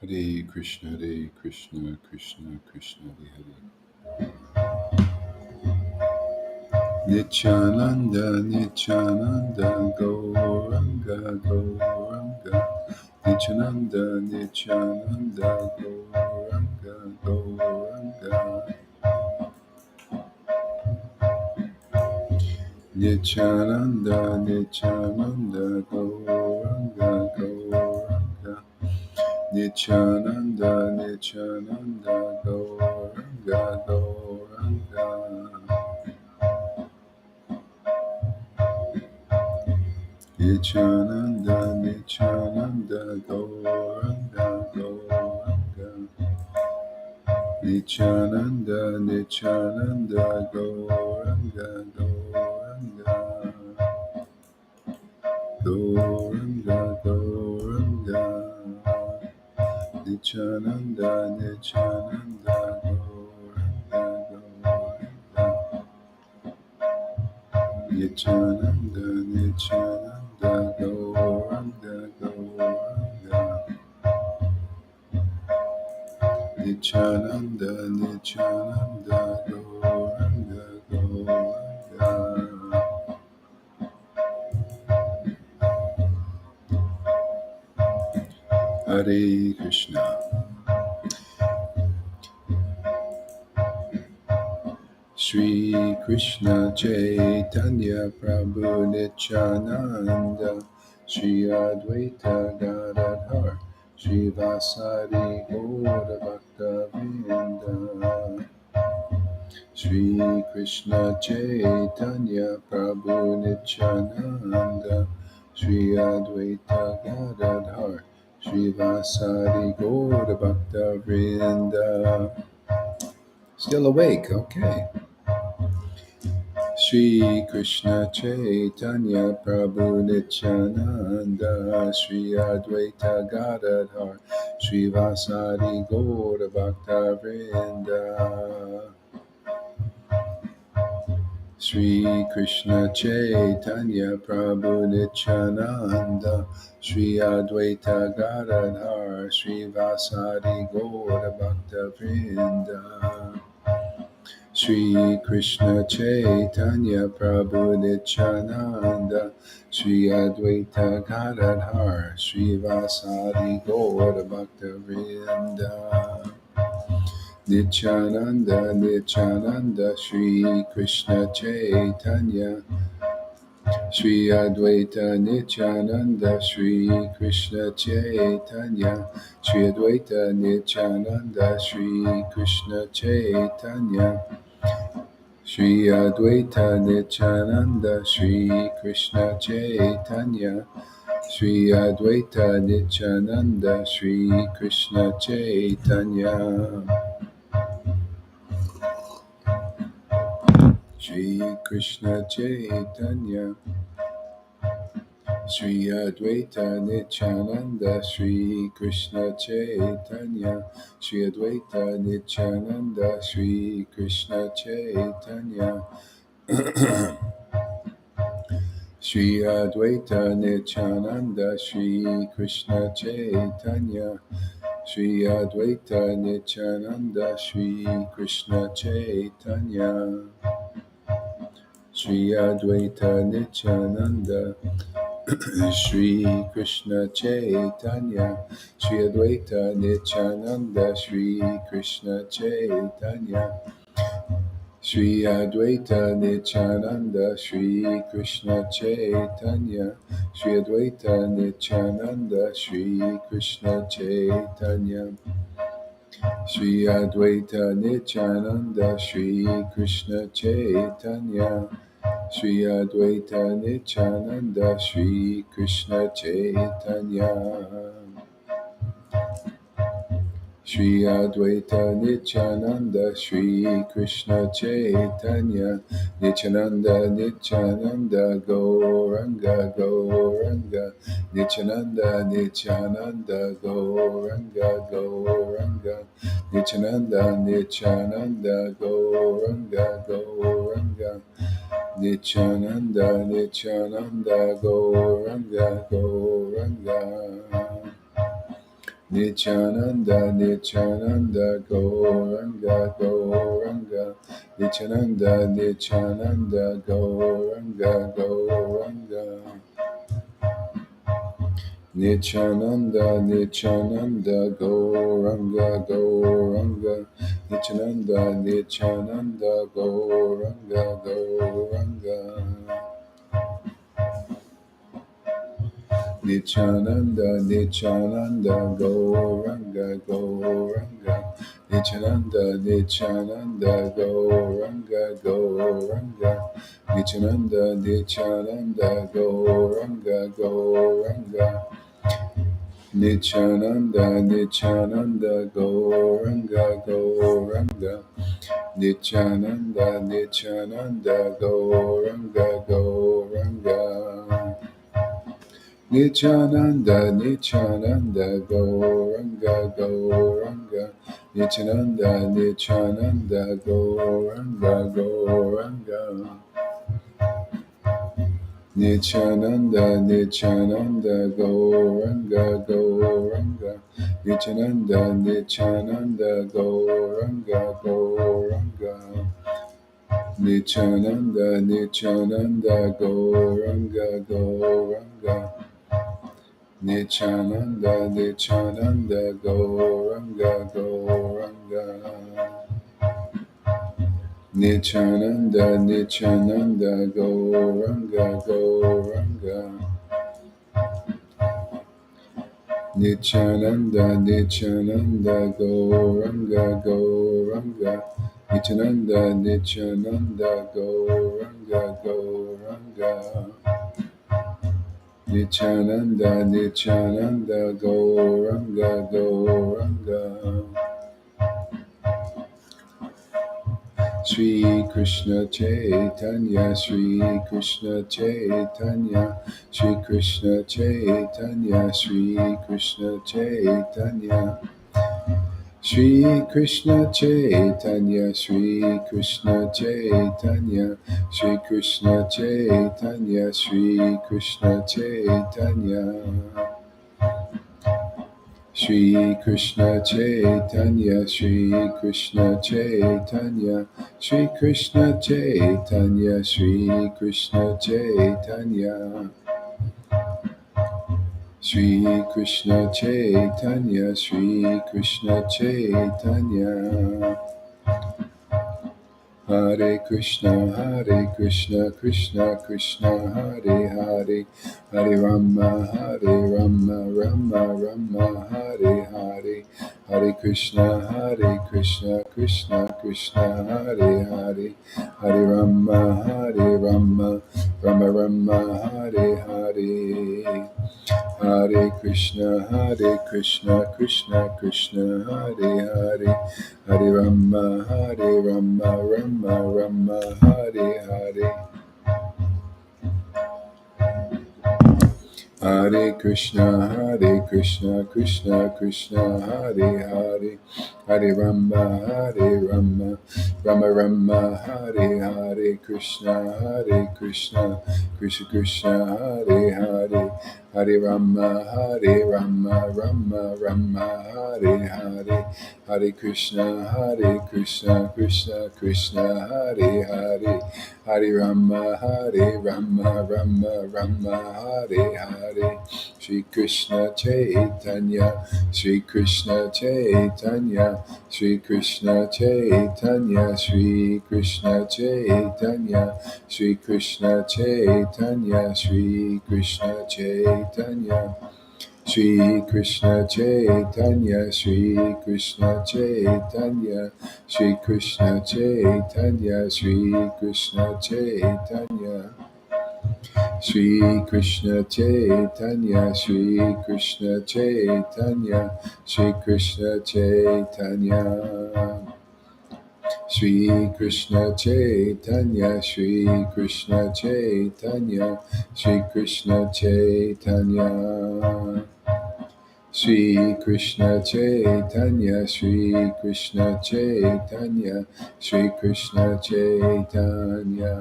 Hare Krishna, Krishna Krishna, Hare Hare. Nityananda, Nityananda, Gauranga, Gauranga. Nityananda, Nityananda, Gauranga, Gauranga. Nityananda, Nityananda, Gauranga, Gauranga. Nityananda, Nityananda, Gauranga, Gauranga. Nityananda, Nityananda, Gauranga, Gauranga. Nityananda, Nityananda, Gauranga, Gauranga. Gauranga, Gauranga. Nityananda, Nityananda, Gauranga, Gauranga. Nityananda, Nityananda, Gauranga, Gauranga. Nityananda, Nityananda, Gauranga, Gauranga. Hare Krishna. Shri Krishna Chaitanya Prabhu Nityananda Shri Advaita Gadadhar Shri Vasari Gaura Bhakta Vrinda. Shri Krishna Chaitanya Prabhu Nityananda Shri Advaita Gadadhar Shri Vasari Gaura Bhakta Vrinda. Still awake, okay. Shri Krishna Chaitanya Prabhu Nityananda Shri Advaita Gadadhar Shri Vasari Gaura Bhakta Vrinda. Shri Krishna Chaitanya Prabhu Nityananda Shri Advaita Gadadhar Shri Vasari Gaura Bhakta Vrinda. Shri Krishna Chaitanya Prabhu Nityananda Shri Advaita Gadadhar Shri Vasari Gaura Bhakta Vrinda. Nityananda, Nityananda, Shri Krishna Chaitanya Shri Advaita Nityananda, Shri Krishna Chaitanya Shri Advaita Nityananda, Shri Krishna Chaitanya Shri Advaita Nityananda, Shri Krishna Chaitanya Shri Advaita Nityananda, Shri Krishna Chaitanya Shri Krishna Chaitanya Shri Advaita Nityananda Shri Krishna Chaitanya Shri Advaita Nityananda Shri Krishna Chaitanya Shri Advaita Nityananda Shri Krishna Chaitanya Shri Advaita Nityananda Shri Krishna Chaitanya Shri Advaita Nityananda Shri Krishna Chaitanya Shri Advaita Nityananda Shri Krishna Chaitanya Shri Advaita Nityananda Shri Krishna Chaitanya Shri Advaita Nityananda Shri Krishna Chaitanya Shri Advaita Nityananda Shri Krishna Chaitanya Shri Advaita Nityananda Shri Krishna Chaitanya Shri Advaita Nityananda Shri Krishna Chaitanya Nityananda Nityananda Gauranga Gauranga Nityananda Nityananda Gauranga Gauranga Nityananda Nityananda Gauranga Gauranga Nityananda Nityananda Gauranga Gauranga Nityananda, Nityananda, Gauranga, Gauranga, Nityananda, Nityananda, Gauranga, Gauranga. Nityananda, Nityananda, Gauranga, Gauranga, Nityananda, Nityananda, Gauranga, Gauranga. Nityananda, Nityananda, Gauranga, Gauranga, Nityananda, Nityananda, Gauranga, Gauranga, Nityananda, Nityananda, Gauranga, Gauranga, Nityananda, Nityananda, Gauranga, Gauranga, Nityananda, Nityananda, Gauranga, Gauranga. Nityananda, Nityananda, Gauranga, Gauranga, Nityananda, Nityananda, Gauranga, Gauranga. Nityananda, Nityananda, Gauranga, Gauranga, Nityananda, Nityananda, Gauranga, Gauranga. Nityananda, Nityananda, Gauranga, Gauranga, Nityananda, Nityananda, Gauranga, Gauranga, Nityananda, Nityananda, Gauranga, Gauranga, Nityananda, Nityananda, Gauranga, Gauranga, Nityananda, Nityananda, Gauranga, Gauranga, Nityananda, Nityananda, Gauranga, Gauranga. Shri Krishna Caitanya, Shri Krishna Caitanya, Shri Krishna Caitanya, Shri Krishna Caitanya, Shri Krishna Caitanya, Shri Krishna Caitanya, Shri Krishna Caitanya, Shri Krishna Caitanya, Shri Krishna Caitanya, Shri Krishna Caitanya, Shri Krishna Caitanya, Shri Krishna Caitanya, Shri Krishna Caitanya, Shri Krishna Caitanya. Hare Krishna, Krishna Krishna, Hare Hare, Hare Rama, Rama Rama, Hare Hare, Hare Krishna, Krishna Krishna, Hare Hare, Hare Rama, Rama Rama, Hare Hare. Hare Krishna, Krishna Krishna, Hare Hare, Hare Rama, Rama Rama, Hare Hare. Hare Krishna, Krishna Krishna, Hare Hare, Hare Rama, Rama Rama, Hare Hare. Krishna, Krishna Krishna, Hare Hare, Hare Rama, Rama Rama, Hare Hare, Hare Krishna, Krishna Krishna, Hare Hare, Hare Rama, Rama Rama, Hare Hare. Shri Krishna Caitanya, Shri Krishna Caitanya, Shri Krishna Caitanya, Shri Krishna Caitanya, Shri Krishna Caitanya, Shri Krishna Chaitanya, Shri Krishna Chaitanya, Shri Krishna Chaitanya, Shri Krishna Chaitanya, Shri Krishna Chaitanya, Shri Krishna Chaitanya, Shri Krishna Chaitanya, Shri Krishna Chaitanya, Shri Krishna Chaitanya, Shri Krishna Chaitanya, Shri Krishna Chaitanya, Shri Krishna Chaitanya, Shri Krishna Chaitanya, Shri Krishna Chaitanya,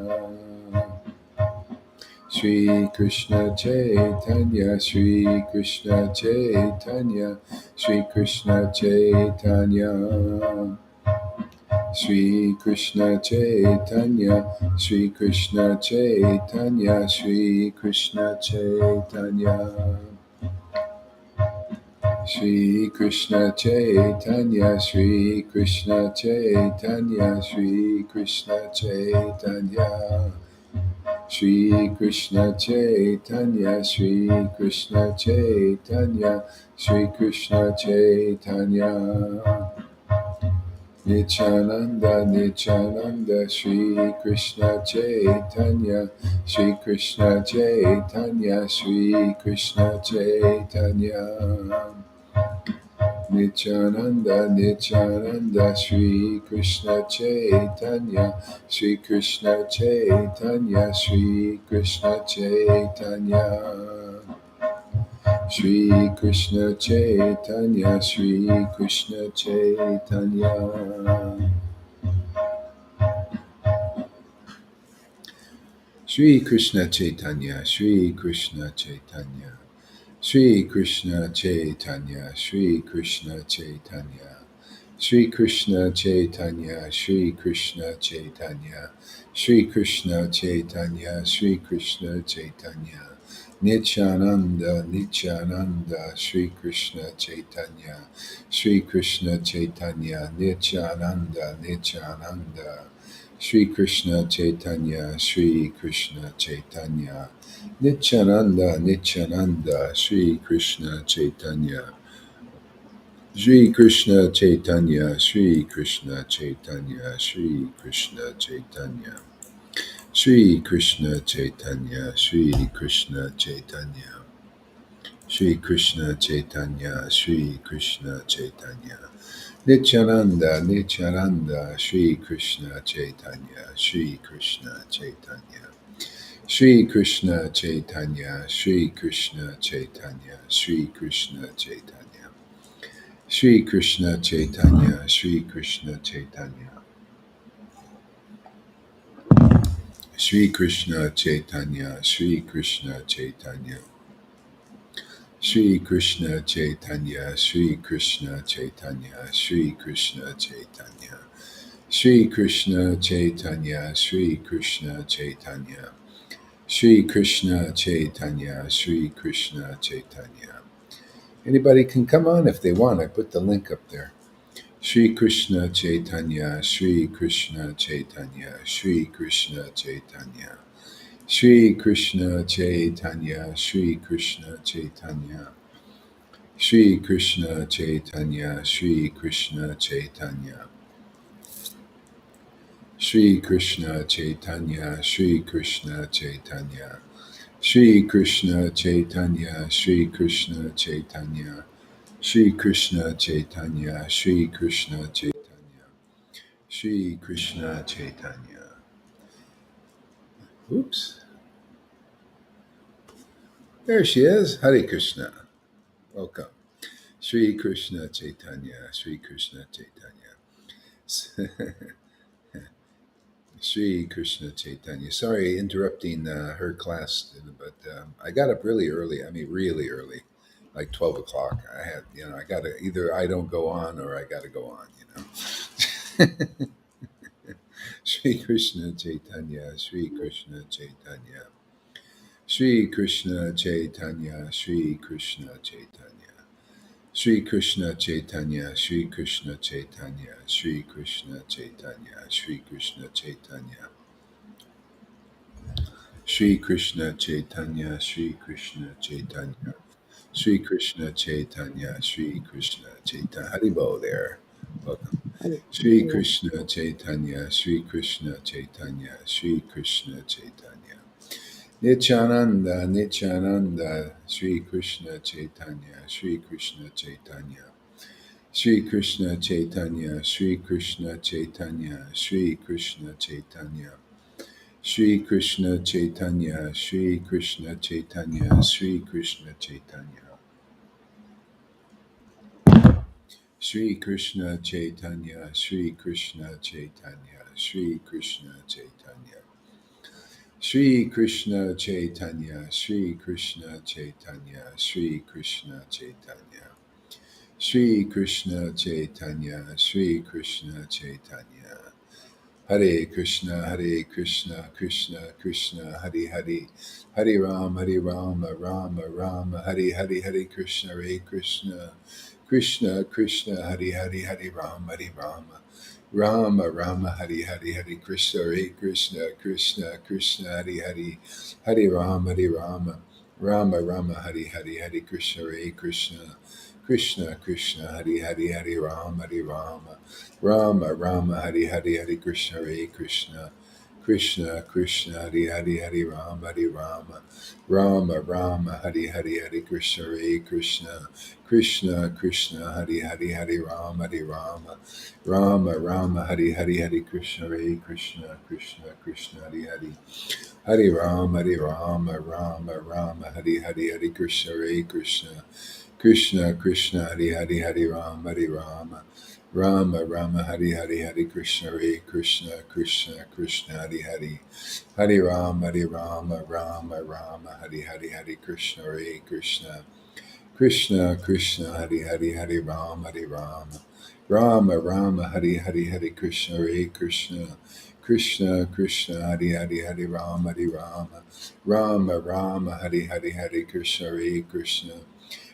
Shri Krishna Chaitanya, Shri Krishna Chaitanya, Shri Krishna Chaitanya. Shri Krishna Chaitanya, Shri Krishna Chaitanya, Shri Krishna Chaitanya. Shri Krishna Chaitanya, Shri Krishna Chaitanya, Shri Krishna Chaitanya. Shri Krishna Chaitanya, Shri Krishna Chaitanya, Shri Krishna Chaitanya. Nityananda, Nityananda, Shri Krishna Chaitanya, Shri Krishna Chaitanya, Shri Krishna Chaitanya. Nityananda, Nityananda, Shri Krishna Chaitanya, Shri Krishna Chaitanya, Shri Krishna Chaitanya. Shri Krishna Chaitanya, Shri Krishna Chaitanya. Shri Krishna Chaitanya, Shri Krishna Chaitanya. Shri Krishna Chaitanya, Shri Krishna Chaitanya. Shri Krishna Chaitanya, Shri Krishna Chaitanya, Shri Krishna Chaitanya, Shri Krishna Chaitanya, Nityananda, Nityananda, Shri Krishna Chaitanya, Shri Krishna Chaitanya, Nityananda, Nityananda, Shri Krishna Chaitanya, Shri Krishna Chaitanya, Nityananda, Nityananda, Shri Krishna Chaitanya. Shri Krishna Chaitanya, Shri Krishna Chaitanya, Shri Krishna Chaitanya. Shri Krishna Chaitanya, Shri Krishna Chaitanya. Shri Krishna Chaitanya, Shri Krishna Chaitanya. Nityananda, Nityananda, Shri Krishna Chaitanya, Shri Krishna Chaitanya. Shri Krishna Chaitanya, Shri Krishna Chaitanya, Shri Krishna Chaitanya. Shri Krishna Chaitanya, Shri Krishna Chaitanya. Shri Krishna Chaitanya, Shri Krishna Chaitanya. Shri Krishna Chaitanya, Shri Krishna Chaitanya, Shri Krishna Chaitanya. Shri Krishna Chaitanya, Shri Krishna Chaitanya. Shri Krishna Chaitanya, Shri Krishna Chaitanya. Anybody can come on if they want. I put the link up there. Shri Krishna Chaitanya, Shri Krishna Chaitanya, Shri Krishna Chaitanya. Shri Krishna Chaitanya, Shri Krishna Chaitanya. Shri Krishna Chaitanya, Shri Krishna Chaitanya. Shri Krishna Chaitanya, Shri Krishna Chaitanya. Shri Krishna Chaitanya, Shri Krishna Chaitanya. Shri Krishna Chaitanya, Shri Krishna Chaitanya. Shri Krishna Chaitanya. Oops. There she is. Hare Krishna. Welcome. Shri Krishna Chaitanya, Shri Krishna Chaitanya. Shri Krishna Chaitanya. Sorry, interrupting her class, but I got up really early. I mean, really early, like 12 o'clock. I had, I got to either I don't go on or I got to go on. Shri Krishna Chaitanya, Shri Krishna Chaitanya. Shri Krishna Chaitanya, Shri Krishna Chaitanya. Shri Krishna Chaitanya, Shri Krishna Chaitanya, Shri Krishna Chaitanya, Shri Krishna Chaitanya. Shri Krishna Chaitanya, Shri Krishna Chaitanya. Shri Krishna Chaitanya, Shri Krishna Chaitanya. Haribo there. Welcome. Hare Shri Krishna. Krishna Chaitanya, Shri Krishna Chaitanya, Shri Krishna Chaitanya. Nityananda, Nityananda, Shri Krishna Chaitanya, Shri Krishna Chaitanya. Shri Krishna Chaitanya, Shri Krishna Chaitanya, Shri Krishna Chaitanya. Shri Krishna Chaitanya, Shri Krishna Chaitanya, Shri Krishna Chaitanya. Shri Krishna Chaitanya, Shri Krishna Chaitanya, Shri Krishna Chaitanya. Shri Krishna Chaitanya, Shri Krishna Chaitanya, Shri Krishna Chaitanya. Shri Krishna Chaitanya, Shri Krishna Chaitanya. Hare Krishna, Hare Krishna, Krishna Krishna, Hare Hare, Hare Rama, Rama Rama, Hare Hare, Hare Krishna, Hare Krishna, Krishna Krishna, Hare Hare, Hare Rama, Rama Rama, Hare Hare, Hare Krishna, Hare Krishna, Krishna Krishna, Hare Hare, Hare Rama, Rama Rama, Hare Hare, Hare Krishna, Hare Krishna, Krishna Krishna, Hare Hare, Hare Rama, Rama Rama, Hare Hare, Hare Krishna, Hare Krishna, Krishna Krishna, Hare Hare, Hare Rama, Rama Rama, Hare Hare, Hare Krishna, Hare Krishna, Krishna Krishna, Hare Hare, Hare Rama, Rama Rama, Hare Hare, Hare Krishna, Hare Krishna, Krishna Krishna, Hare Hare, Hare Rama, Rama Rama, Hare Hare, Hare Krishna, Hare Krishna, Krishna Krishna, Hare Hare, Hare Rama, Rama Hare Hare, Hare Krishna, Hare Krishna, Krishna Krishna, Hare Hare, Hare Rama, Rama Hare Hare, Hare Krishna, Hare Krishna, Krishna Krishna, Hare Hare, Hare Rama, Rama Hare Hare, Hare Krishna, Hare Krishna,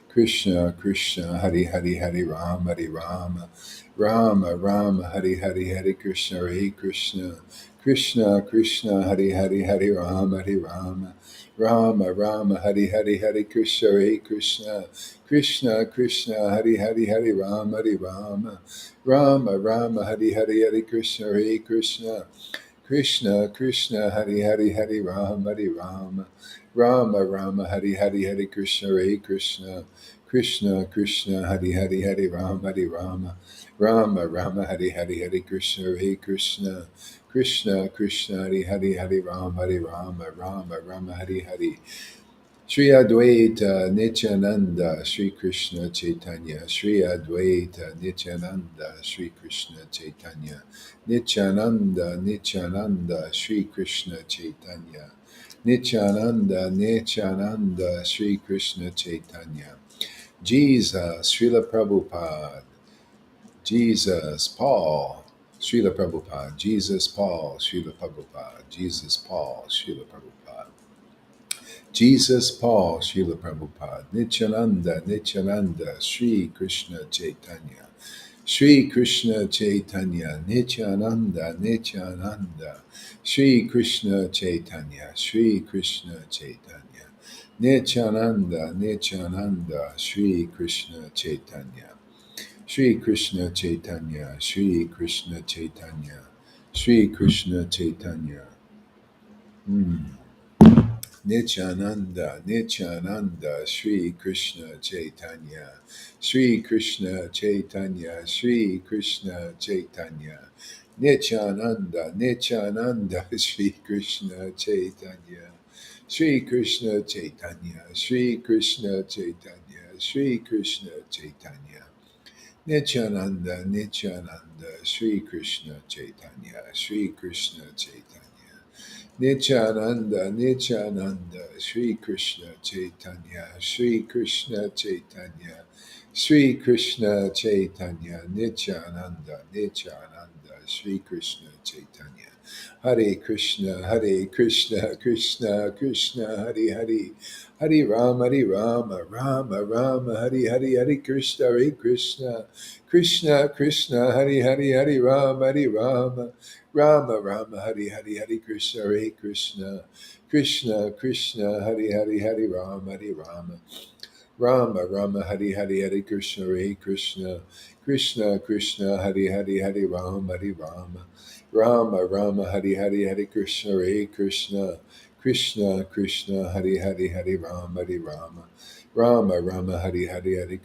Krishna Krishna, Hare Hare, Hare Rama, Rama Hare Hare, Hare Krishna, Hare Krishna, Krishna Krishna, Hare Hare, Hare Rama Hare Hare, Hare Krishna, Hare Krishna, Krishna Krishna, Hare Hare, Hare Rama Hare Hare, Hare Krishna, Hare Krishna, Krishna Krishna, Hare Hare, Hare Rama Hare Hare, Hare Krishna, Hare Krishna, Krishna Krishna, Hare Hare, Hare Rama Hare Hare, Hare Krishna, Hare Krishna, Krishna Krishna, Hare Hare, Hare Rama Hare Hare, Hare Krishna, Hare Krishna, Krishna Krishna, Hare Hare, Hare Rama Hare Hare. Shri Advaita Nityananda, Shri Krishna Chaitanya, Shri Advaita Nityananda, Shri Krishna Chaitanya, Nityananda, Shri Krishna Chaitanya, Nityananda, Shri Krishna Chaitanya, Jesus, Srila Prabhupada, Jesus, Paul, Srila Prabhupada, Jesus, Paul, Srila Prabhupada, Jesus, Paul, Srila Prabhupada. Jesus, Paul, Srila Prabhupada, Nityananda, Sri Krishna Chaitanya, Sri Krishna Chaitanya, Nityananda, Sri Krishna Chaitanya, Sri Krishna Chaitanya, Nityananda, Sri Krishna Chaitanya, Sri Krishna Chaitanya, Sri Krishna Chaitanya, Sri Krishna Chaitanya. Nityananda, Sri Krishna Chaitanya, Sri Krishna Chaitanya, Sri Krishna Chaitanya, Nityananda, Sri Krishna Chaitanya, Sri Krishna Chaitanya, Sri Krishna Chaitanya, Sri Krishna Chaitanya, Nityananda, Sri Krishna Chaitanya, Sri Krishna Chaitanya. Nityananda, Sri Krishna Chaitanya, Sri Krishna Chaitanya, Sri Krishna Chaitanya, Nityananda, Sri Krishna Chaitanya. Hare Krishna, Krishna Krishna, Hare Hare, Hare Rama, Rama Hare Hare, Hare Krishna, Krishna Krishna, Hare Hare, Hare Rama, Rama Hare Hare, Hare Krishna, Krishna Krishna, Hare Hare, Hare Rama, Rama Hare Hare, Hare Krishna, Krishna Krishna, Hare Hare, Hare Rama, Rama Hare Hare, Hare Krishna, Krishna Krishna, Hare Hare, Hare Rama, Rama Hare Hare, Hare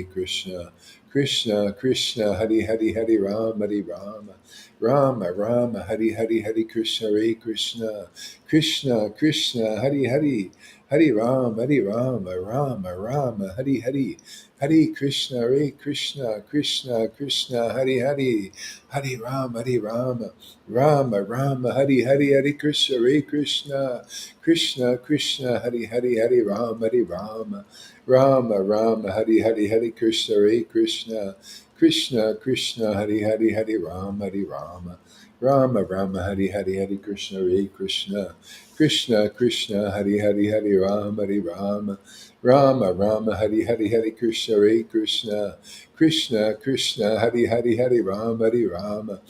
Krishna, Krishna Krishna, Hare Hare, Hare Rama, Rama Rama, Hari Hari, Hari Krishna, Hare Krishna, Krishna Krishna, Hari Hari, Hari Rama, Hari Rama, Rama Rama, Hari Hari, Hari Krishna, Hare Krishna, Krishna Krishna, Hari Hari, Hari Rama, Hari Rama, Rama Rama, Hari Hari, Hari Krishna, Hare Krishna, Krishna Krishna, Hari Hari, Hari Rama, Hari Rama, Rama Rama, Hari Hari, Hari Krishna, Hare Krishna, Krishna Krishna, Hari Hari, Hari Rama, Hari Rama, Rama Rama, Hari Hari, Hari Krishna, Hare Krishna, Krishna Krishna, Hari Hari, Hari Rama, Hari Rama, Rama Rama, Hari Hari, Hari Krishna, Hare Krishna, Krishna Krishna, Hari Hari, Hari Rama, Hari Rama,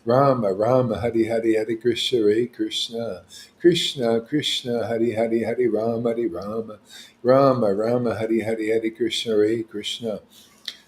Rama Rama, Hari Hari, Hari Krishna, Hare Krishna, Krishna Krishna, Hari Hari, Hari Rama, Hari Rama, Rama Rama, Hari Hari, Hari Krishna, Hare Krishna,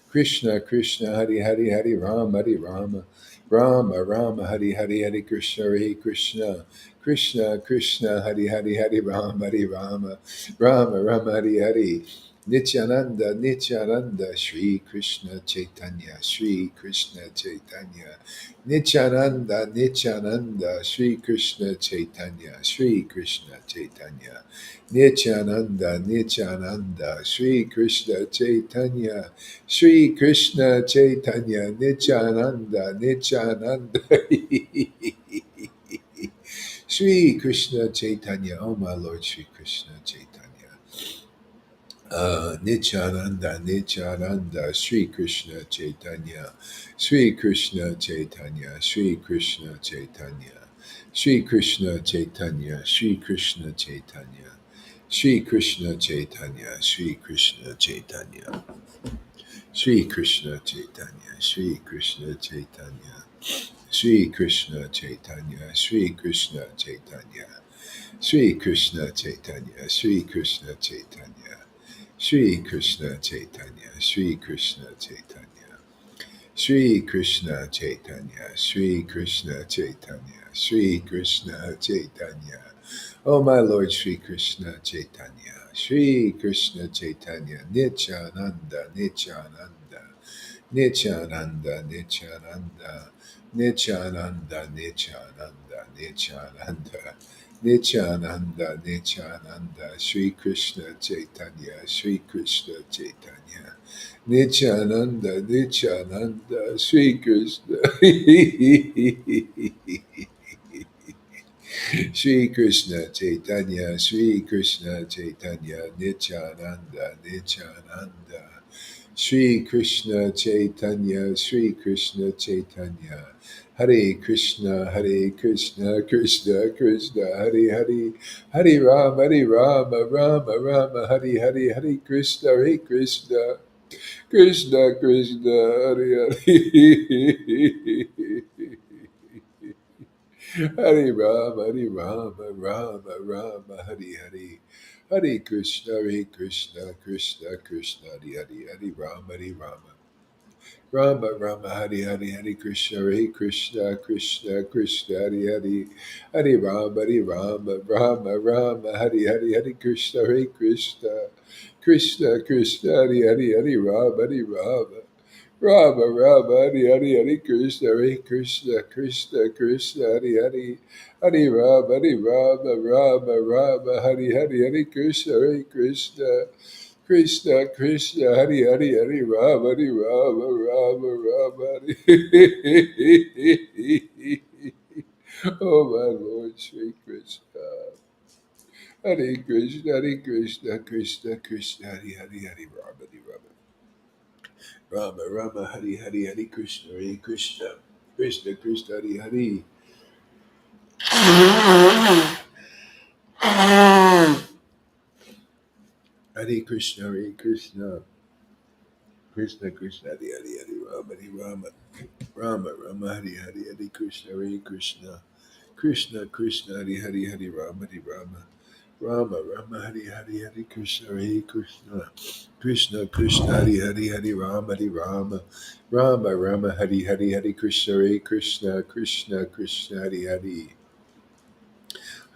Krishna Krishna, Hari Hari, Hari Rama, Hari Rama, Rama Rama, Hari Hari, Hari Krishna, Hare Krishna, Krishna Krishna, Hari Hari, Hari Rama, Hari Rama, Rama Rama, Hari Hari, Nityananda Nityananda, Shri Krishna Chaitanya, Shri Krishna Chaitanya, Nityananda Nityananda, Shri Krishna Chaitanya, Shri Krishna Chaitanya, Nityananda Nityananda, Shri Krishna Chaitanya, Shri Krishna Chaitanya, Nityananda Nityananda. Shri Krishna Chaitanya, oh my Lord Shri Krishna Chaitanya. Nityananda, Nityananda, Sri Krishna Chaitanya, Sri Krishna Chaitanya, Sri Krishna Chaitanya, Sri Krishna Chaitanya, Sri Krishna Chaitanya, Sri Krishna Chaitanya, Sri Krishna Chaitanya, Sri Krishna Chaitanya, Sri Krishna Chaitanya, Sri Krishna Chaitanya, Sri Krishna Chaitanya, Sri Krishna Chaitanya, Sri Krishna Chaitanya, Sri Krishna Chaitanya, Sri Krishna Chaitanya, Sri Krishna Chaitanya, Sri Krishna Chaitanya, Sri Krishna Chaitanya. Oh my Lord Sri Krishna Chaitanya, Sri Krishna Chaitanya, Nityananda, Nityananda, Nityananda, Nityananda, Nityananda, Nityananda, Nityananda, Nityananda, Nityananda, Sri Krishna Chaitanya, Sri Krishna Chaitanya, Nityananda, Nityananda, Sri Krishna. Sri Krishna Chaitanya, Sri Krishna Chaitanya, Nityananda, Nityananda, Sri Krishna Chaitanya, Sri Krishna Chaitanya, Hare Krishna, Hare Krishna, Krishna Krishna, Hare Hare, Hare Rama, Hare Rama, Rama Rama, Hare Hare, Hare Krishna, Hare Krishna, Krishna Krishna, Hare Hare. Hare Rama, Hare Rama, Rama Rama, Hare Hare. Hare Krishna, Hare Krishna, Krishna Krishna, Hare Hare, Hare Rama, Hare Rama. Rama Rama, Hare Hare, Hare Krishna, Hare Krishna, Krishna Krishna, Hare Hare. Hare Rama, Hare Rama, Rama Rama, Hare Hare, Hare Krishna, Hare Krishna, Krishna Krishna, Hare Hare, Hare Rama, Hare Rama. Rama Rama, Hare Hare, Hare Krishna, Hare Krishna, Krishna Krishna, Hare Hare, Hare Rama, Hare Rama, Rama Rama, Hare Hare, Hare Krishna, Hare Krishna, Krishna Krishna, Hare Hare, Hare Rama, Hare Rama, Rama Rama, Hare. Oh my Lord, Sri Krishna. Hare Krishna, Hare Krishna, Krishna Krishna, Hare Hare, Hare Rama, Hare Rama. Rama Rama, Hari Hari, Hari Krishna, Hare Krishna, Krishna Krishna, Hari Hari. Hare Krishna, Hare Krishna, Krishna Krishna, Hari Hari, Hari Rama, Hari Rama, Rama Rama, Hari Hari, Hari Krishna, Hare Krishna, Krishna Krishna, Hari Hari, Hari Rama, Hari Rama, Rama Rama, Hari Hari, Hari Krishna, Hare Krishna, Krishna Krishna, Hari Hari, Hari Rama, Hari Rama, Rama Rama, Hari Hari, Hari Krishna, Hare Krishna, Krishna Krishna, Hari Hari.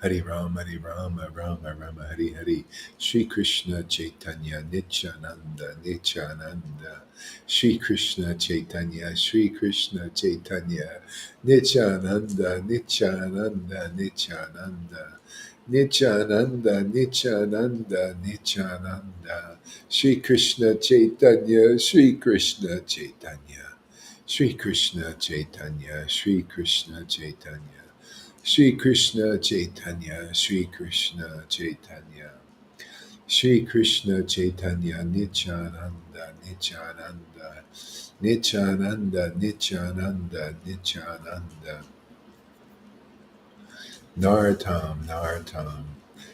Hari Ram, Hari Rama, Rama Rama, Hari Hari. Shri Krishna Chaitanya, Nityananda, Nityananda. Shri Krishna Chaitanya, Shri Krishna Chaitanya, Nityananda, Nityananda, Nityananda. Nityananda, Nityananda, Nityananda. Shri Krishna Chaitanya, Shri Krishna Chaitanya. Shri Krishna Chaitanya, Shri Krishna Chaitanya. Shri Krishna Chaitanya, Shri Krishna Chaitanya, Shri Krishna Chaitanya, Nityananda, Nityananda, Nityananda, Nityananda, Nityananda, Nartam, Nartam,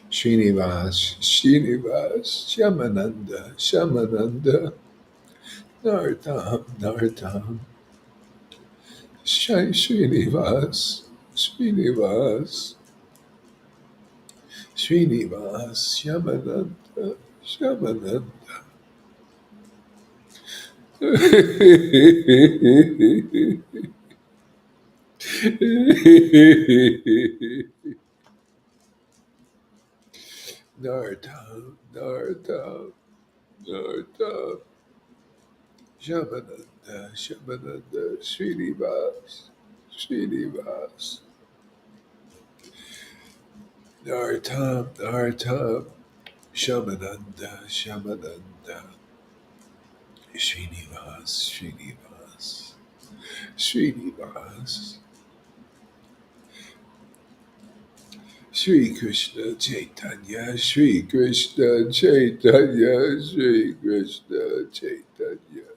Srinivas, Srinivas, Shamananda, Shamananda, Nartam, Nartam, Srinivas, Srinivas, Srinivas, Shamananda, Shamananda. Nartam, Nartam, Nartam, Shamananda, Shamananda, Srinivas, Srinivas. Nartam, Nartam, Shamananda, Shamananda, Srinivas, Srinivas, Srinivas. Shri Krishna Chaitanya, Shri Krishna Chaitanya, Shri Krishna Chaitanya.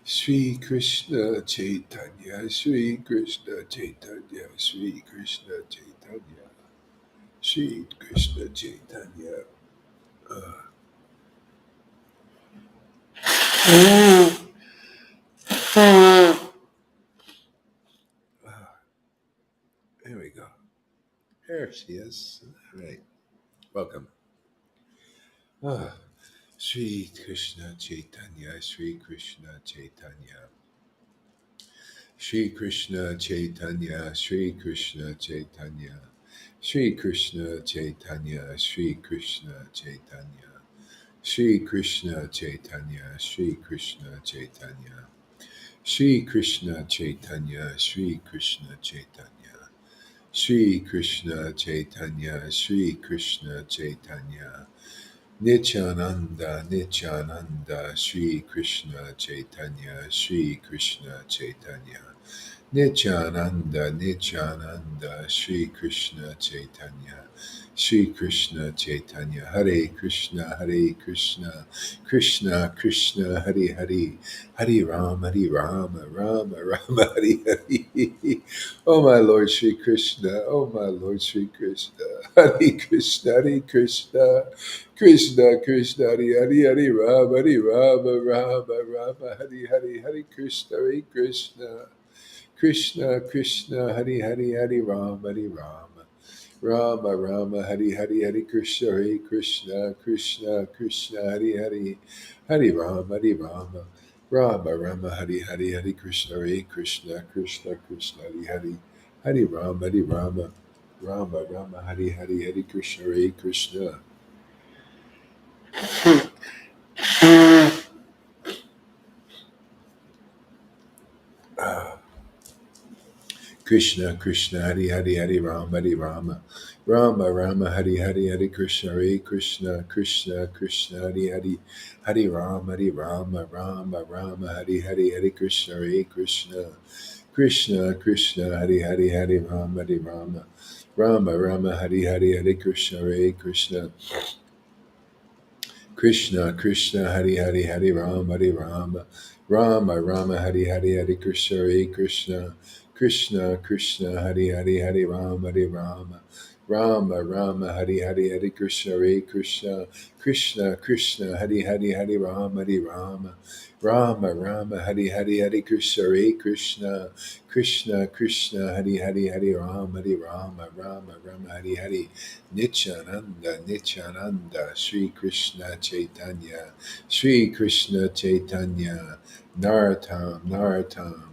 Shri Krishna Chaitanya, Shri Krishna Chaitanya, Shri Krishna Chaitanya, Shri Krishna Chaitanya. There we go. There she is. All right. Welcome. Ah, Shri Krishna Chaitanya, Shri Krishna Chaitanya. Shri Krishna Chaitanya, Shri Krishna Chaitanya, Shri Krishna Chaitanya, Shri Krishna Chaitanya, Shri Krishna Chaitanya, Shri Krishna Chaitanya, Shri Krishna Chaitanya, Shri Krishna Chaitanya, Shri Krishna Chaitanya, Shri Krishna Chaitanya, Nityananda, Nityananda, Shri Krishna Chaitanya, Shri Krishna Chaitanya. Nityananda, Nityananda, Shri Krishna Chaitanya, Shri Krishna Chaitanya, Hare Krishna, Hare Krishna, Krishna Krishna, Hare Hare, Hare Rama, Hare Rama, Rama Rama, Hare Hare. Oh my Lord Shri Krishna, oh my Lord Shri Krishna, Hare Krishna, Hare Krishna, Krishna Krishna, Hare Hare, Hare Rama, Hare Rama, Rama Rama, Hare Hare, Hare Krishna, Hare Krishna. Krishna, Krishna, Hari Hari, Hari Rama, Hari Rama. Rama, Rama, Hari Hari, Hari Krishna, Hari Krishna, Krishna, Krishna, Hari Hari, Hari Rama, Hari Rama. Rama, Rama, Hari Hari, Hari Krishna, Hari Krishna, Krishna, Krishna, Hari Hari, Hari Rama, Hari Rama. Rama, Rama, Hari Hari, Hari Krishna, Hari Krishna. Krishna, Krishna, Hari Hari, Hari Rama, Hari Rama. Rama, Rama, Hari Hari, Hari Krishna, Hari Krishna, Krishna, Krishna, Hari Hari, Hari Rama, Hari Rama, Rama, Rama, Hari Hari, Hari Krishna, Hari Krishna, Krishna, Krishna, Hari Hari, Hari Rama, Hari Rama. Rama, Rama, Hari Hari, Hari Krishna, Hari Krishna. Krishna, Krishna, Hari Hari, Hari Rama, Hari Rama. Rama, Rama, Hari Hari, Hari Krishna, Hari Krishna. Krishna, Krishna, Hari Hari, Hari Rama, Hari Rama. Rama, Rama, Hari Hari, Hari Krishna, Hari Krishna. Krishna, Krishna, Hari Hari, Hari Rama, Hari Rama. Rama, Rama, Hari Hari, Hari Krishna, Hari Krishna. Krishna, Krishna, Hari Hari, Hari Rama, Hari Rama. Rama, Rama, Hari Hari. Nityananda, Nityananda, Sri Krishna Chaitanya, Sri Krishna Chaitanya, Nartam, Nartam,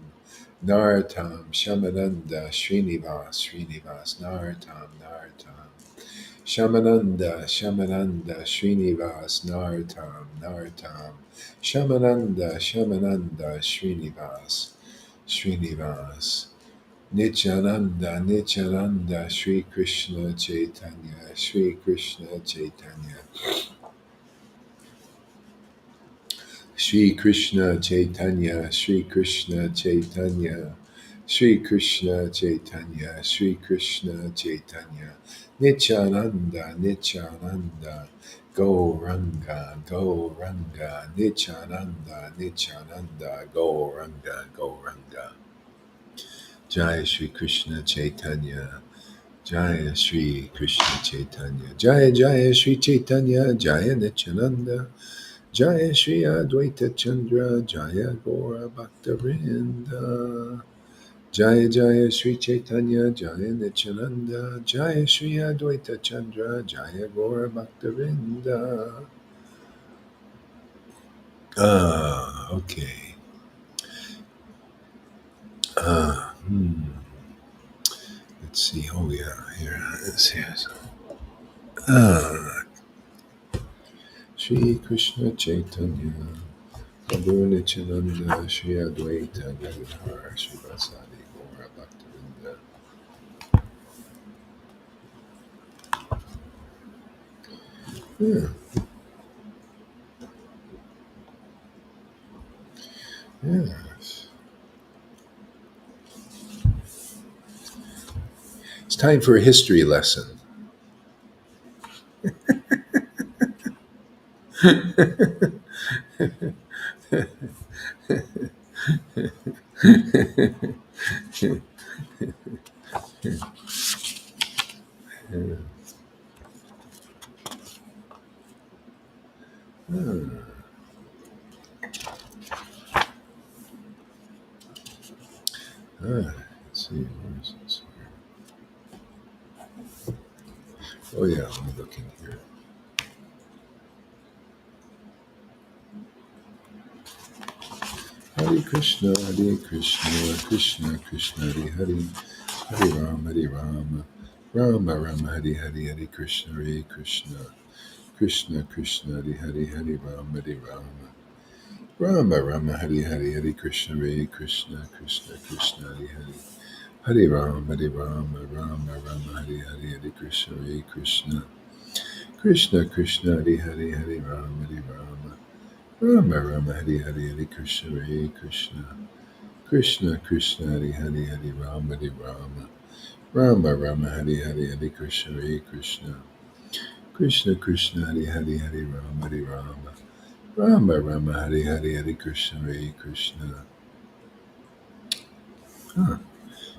Nartam, Shamananda, Srinivas, Nartam. Shamananda, Srinivas, Nartam. Shamananda, Srinivas. Nityananda, Sri Krishna Chaitanya, Sri Krishna Chaitanya. Sri Krishna Chaitanya, Sri Krishna Chaitanya, Sri Krishna Chaitanya, Sri Krishna Chaitanya, Nityananda, Gauranga, Gauranga, Nityananda, Gauranga. Jai Sri Krishna Chaitanya, Jaya Sri Krishna Chaitanya, Jaya Jaya Sri Chaitanya, Jaya Nityananda, Jaya Shri Advaita Chandra, Jaya Gora Bhaktavinda, Jaya Jaya Sri Chaitanya, Jaya Nityananda, Jaya Shri Advaita Chandra, Jaya Gora Bhaktavinda. Okay. Ah, hmm. Let's see. Oh, yeah, here it is. Yes. Ah, Shri Krishna Chaitanya, Prabhu Nityananda, Shri Advaita Gadadhar, Shri Vasadi Gora Bhaktavinda. Yeah, yes. It's time for a history lesson. Let's see. Where is this? Oh, yeah, let me look in here. Hare Krishna, Krishna Krishna, Hare Rama, Rama Rama, Hare Krishna, Krishna Krishna, Hare Rama, Rama Rama, Hare Krishna, Krishna Hare Rama, Rama Rama, Hare Krishna, Krishna Hare Rama, Rama Rama, Hare Krishna, Krishna Hare Rama, Rama Rama, Hare Krishna, Krishna Hare Rama, Rama Rama, Hare Krishna, Ah,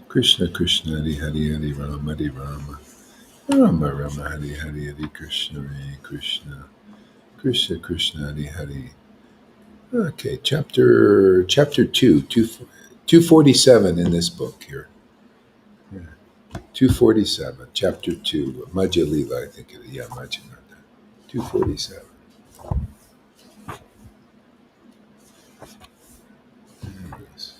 Krishna Hare Rama, Rama Rama, Hare Krishna, Krishna Hare. Okay, chapter 247 in this book here. Yeah. 247, chapter 2, Majja Lila, I think it is. Yeah, Majja Lila. 247. Yes.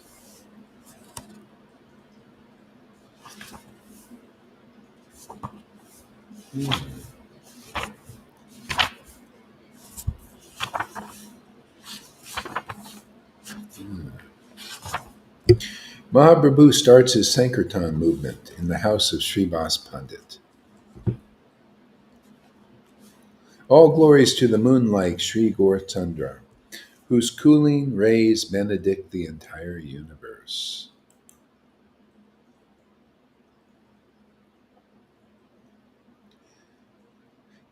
Mahaprabhu starts his Sankirtan movement in the house of Srivas Pandit. All glories to the moon-like Sri Gaurachandra, whose cooling rays benedict the entire universe.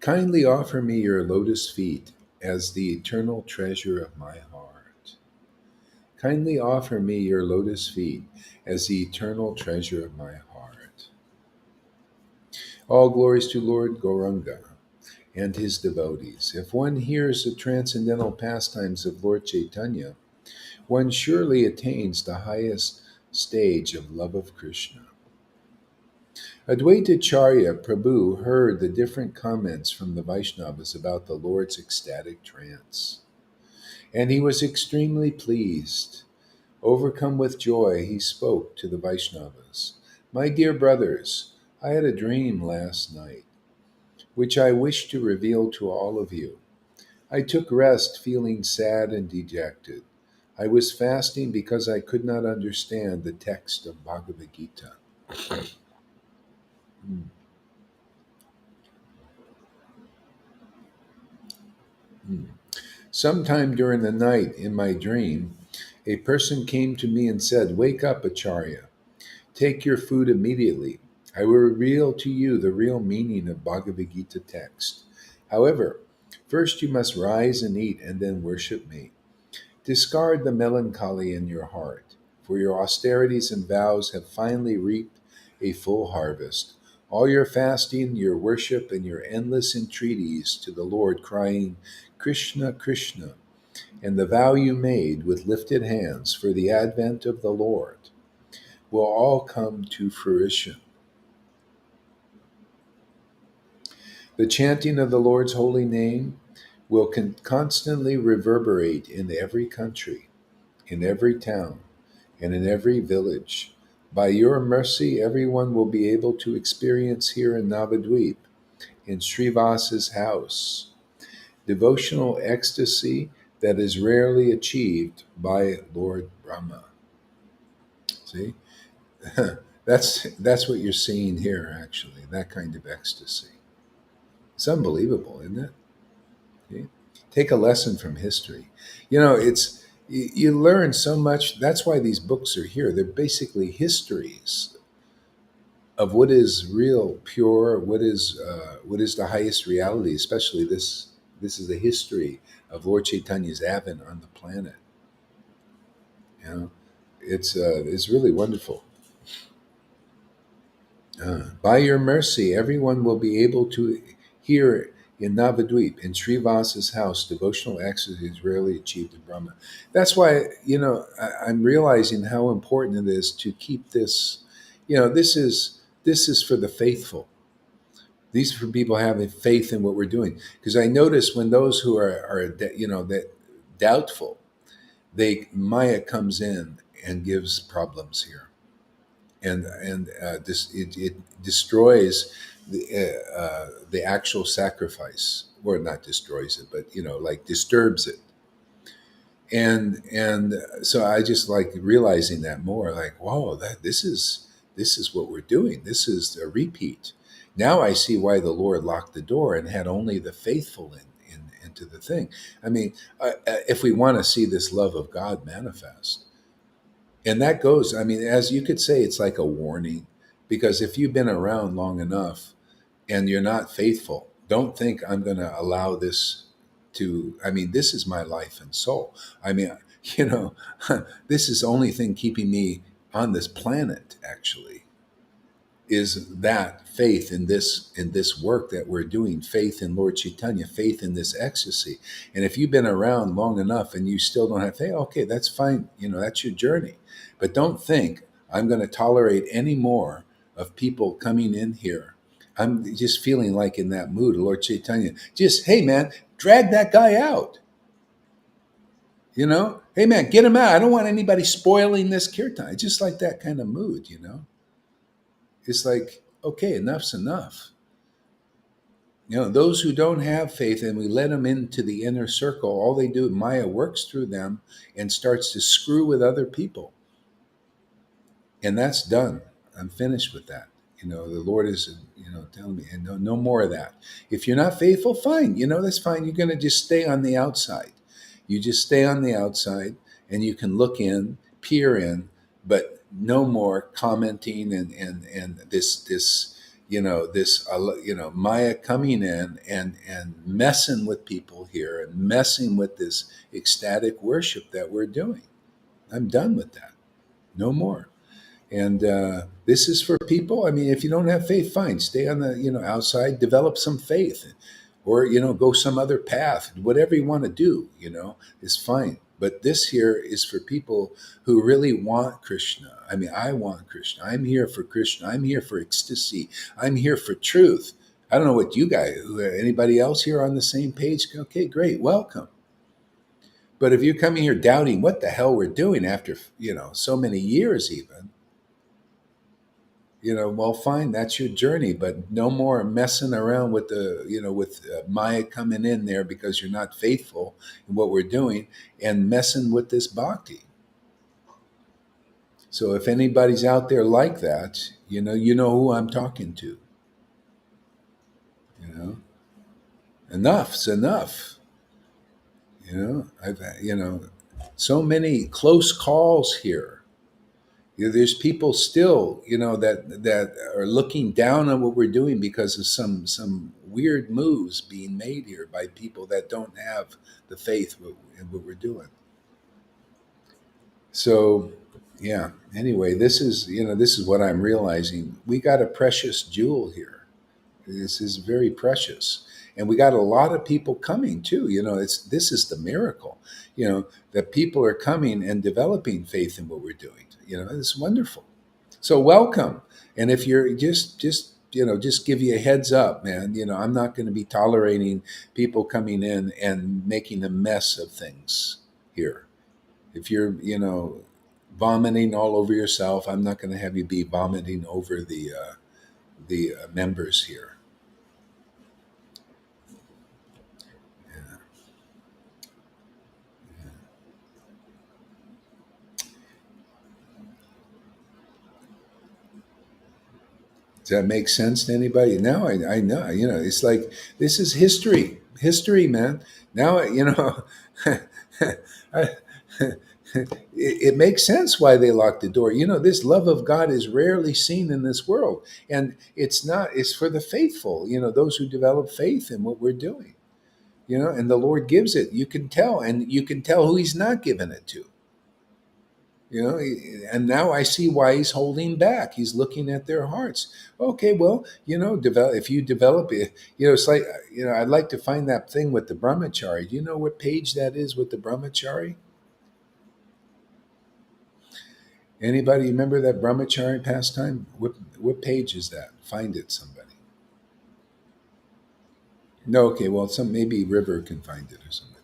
Kindly offer me your lotus feet as the eternal treasure of my heart. Kindly offer me your lotus feet as the eternal treasure of my heart. All glories to Lord Gauranga and his devotees. If one hears the transcendental pastimes of Lord Caitanya, one surely attains the highest stage of love of Krishna. Advaitacharya Prabhu heard the different comments from the Vaishnavas about the Lord's ecstatic trance, and he was extremely pleased. Overcome with joy, he spoke to the Vaishnavas. My dear brothers, I had a dream last night, which I wish to reveal to all of you. I took rest feeling sad and dejected. I was fasting because I could not understand the text of Bhagavad Gita. Hmm. Hmm. Sometime during the night in my dream, a person came to me and said, Wake up, Acharya. Take your food immediately. I will reveal to you the real meaning of Bhagavad Gita text. However, first you must rise and eat and then worship me. Discard the melancholy in your heart, for your austerities and vows have finally reaped a full harvest. All your fasting, your worship, and your endless entreaties to the Lord, crying, Krishna, Krishna, and the vow you made with lifted hands for the advent of the Lord will all come to fruition. The chanting of the Lord's holy name will constantly reverberate in every country, in every town, and in every village. By your mercy, everyone will be able to experience here in Navadvip, in Srivasa's house, devotional ecstasy that is rarely achieved by Lord Brahma. See? That's what you're seeing here, actually, that kind of ecstasy. It's unbelievable, isn't it? Okay. Take a lesson from history. You learn so much. That's why these books are here. They're basically histories of what is real, pure, what is the highest reality. Especially this is a history of Lord Chaitanya's advent on the planet. You know, it's really wonderful. By your mercy, everyone will be able to hear in Navadvip, in Srivasa's house, devotional ecstasy is rarely achieved in Brahma. That's why, I'm realizing how important it is to keep this. This is for the faithful. These are for people having faith in what we're doing. Because I notice when those who that doubtful, Maya comes in and gives problems here, it destroys the actual sacrifice, or not destroys it, but like disturbs it. And so I just like realizing that more, like, whoa, that this is what we're doing. This is a repeat. Now I see why the Lord locked the door and had only the faithful into the thing. I mean, if we want to see this love of God manifest, and that goes, I mean, as you could say, it's like a warning, because if you've been around long enough and you're not faithful, don't think I'm going to allow this to, I mean, this is my life and soul. I mean, you know, this is the only thing keeping me on this planet, actually, is that faith in this work that we're doing, faith in Lord Chaitanya, faith in this ecstasy. And if you've been around long enough and you still don't have faith, okay, that's fine. That's your journey. But don't think I'm going to tolerate any more of people coming in here. I'm just feeling like in that mood, Lord Chaitanya, just, hey man, drag that guy out. Hey man, get him out. I don't want anybody spoiling this kirtan. It's just like that kind of mood. It's like, okay, enough's enough. Those who don't have faith and we let them into the inner circle, all they do, Maya works through them and starts to screw with other people. And that's done. I'm finished with that. The Lord is, telling me, and no more of that. If you're not faithful, fine. That's fine. You're going to just stay on the outside. You just stay on the outside and you can look in, peer in, but no more commenting and this Maya coming in and messing with people here and messing with this ecstatic worship that we're doing. I'm done with that. No more. And this is for people. I mean, if you don't have faith, fine, stay on the outside, develop some faith, or go some other path. Whatever you want to do, is fine. But this here is for people who really want Krishna. I mean, I want Krishna. I'm here for Krishna. I'm here for ecstasy. I'm here for truth. I don't know what you guys, anybody else here on the same page? Okay, great, welcome. But if you're coming here doubting what the hell we're doing after, so many years even, well, fine, that's your journey, but no more messing around with with Maya coming in there because you're not faithful in what we're doing and messing with this bhakti. So if anybody's out there like that, you know who I'm talking to. You know, enough's enough. I've so many close calls here. There's people still, that are looking down on what we're doing because of some weird moves being made here by people that don't have the faith in what we're doing. So, yeah. Anyway, this is what I'm realizing. We got a precious jewel here. This is very precious, and we got a lot of people coming too. This is the miracle. That people are coming and developing faith in what we're doing. It's wonderful. So welcome. And if you're just give you a heads up, man. I'm not going to be tolerating people coming in and making a mess of things here. If you're vomiting all over yourself, I'm not going to have you be vomiting over the members here. Does that make sense to anybody? Now I know. It's like this is history, man. Now I, it makes sense why they locked the door. This love of God is rarely seen in this world, and it's not. It's for the faithful. Those who develop faith in what we're doing. And the Lord gives it. You can tell, and you can tell who He's not giving it to. And now I see why He's holding back. He's looking at their hearts. Okay, well, if you develop it, it's like, I'd like to find that thing with the brahmachari. Do you know what page that is with the brahmachari? Anybody remember that brahmachari pastime? What page is that? Find it, somebody. No, okay, well, maybe River can find it or something.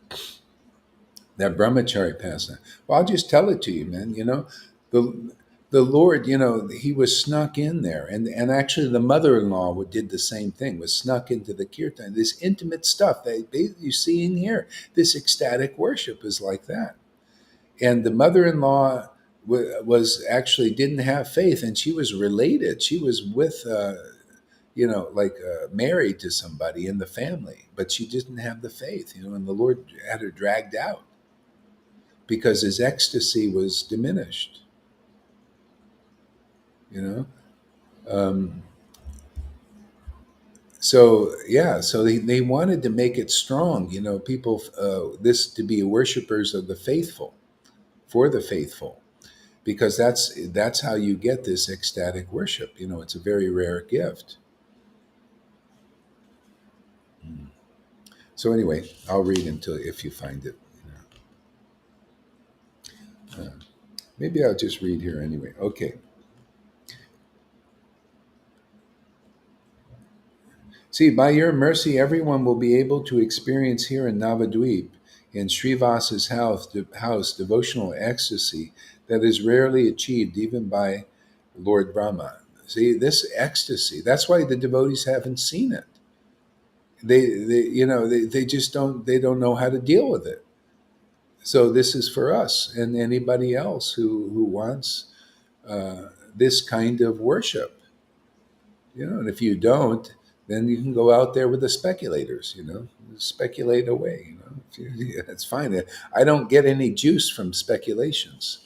That brahmachari pastime. Well, I'll just tell it to you, man. The the Lord, He was snuck in there, and actually the mother-in-law did the same thing. Was snuck into the kirtan. This intimate stuff that you see in here. This ecstatic worship is like that. And the mother-in-law was actually didn't have faith, and she was related. She was with. Married to somebody in the family, but she didn't have the faith, and the Lord had her dragged out because his ecstasy was diminished. You know, um, so yeah, so they wanted to make it strong. People this to be worshipers of the faithful, for the faithful, because that's how you get this ecstatic worship. It's a very rare gift. So anyway, I'll read until if you find it. Maybe I'll just read here anyway. Okay. See, by your mercy, everyone will be able to experience here in Navadweep, in Srivasa's house, devotional ecstasy that is rarely achieved even by Lord Brahma. See, this ecstasy, that's why the devotees haven't seen it. They just don't know how to deal with it. So this is for us and anybody else who wants this kind of worship. And if you don't, then you can go out there with the speculators. Speculate away. That's fine. I don't get any juice from speculations.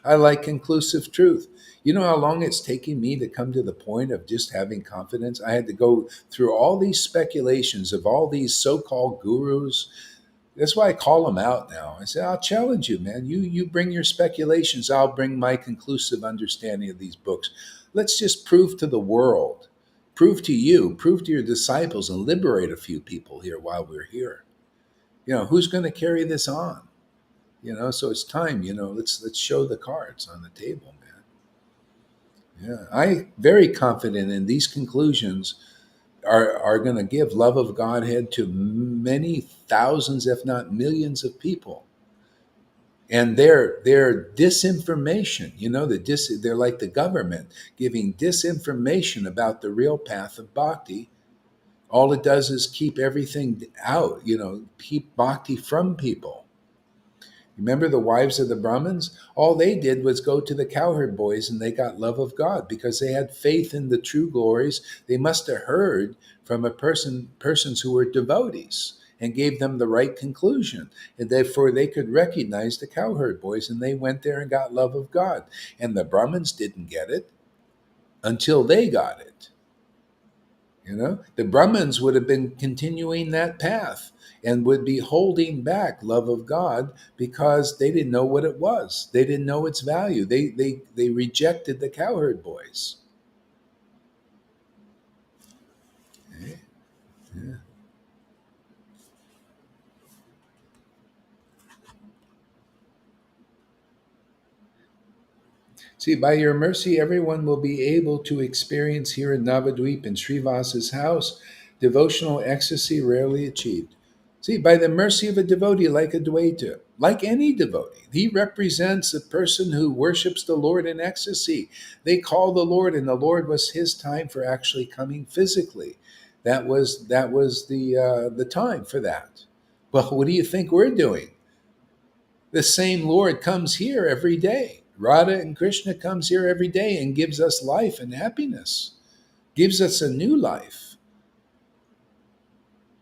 I like conclusive truth. You know how long it's taking me to come to the point of just having confidence? I had to go through all these speculations of all these so-called gurus. That's why I call them out now. I say, I'll challenge you, man. You bring your speculations. I'll bring my conclusive understanding of these books. Let's just prove to the world, prove to you, prove to your disciples, and liberate a few people here while we're here. Who's going to carry this on? So it's time. Let's show the cards on the table, man. Yeah, I very confident in these conclusions are going to give love of Godhead to many thousands, if not millions of people. And their disinformation, they're like the government giving disinformation about the real path of bhakti. All it does is keep everything out, keep bhakti from people. Remember the wives of the Brahmins? All they did was go to the cowherd boys and they got love of God because they had faith in the true glories. They must have heard from persons who were devotees and gave them the right conclusion. And therefore they could recognize the cowherd boys and they went there and got love of God. And the Brahmins didn't get it until they got it. The Brahmins would have been continuing that path and would be holding back love of God because they didn't know what it was. They didn't know its value. They rejected the cowherd boys. Okay? Yeah. See, by your mercy, everyone will be able to experience here in Navadweep in Srivasa's house devotional ecstasy rarely achieved. See, by the mercy of a devotee like a Dwaita, like any devotee, he represents a person who worships the Lord in ecstasy. They call the Lord, and the Lord was his time for actually coming physically. That was the time for that. Well, what do you think we're doing? The same Lord comes here every day. Radha and Krishna comes here every day and gives us life and happiness, gives us a new life.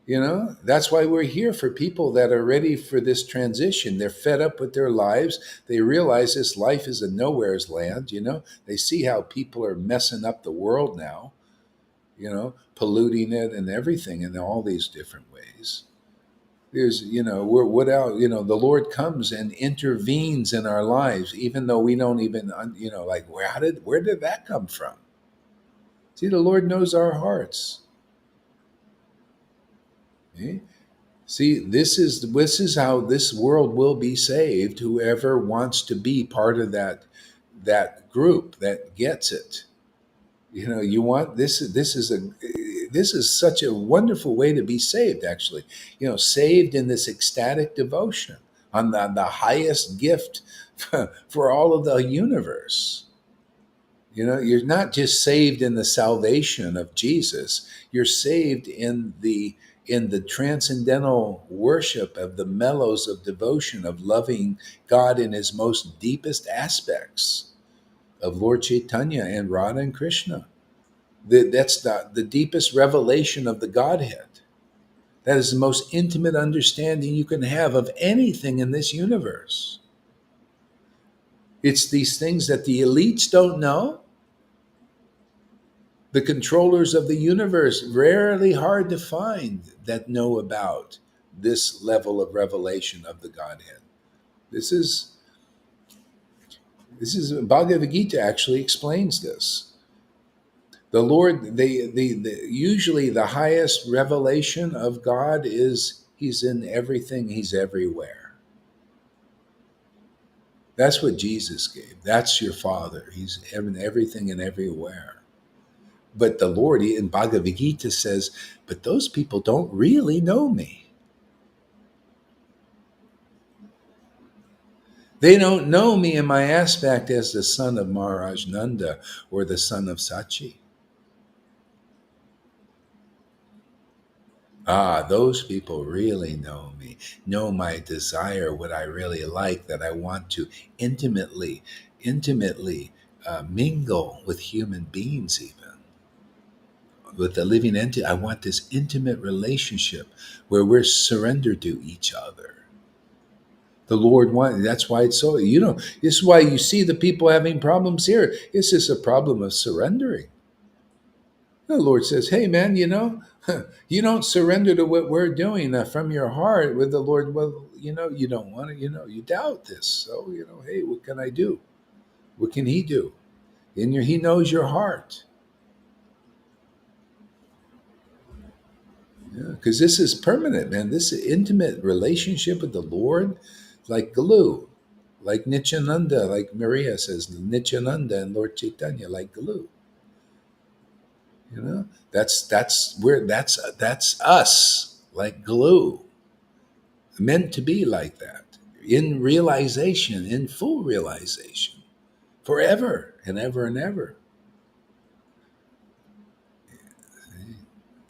That's why we're here, for people that are ready for this transition. They're fed up with their lives. They realize this life is a nowhere's land. They see how people are messing up the world now, polluting it and everything in all these different ways. There's, we're what else? The Lord comes and intervenes in our lives, even though we don't even, like, where did that come from? See, the Lord knows our hearts. Okay? See, this is how this world will be saved. Whoever wants to be part of that group that gets it. You want this is such a wonderful way to be saved, actually. Saved in this ecstatic devotion on the highest gift for all of the universe. You're not just saved in the salvation of Jesus. You're saved in the transcendental worship of the mellows of devotion, of loving God in his most deepest aspects, of Lord Caitanya and Radha and Krishna. That's the deepest revelation of the Godhead. That is the most intimate understanding you can have of anything in this universe. It's these things that the elites don't know. The controllers of the universe, rarely hard to find, that know about this level of revelation of the Godhead. This is Bhagavad Gita actually explains this. The Lord, usually the highest revelation of God is he's in everything, he's everywhere. That's what Jesus gave. That's your Father. He's in everything and everywhere. But the Lord in Bhagavad Gita says, but those people don't really know me. They don't know me in my aspect as the son of Maharaj Nanda or the son of Sachi. Those people really know me, know my desire, what I really like, that I want to intimately mingle with human beings, even with the living entity. I want this intimate relationship where we're surrendered to each other. The Lord wants. That's why it's so. This is why you see the people having problems here. It's just a problem of surrendering. The Lord says, "Hey, man, you don't surrender to what we're doing from your heart with the Lord. Well, you don't want to. You doubt this. So, hey, what can I do? What can He do? He knows your heart. Yeah, because this is permanent, man. This intimate relationship with the Lord, like glue, like Nityananda, like Maria says, Nityananda and Lord Caitanya, like glue. You know, that's us, like glue, meant to be like that, in realization, in full realization, forever and ever and ever.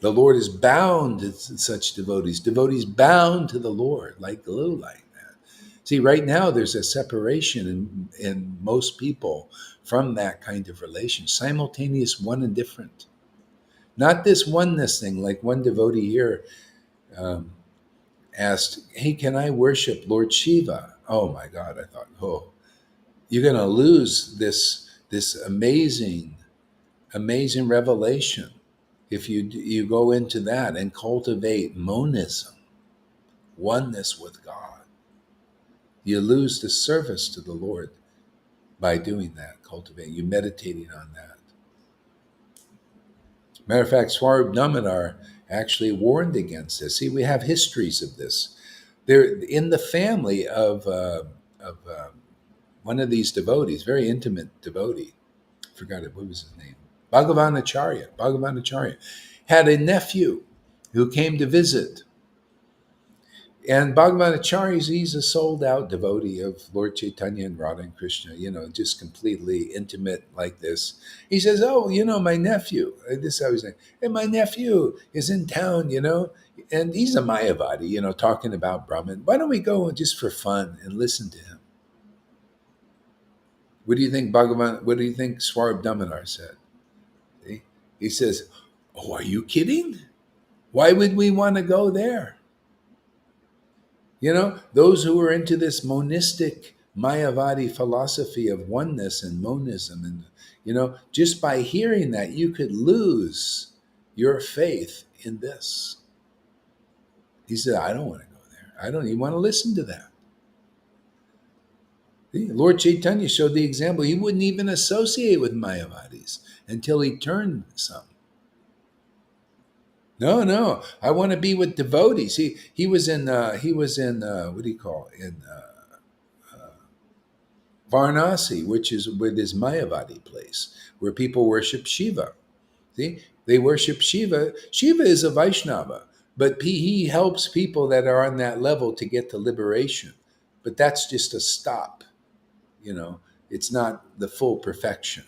The Lord is bound to such devotees, devotees bound to the Lord like glue, like that. See, right now there's a separation in most people from that kind of relation, simultaneous, one and different. Not this oneness thing, like one devotee here um, asked, "Hey, can I worship Lord Shiva?" Oh my God! I thought, oh, you're going to lose this amazing revelation if you go into that and cultivate monism, oneness with God. You lose the service to the Lord by doing that, cultivating, you meditating on that. Matter of fact, Swarb Damodar actually warned against this. See, we have histories of this. They're in the family of one of these devotees, very intimate devotee. I forgot it. What was his name? Bhagavanacharya. Bhagavanacharya had a nephew who came to visit. And Bhagavan Acharya, he's a sold out devotee of Lord Caitanya and Radha and Krishna, just completely intimate like this. He says, "Oh, my nephew," this I was saying, "and my nephew is in town, and he's a Mayavadi, talking about Brahman. Why don't we go just for fun and listen to him?" What do you think Swarb Damodar said? See? He says, "Oh, are you kidding? Why would we want to go there?" Those who are into this monistic Mayavadi philosophy of oneness and monism, and just by hearing that, you could lose your faith in this. He said, "I don't want to go there. I don't even want to listen to that." See, Lord Chaitanya showed the example. He wouldn't even associate with Mayavadis until he turned some. No, no, I want to be with devotees. He was in what do you call it? In Varanasi, which is where this Mayavadi place, where people worship Shiva. See, they worship Shiva. Shiva is a Vaishnava, but he helps people that are on that level to get to liberation. But that's just a stop. You know, it's not the full perfection.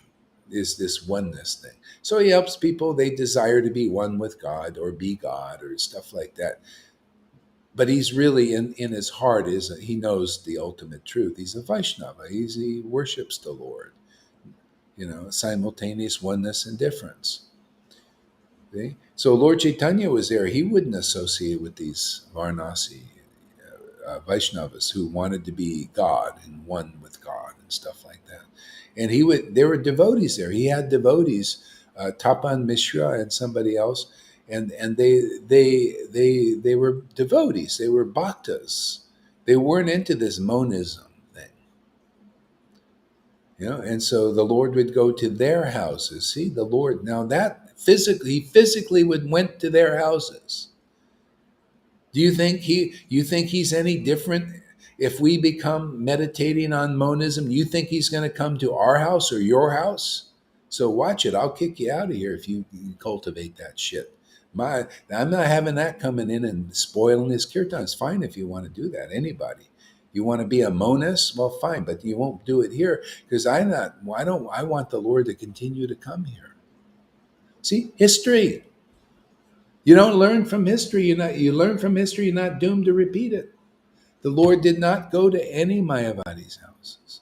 Is this oneness thing? So he helps people. They desire to be one with God or be God or stuff like that. But he's really in his heart is he knows the ultimate truth. He's a Vaishnava. He worships the Lord. Simultaneous oneness and difference. See? So Lord Chaitanya was there. He wouldn't associate with these Varanasi Vaishnavas who wanted to be God and one with God and stuff like that. And he would. There were devotees there. He had devotees, Tapan Mishra and somebody else, and they were devotees. They were bhaktas. They weren't into this monism thing. And so the Lord would go to their houses. See, the Lord now that he physically would went to their houses. Do you think he's any different if we become meditating on monism? You think he's going to come to our house or your house? So watch it. I'll kick you out of here if you cultivate that shit. I'm not having that coming in and spoiling his kirtan. It's fine if you want to do that. Anybody. You want to be a monist? Well, fine, but you won't do it here because I want the Lord to continue to come here. See, history. You don't learn from history. You learn from history. You're not doomed to repeat it. The Lord did not go to any Mayavadi's houses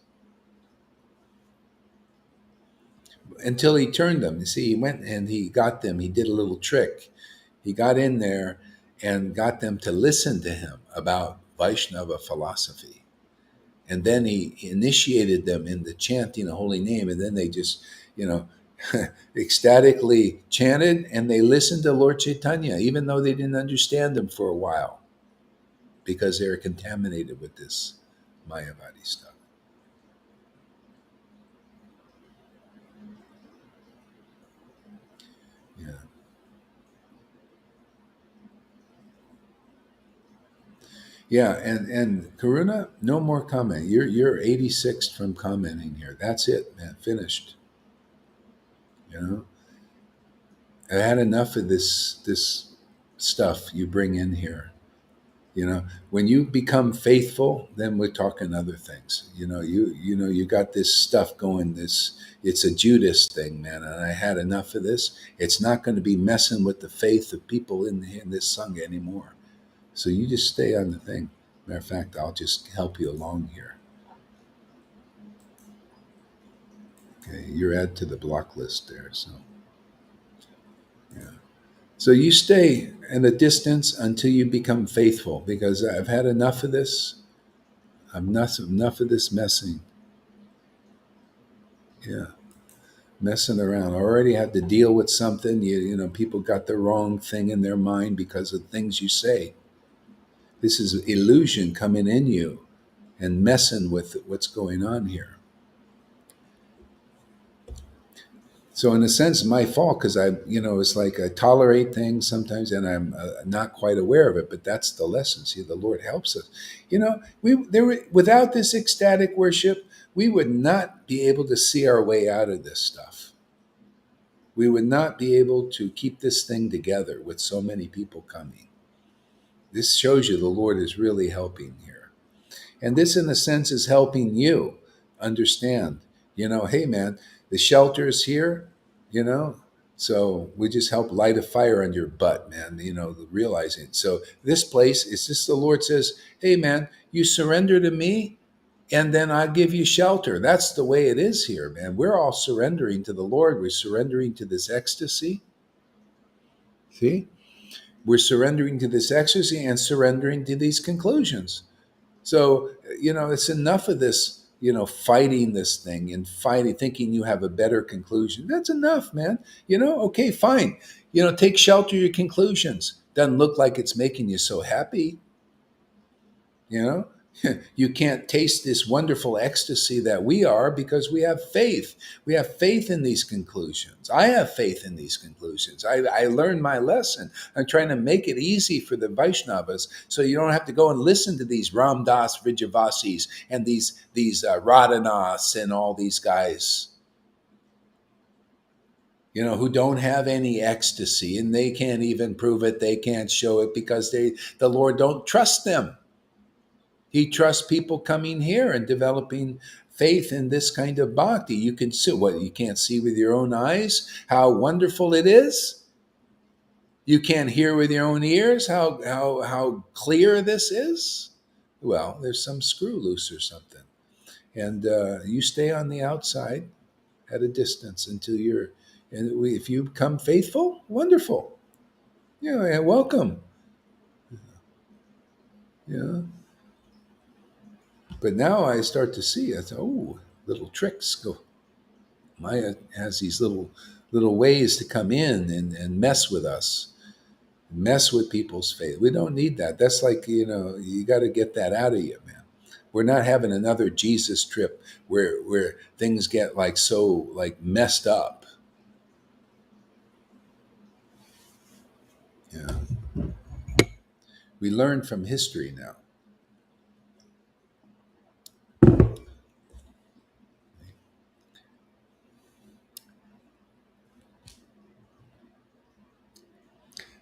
until he turned them. You see, he went and he got them. He did a little trick. He got in there and got them to listen to him about Vaishnava philosophy. And then he initiated them in the chanting a holy name. And then they just, you know, ecstatically chanted and they listened to Lord Chaitanya, even though they didn't understand him for a while because they were contaminated with this Mayavadi stuff. Yeah. Yeah, and Karuna, no more comment. You're 86th from commenting here. That's it, man. Finished. You know. I had enough of this stuff you bring in here. You know, when you become faithful, then we're talking other things. You got this stuff going. This it's a Judas thing, man. And I had enough of this. It's not going to be messing with the faith of people in this sangha anymore. So you just stay on the thing. Matter of fact, I'll just help you along here. Okay, you're add to the block list there. So yeah. So you stay at a distance until you become faithful, because I've had enough of this. Enough of this messing. Yeah, messing around. I already had to deal with something. People got the wrong thing in their mind because of things you say. This is illusion coming in you and messing with what's going on here. So in a sense, my fault, because it's like I tolerate things sometimes, and I'm not quite aware of it. But that's the lesson. See, the Lord helps us. Without this ecstatic worship, we would not be able to see our way out of this stuff. We would not be able to keep this thing together with so many people coming. This shows you the Lord is really helping here. And this, in a sense, is helping you understand, hey, man, the shelter is here, you know, so we just help light a fire on your butt, man, realizing. So this place is just the Lord says, hey, man, you surrender to me, and then I give you shelter. That's the way it is here, man. We're all surrendering to the Lord. We're surrendering to this ecstasy. See? We're surrendering to this ecstasy and surrendering to these conclusions. So, it's enough of this, fighting this thing and fighting, thinking you have a better conclusion. That's enough, man. Okay, fine. Take shelter of your conclusions. Doesn't look like it's making you so happy. You know, you can't taste this wonderful ecstasy that we are because we have faith. We have faith in these conclusions. I have faith in these conclusions. I learned my lesson. I'm trying to make it easy for the Vaishnavas so you don't have to go and listen to these Ram Das Vrijavasis and these Radhanas and all these guys, who don't have any ecstasy, and they can't even prove it. They can't show it because the Lord don't trust them. He trusts people coming here and developing faith in this kind of bhakti. You can see what you can't see with your own eyes, how wonderful it is. You can't hear with your own ears how clear this is. Well, there's some screw loose or something. And you stay on the outside at a distance until if you become faithful, wonderful. And welcome. Yeah. But now I start to see it. Oh, little tricks go. Maya has these little ways to come in and mess with us, mess with people's faith. We don't need that. That's like, you got to get that out of you, man. We're not having another Jesus trip where things get like messed up. Yeah. We learn from history now.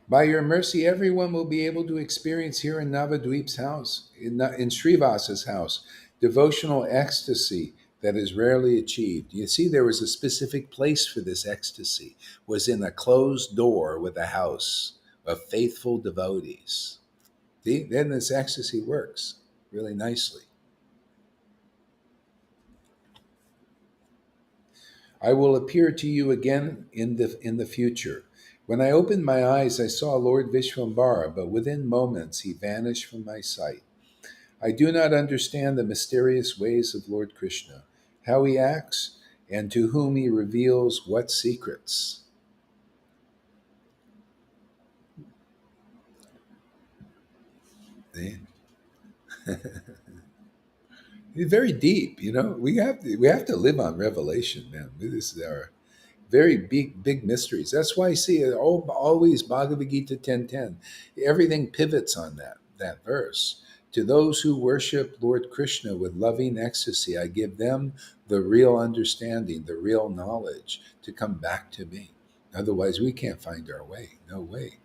By your mercy, everyone will be able to experience here in Navadweep's house, in Srivasa's house, devotional ecstasy that is rarely achieved. You see, there was a specific place for this ecstasy, was in a closed door with a house of faithful devotees. See, then this ecstasy works really nicely. I will appear to you again in the future. When I opened my eyes, I saw Lord Vishvambara, but within moments he vanished from my sight. I do not understand the mysterious ways of Lord Krishna, how he acts, and to whom he reveals what secrets. Eh? It's very deep, We have to live on revelation, man. This is our very big mysteries. That's why I see it always Bhagavad Gita 10:10. Everything pivots on that verse. To those who worship Lord Krishna with loving ecstasy, I give them the real understanding, the real knowledge to come back to me. Otherwise, we can't find our way. No way.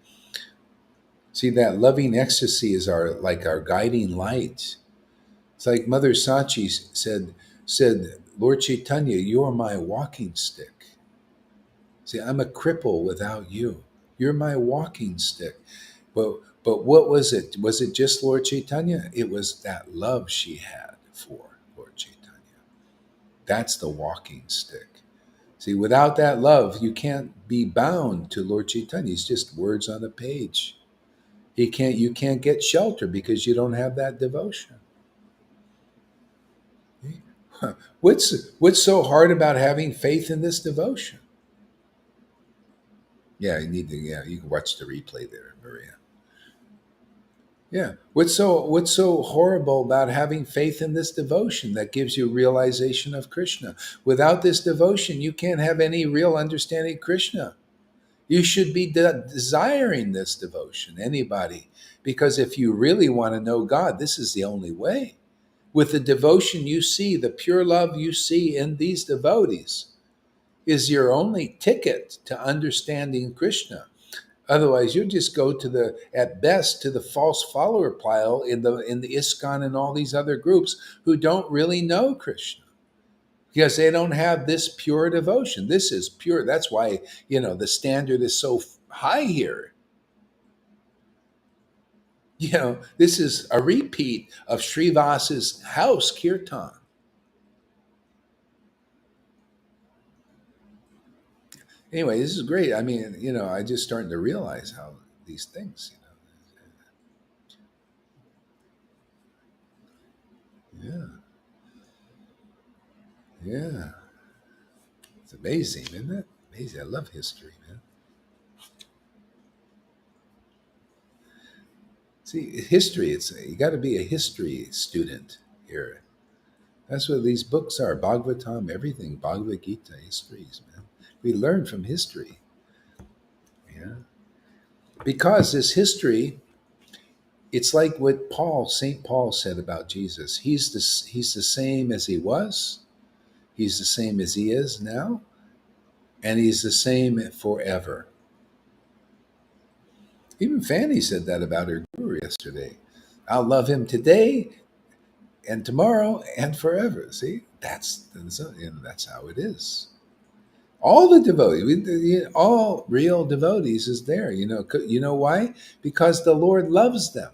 See, that loving ecstasy is our like our guiding light. It's like Mother Sachi said, Lord Chaitanya, you are my walking stick. See, I'm a cripple without you. You're my walking stick. But what was it? Was it just Lord Chaitanya? It was that love she had for Lord Chaitanya. That's the walking stick. See, without that love, you can't be bound to Lord Chaitanya. He's just words on a page. You can't get shelter because you don't have that devotion. What's so hard about having faith in this devotion? Yeah, you can watch the replay there, Maria. Yeah. What's so horrible about having faith in this devotion that gives you realization of Krishna? Without this devotion, you can't have any real understanding of Krishna. You should be desiring this devotion, anybody, because if you really want to know God, this is the only way. With the devotion you see, the pure love you see in these devotees is your only ticket to understanding Krishna. Otherwise, you'll just go to the at best to the false follower pile in the ISKCON and all these other groups who don't really know Krishna because they don't have this pure devotion. This is pure. That's why the standard is so high here. This is a repeat of Srivas's house kirtan. Anyway, this is great. I mean, I just starting to realize how these things. Yeah, yeah. It's amazing, isn't it? Amazing. I love history, man. See, history. It's you got to be a history student here. That's what these books are. Bhagavatam, everything. Bhagavad Gita, histories, man. We learn from history. Yeah, because this history, it's like what Saint Paul said about Jesus. He's the same as he was. He's the same as he is now, and he's the same forever. Even Fanny said that about her guru yesterday. I'll love him today and tomorrow and forever. See, that's how it is. All the devotees, all real devotees, is there. You know why? Because the Lord loves them.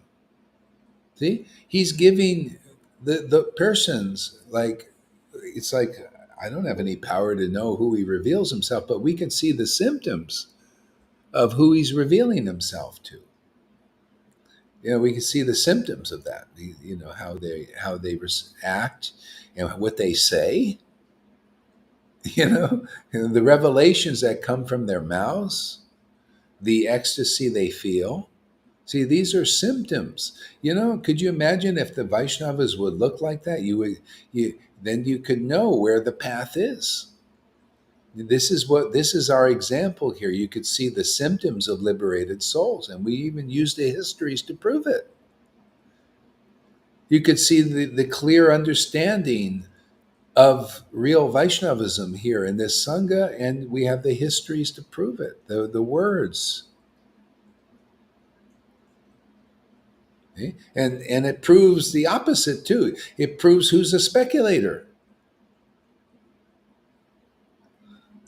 See, He's giving the persons like it's like I don't have any power to know who He reveals Himself, but we can see the symptoms of who He's revealing Himself to. We can see the symptoms of that. How they act and what they say. The revelations that come from their mouths, the ecstasy they feel. See, these are symptoms. Could you imagine if the Vaishnavas would look like that? Then you could know where the path is. This is our example here. You could see the symptoms of liberated souls, and we even use the histories to prove it. You could see the clear understanding of real Vaishnavism here in this Sangha, and we have the histories to prove it, the words. Okay? And it proves the opposite too. It proves who's a speculator,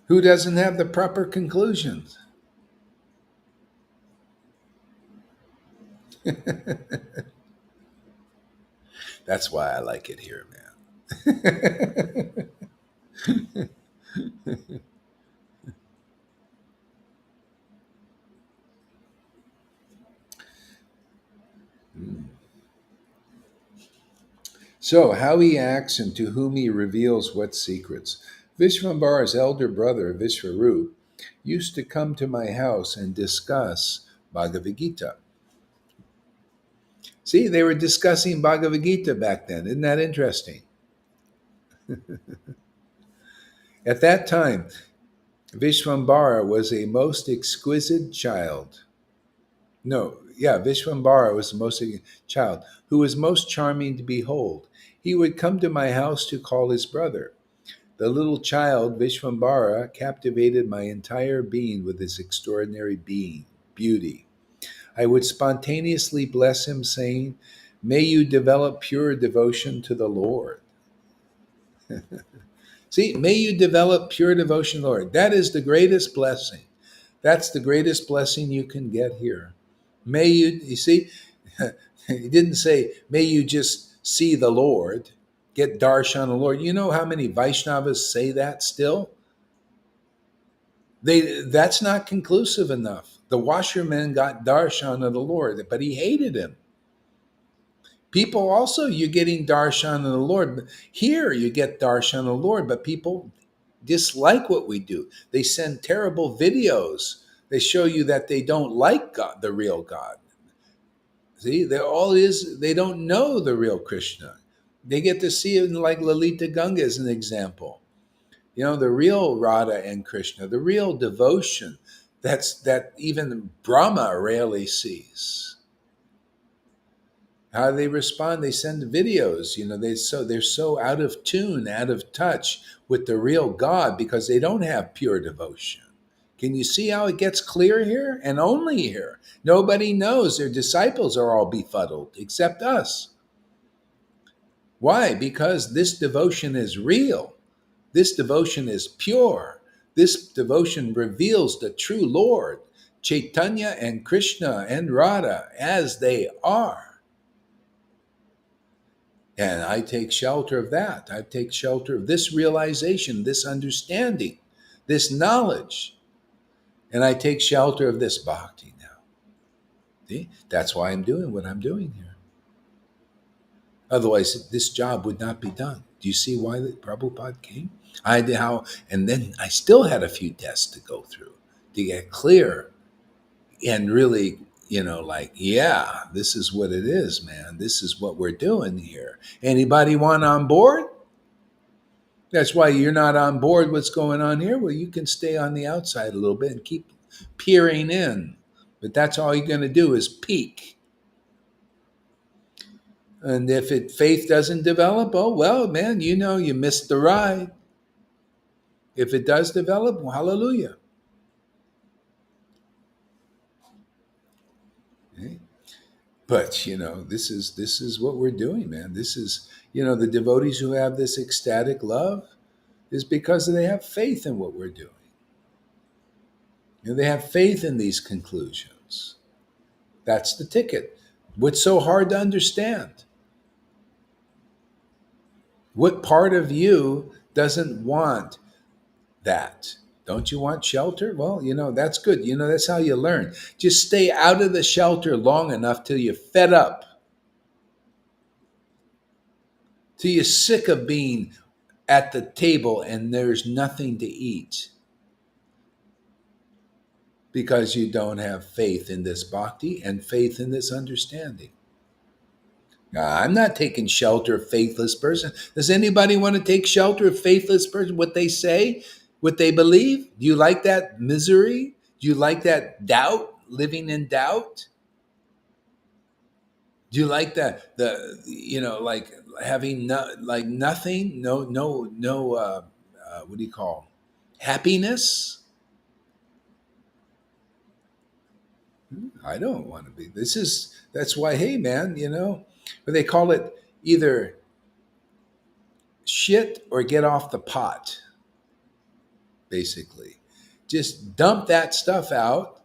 who doesn't have the proper conclusions. That's why I like it here, man. So, how he acts and to whom he reveals what secrets. Vishvambara's elder brother, Vishvarup, used to come to my house and discuss Bhagavad Gita. See, they were discussing Bhagavad Gita back then. Isn't that interesting? At that time, Vishvambara was a most exquisite child. No, yeah, Vishvambara was the most child who was most charming to behold. He would come to my house to call his brother. The little child, Vishvambara, captivated my entire being with his extraordinary beauty. I would spontaneously bless him, saying, "May you develop pure devotion to the Lord." See, may you develop pure devotion, Lord. That is the greatest blessing. That's the greatest blessing you can get here. May you see, he didn't say, may you just see the Lord, get darshan of the Lord. You know how many Vaishnavas say that still? That's not conclusive enough. The washerman got darshan of the Lord, but he hated him. People also, you're getting darshan of the Lord. Here you get darshan of the Lord, but people dislike what we do. They send terrible videos. They show you that they don't like God, the real God. See, they all is they don't know the real Krishna. They get to see it in like Lalita Ganga as an example. You know, the real Radha and Krishna, the real devotion. That even Brahma rarely sees. How they respond? They send videos. You know, they're so out of tune, out of touch with the real God because they don't have pure devotion. Can you see how it gets clear here? And only here. Nobody knows. Their disciples are all befuddled except us. Why? Because this devotion is real. This devotion is pure. This devotion reveals the true Lord, Chaitanya and Krishna and Radha as they are. And I take shelter of that. I take shelter of this realization, this understanding, this knowledge. And I take shelter of this bhakti now. See? That's why I'm doing what I'm doing here. Otherwise, this job would not be done. Do you see why the Prabhupada came? I did how, and then I still had a few tests to go through to get clear and really, like, yeah, this is what it is, man. This is what we're doing here. Anybody want on board? That's why you're not on board what's going on here. Well, you can stay on the outside a little bit and keep peering in. But that's all you're going to do is peek. And if faith doesn't develop, oh, well, man, you missed the ride. If it does develop, well, hallelujah. Okay? But this is what we're doing, man. This is the devotees who have this ecstatic love is because they have faith in what we're doing. They have faith in these conclusions. That's the ticket. What's so hard to understand? What part of you doesn't want that? Don't you want shelter? Well, that's good. That's how you learn. Just stay out of the shelter long enough till you're fed up, till you're sick of being at the table and there's nothing to eat because you don't have faith in this bhakti and faith in this understanding. I'm not taking shelter of faithless person. Does anybody want to take shelter of faithless person? What they say, what they believe? Do you like that misery? Do you like that doubt, living in doubt? Do you like that like having like nothing, no what do you call happiness? I don't want to be. That's why, hey man, but they call it either shit or get off the pot, basically. Just dump that stuff out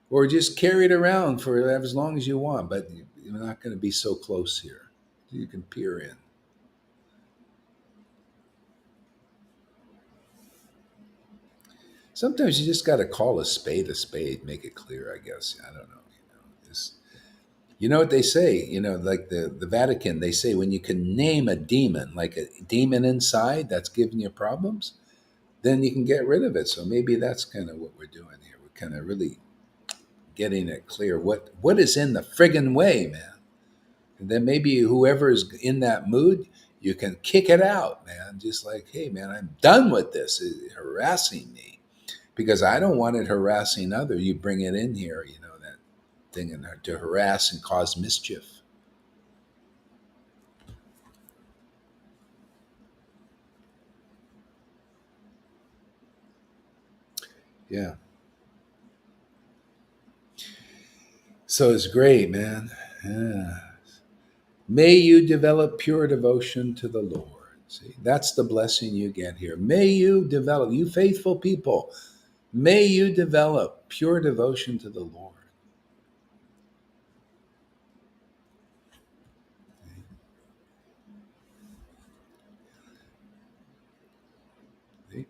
or just carry it around for as long as you want, but you're not going to be so close here. You can peer in. Sometimes you just got to call a spade, make it clear, I guess. I don't know. Just, what they say, like the Vatican, they say when you can name a demon, like a demon inside that's giving you problems, then you can get rid of it. So maybe that's kind of what we're doing here. We're kind of really getting it clear what is in the friggin' way, man. And then maybe whoever is in that mood, you can kick it out, man. Just like, hey, man, I'm done with this. It's harassing me because I don't want it harassing other. You bring it in here, that thing in there to harass and cause mischief. Yeah. So it's great, man. Yeah. May you develop pure devotion to the Lord. See, that's the blessing you get here. May you develop, you faithful people, may you develop pure devotion to the Lord. See?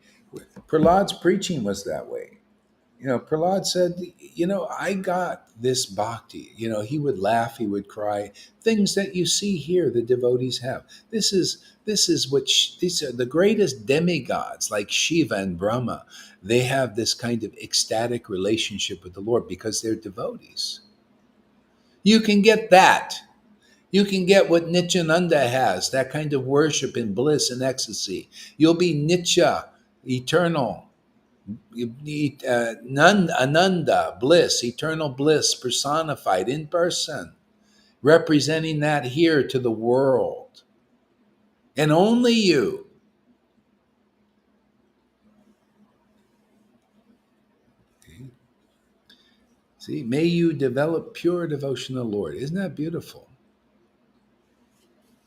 Prahlad's preaching was that way. Prahlad said, I got this bhakti. He would laugh, he would cry. Things that you see here, the devotees have. This is what these are the greatest demigods, like Shiva and Brahma. They have this kind of ecstatic relationship with the Lord because they're devotees. You can get that. You can get what Nityananda has, that kind of worship in bliss and ecstasy. You'll be Nitya, eternal. You need Ananda, bliss, eternal bliss personified in person, representing that here to the world. And only you. See, may you develop pure devotion to the Lord. Isn't that beautiful?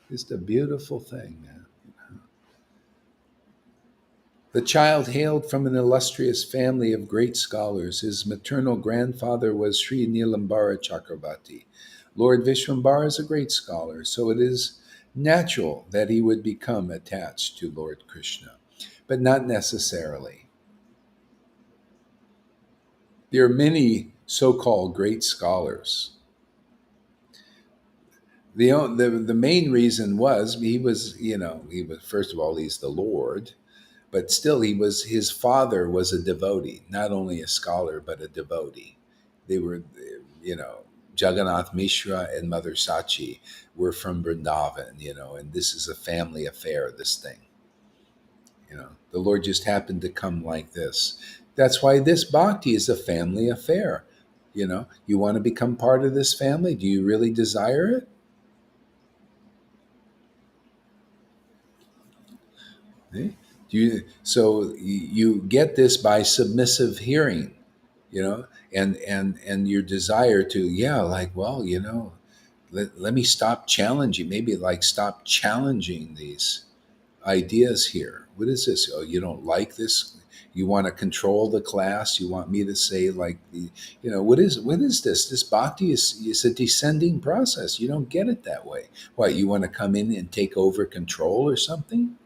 It's a beautiful thing, man. The child hailed from an illustrious family of great scholars. His maternal grandfather was Sri Nilambara Chakravarti. Lord Vishwambara is a great scholar, so it is natural that he would become attached to Lord Krishna, but not necessarily. There are many so called great scholars. The main reason was he was, first of all, he's the Lord, but still his father was a devotee, not only a scholar but a devotee. They were, you know Jagannath Mishra and Mother Sachi were from Vrindavan, and this is a family affair, this thing. The Lord just happened to come like this. That's why this bhakti is a family affair. You want to become part of this family? Do you really desire it? Eh? So you get this by submissive hearing, and your desire to, yeah, like, well, let me stop challenging, maybe like stop challenging these ideas here. What is this? Oh, you don't like this? You want to control the class? You want me to say, like, what is this? This bhakti is a descending process. You don't get it that way. What, you want to come in and take over control or something?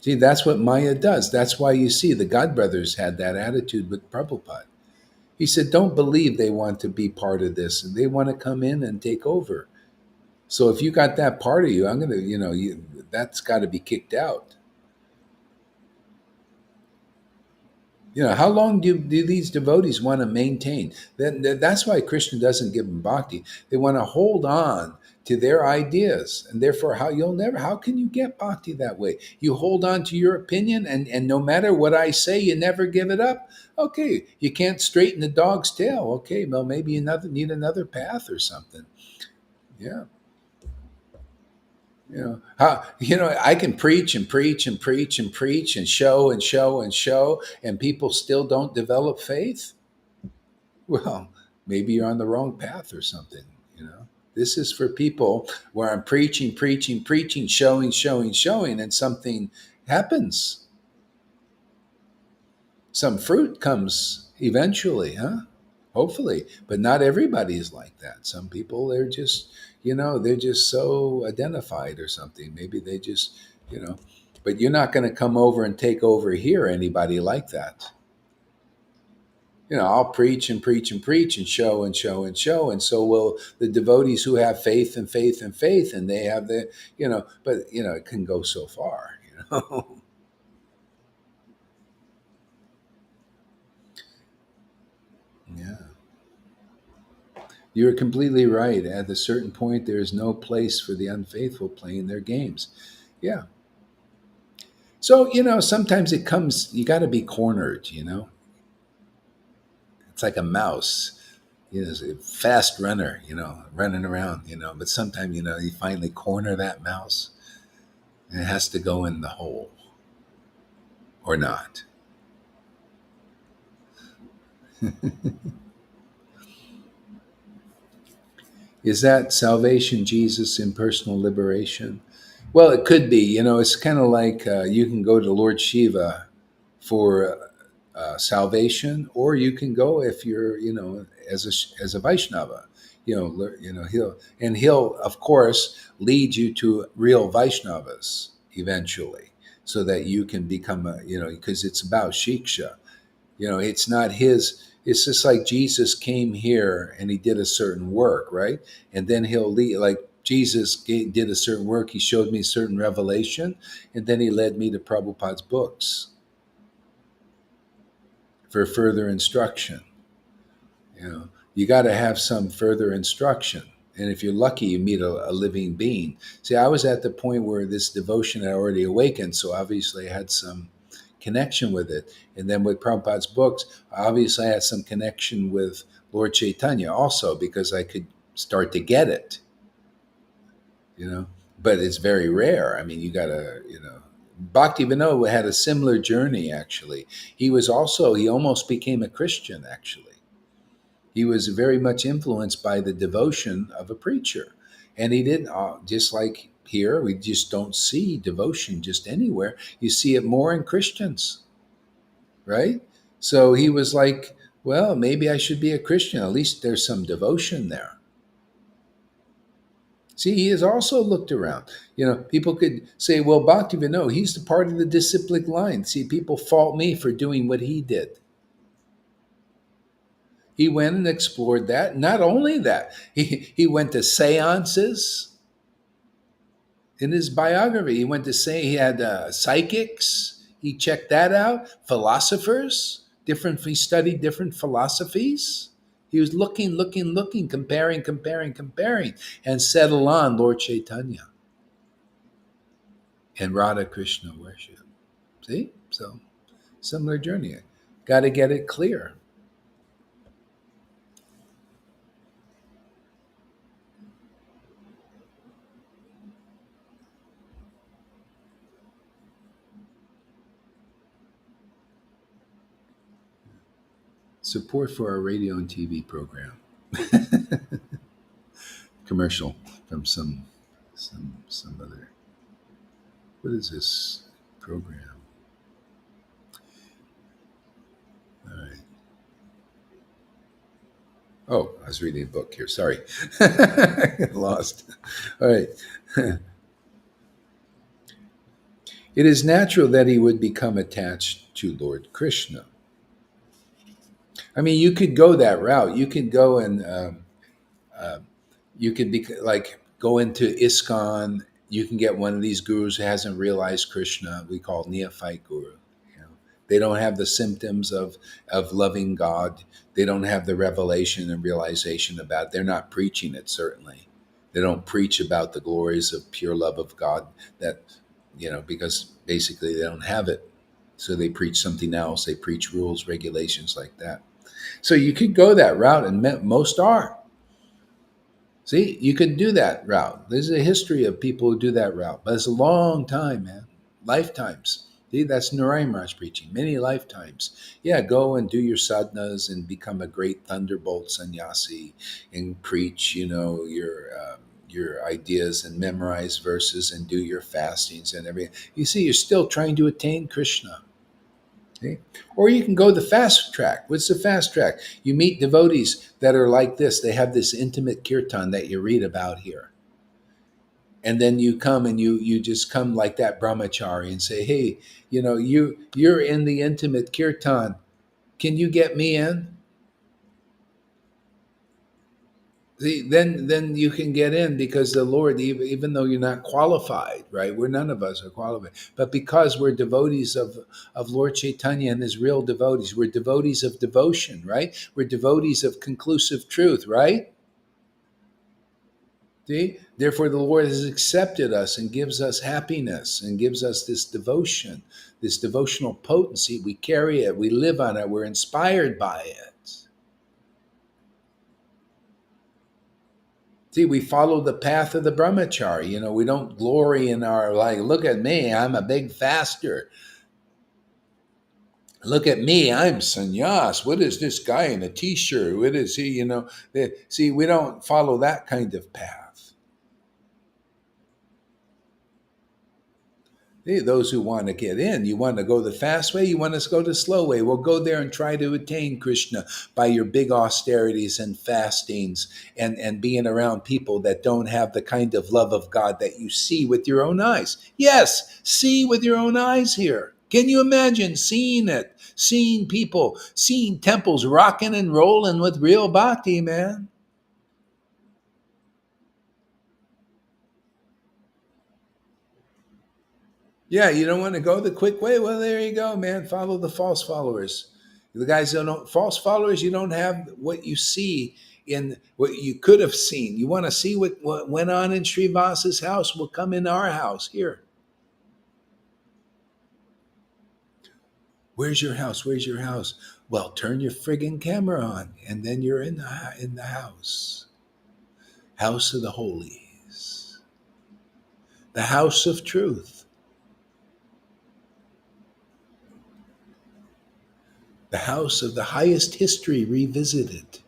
See, that's what Maya does. That's why you see the God brothers had that attitude with Prabhupada. He said, don't believe they want to be part of this and they want to come in and take over. So if you got that part of you, I'm going to, that's got to be kicked out. How long do these devotees want to maintain? That's why Krishna doesn't give them bhakti. They want to hold on to their ideas, and therefore, how can you get bhakti that way? You hold on to your opinion, and no matter what I say, you never give it up. Okay, you can't straighten the dog's tail. Okay, well, maybe you need another path or something. Yeah. I can preach and preach and preach and preach and show and show and show, and people still don't develop faith. Well, maybe you're on the wrong path or something. This is for people where I'm preaching, preaching, preaching, showing, showing, showing, and something happens. Some fruit comes eventually, huh? Hopefully, but not everybody is like that. Some people, they're just so identified or something. Maybe they just, you know, but you're not going to come over and take over here anybody like that. I'll preach and preach and preach and show and show and show, and so will the devotees who have faith and faith and faith, and they have but it can go so far. Yeah. You're completely right. At a certain point, there is no place for the unfaithful playing their games. Yeah. So, sometimes it comes, you got to be cornered. It's like a mouse, it's a fast runner, running around, but sometimes, you finally corner that mouse and it has to go in the hole or not. Is that salvation, Jesus, in personal liberation? Well, it could be. It's kind of like you can go to Lord Shiva for salvation, or you can go if you're, as a Vaishnava. He'll of course lead you to real Vaishnavas eventually, so that you can become because it's about shiksha. It's not his. It's just like Jesus came here and he did a certain work, right? And then he'll lead, like Jesus did a certain work. He showed me a certain revelation, and then he led me to Prabhupada's books for further instruction. You got to have some further instruction. And if you're lucky, you meet a living being. See, I was at the point where this devotion had already awakened, so obviously I had some connection with it. And then with Prabhupada's books, obviously I had some connection with Lord Caitanya also, because I could start to get it, you know. But it's very rare. I mean, you got to, Bhakti Vinod had a similar journey, actually. He almost became a Christian, actually. He was very much influenced by the devotion of a preacher. And he didn't, just like here, we just don't see devotion just anywhere. You see it more in Christians, right? So he was like, well, maybe I should be a Christian. At least there's some devotion there. See, he has also looked around. People could say, well, Bhaktivinoda, he's the part of the disciplic line. See, people fault me for doing what he did. He went and explored that. Not only that, he went to seances. In his biography, he went to say he had psychics. He checked that out. Philosophers, different. He studied different philosophies. He was looking, comparing, and settled on Lord Caitanya and Radha Krishna worship. See, so similar journey. Got to get it clear. Support for our radio and TV program. Commercial from some other. What is this program? All right. Oh, I was reading a book here. Sorry. Lost. All right. It is natural that he would become attached to Lord Krishna. I mean, you could go that route. You could go and uh, you could be like go into ISKCON. You can get one of these gurus who hasn't realized Krishna. We call neophyte guru. They don't have the symptoms of loving God. They don't have the revelation and realization about it. They're not preaching it, certainly. They don't preach about the glories of pure love of God, that, because basically they don't have it. So they preach something else. They preach rules, regulations like that. So you could go that route, and most are. See, you could do that route. There's a history of people who do that route, but it's a long time, man. Lifetimes. See, that's Narayan Raj preaching. Many lifetimes. Yeah, go and do your sadhanas and become a great thunderbolt sannyasi and preach, your ideas and memorize verses and do your fastings and everything. You see, you're still trying to attain Krishna. Okay? Or you can go the fast track. What's the fast track? You meet devotees that are like this. They have this intimate kirtan that you read about here. And then you come and you just come like that brahmachari and say, hey, you're in the intimate kirtan. Can you get me in? See, then you can get in, because the Lord, even though you're not qualified, right? We're none of us are qualified, but because we're devotees of Lord Caitanya and his real devotees, we're devotees of devotion, right? We're devotees of conclusive truth, right? See, therefore the Lord has accepted us and gives us happiness and gives us this devotion, this devotional potency. We carry it, we live on it, we're inspired by it. See, we follow the path of the brahmachari. We don't glory in our, like, look at me, I'm a big faster. Look at me, I'm sannyas. What is this guy in a t-shirt? What is he? See, we don't follow that kind of path. Those who want to get in, you want to go the fast way, you want us to go the slow way. We'll go there and try to attain Krishna by your big austerities and fastings and being around people that don't have the kind of love of God that you see with your own eyes. Yes, see with your own eyes here. Can you imagine seeing it? Seeing people, seeing temples rocking and rolling with real bhakti, man. Yeah, you don't want to go the quick way. Well, there you go, man. Follow the false followers. The guys that don't false followers. You don't have what you see in what you could have seen. You want to see what went on in Srivasa's house? Will come in our house here. Where's your house? Where's your house? Well, turn your friggin' camera on, and then you're in the house, house of the holies, the house of truth, the house of the highest history revisited.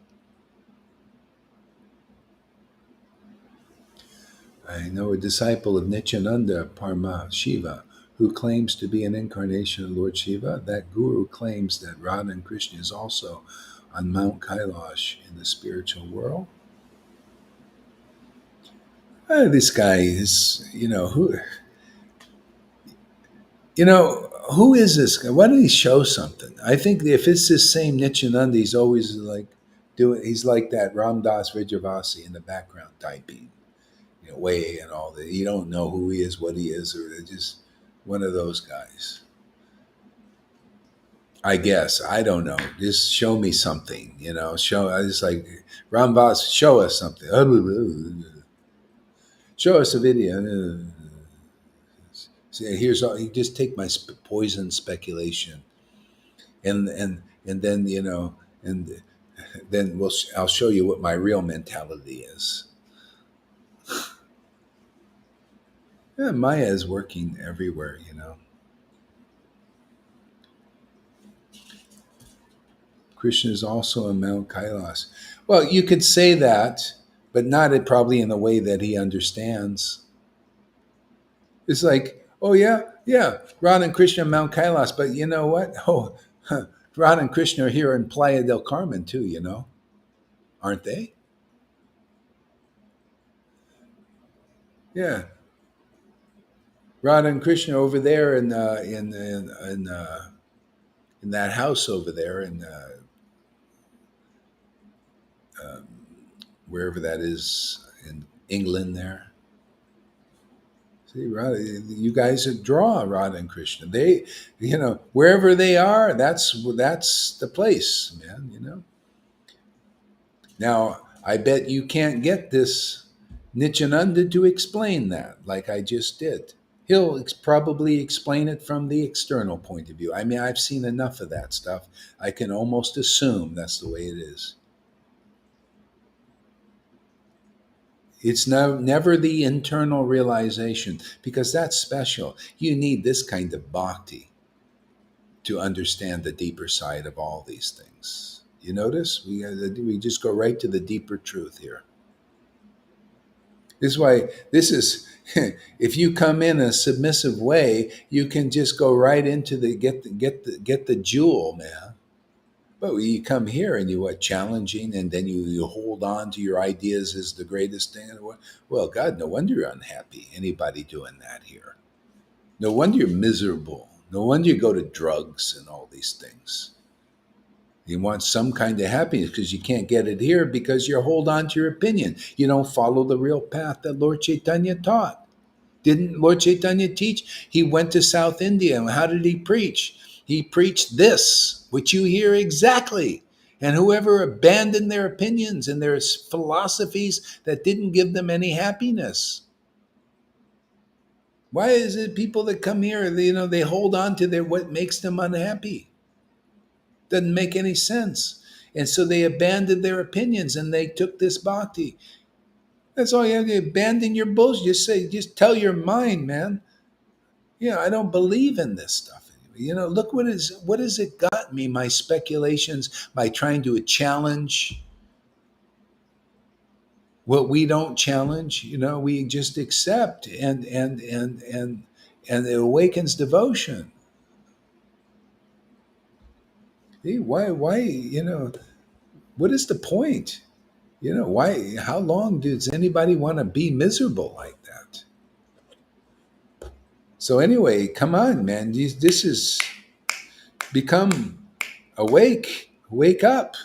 I know a disciple of Nityananda Parma Shiva who claims to be an incarnation of Lord Shiva. That guru claims that Radha and Krishna is also on Mount Kailash in the spiritual world. This guy is, who is this guy? Why don't he show something? I think if it's this same Nityananda, he's always like he's like that Ramdas Vijayavasi in the background typing. Way and all that. You don't know who he is, what he is, or they're just one of those guys. I guess I don't know. Just show me something, Show. I just like Rambas. Show us something. Show us a video. See, here's all. You just take my poison speculation, and then and then I'll show you what my real mentality is. Yeah, Maya is working everywhere. Krishna is also in Mount Kailas. Well, you could say that, but not probably in the way that he understands. It's like, oh yeah, yeah, Radha and Krishna in Mount Kailas, but you know what? Oh, Radha and Krishna are here in Playa del Carmen too, aren't they? Yeah, Radha and Krishna over there in that house over there in um, wherever that is in England there. See, Radha, you guys draw Radha and Krishna. They, wherever they are, that's the place, man. Now, I bet you can't get this Nityananda to explain that, like I just did. He'll probably explain it from the external point of view. I mean, I've seen enough of that stuff. I can almost assume that's the way it is. It's never the internal realization because that's special. You need this kind of bhakti to understand the deeper side of all these things. You notice? We just go right to the deeper truth here. This is why this is if you come in a submissive way, you can just go right into the get the jewel, man. But you come here and you are challenging, and then you hold on to your ideas as the greatest thing in the world. Well, God, no wonder you're unhappy. Anybody doing that here? No wonder you're miserable. No wonder you go to drugs and all these things. You want some kind of happiness because you can't get it here because you hold on to your opinion. You don't follow the real path that Lord Caitanya taught. Didn't Lord Caitanya teach? He went to South India. And how did he preach? He preached this, which you hear exactly. And whoever abandoned their opinions and their philosophies that didn't give them any happiness. Why is it people that come here, they hold on to their what makes them unhappy? Doesn't make any sense. And so they abandoned their opinions and they took this bhakti. That's all you have to abandon your bullshit. Just tell your mind, man. I don't believe in this stuff. Look what has it got me? My speculations, by trying to challenge what we don't challenge. We just accept, and it awakens devotion. Hey, why, what is the point? Why, how long does anybody want to be miserable like that? So anyway, come on, man. This is become awake, wake up.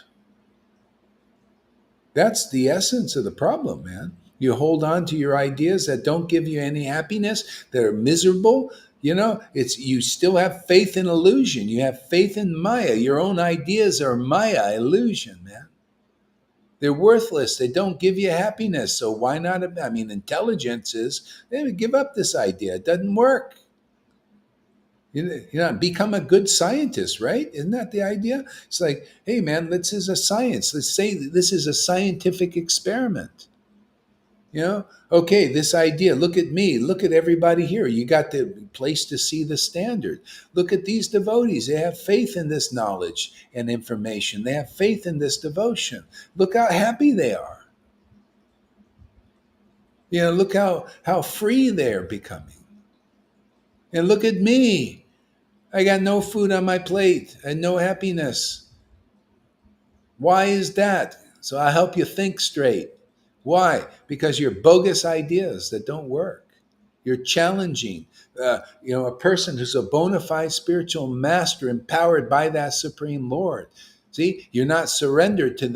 That's the essence of the problem, man. You hold on to your ideas that don't give you any happiness, that are miserable. It's you still have faith in illusion. You have faith in Maya. Your own ideas are Maya, illusion, man. They're worthless. They don't give you happiness. So why not? I mean, intelligence is, hey, give up this idea. It doesn't work. Become a good scientist, right? Isn't that the idea? It's like, hey, man, this is a science. Let's say this is a scientific experiment. Okay, this idea. Look at me. Look at everybody here. You got the place to see the standard. Look at these devotees. They have faith in this knowledge and information. They have faith in this devotion. Look how happy they are. Look how free they're becoming. And look at me. I got no food on my plate and no happiness. Why is that? So I'll help you think straight. Why? Because you're bogus ideas that don't work. You're challenging, a person who's a bona fide spiritual master, empowered by that Supreme Lord. See, you're not surrendered to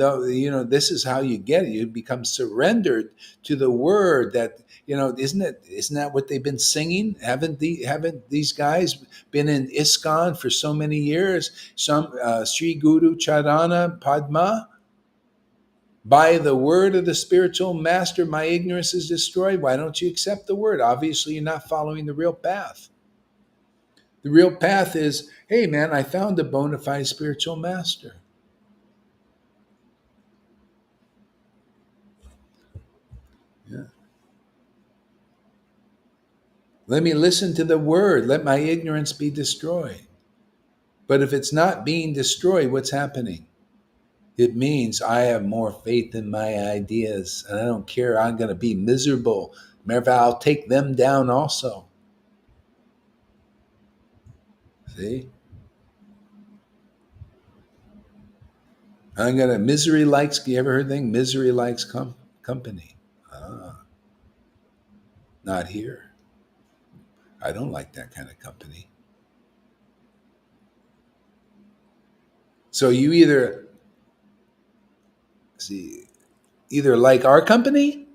this is how you get it. You become surrendered to the word that, isn't that what they've been singing? Haven't these guys been in ISKCON for so many years? Some Sri Guru Charana Padma. By the word of the spiritual master, my ignorance is destroyed. Why don't you accept the word? Obviously, you're not following the real path. The real path is, hey, man, I found a bona fide spiritual master. Yeah. Let me listen to the word. Let my ignorance be destroyed. But if it's not being destroyed, what's happening? It means I have more faith in my ideas, and I don't care. I'm going to be miserable. Matter of fact, I'll take them down also. See? I'm going to, misery likes, you ever heard the thing? Misery likes company. Ah, not here. I don't like that kind of company. So you either like our company,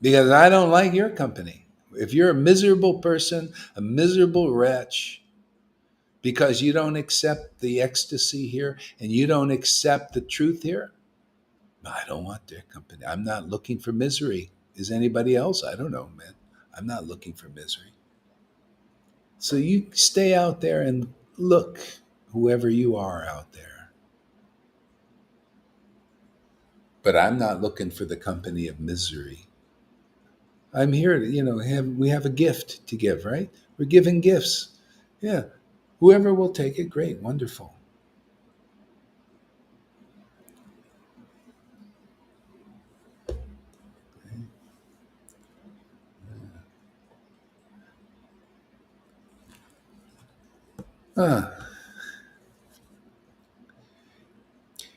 because I don't like your company. If you're a miserable person, a miserable wretch, because you don't accept the ecstasy here and you don't accept the truth here, I don't want their company. I'm not looking for misery. Is anybody else? I don't know, man. I'm not looking for misery. So you stay out there and look, whoever you are out there. But I'm not looking for the company of misery. I'm here to, we have a gift to give, right? We're giving gifts. Yeah. Whoever will take it, great, wonderful. Ah,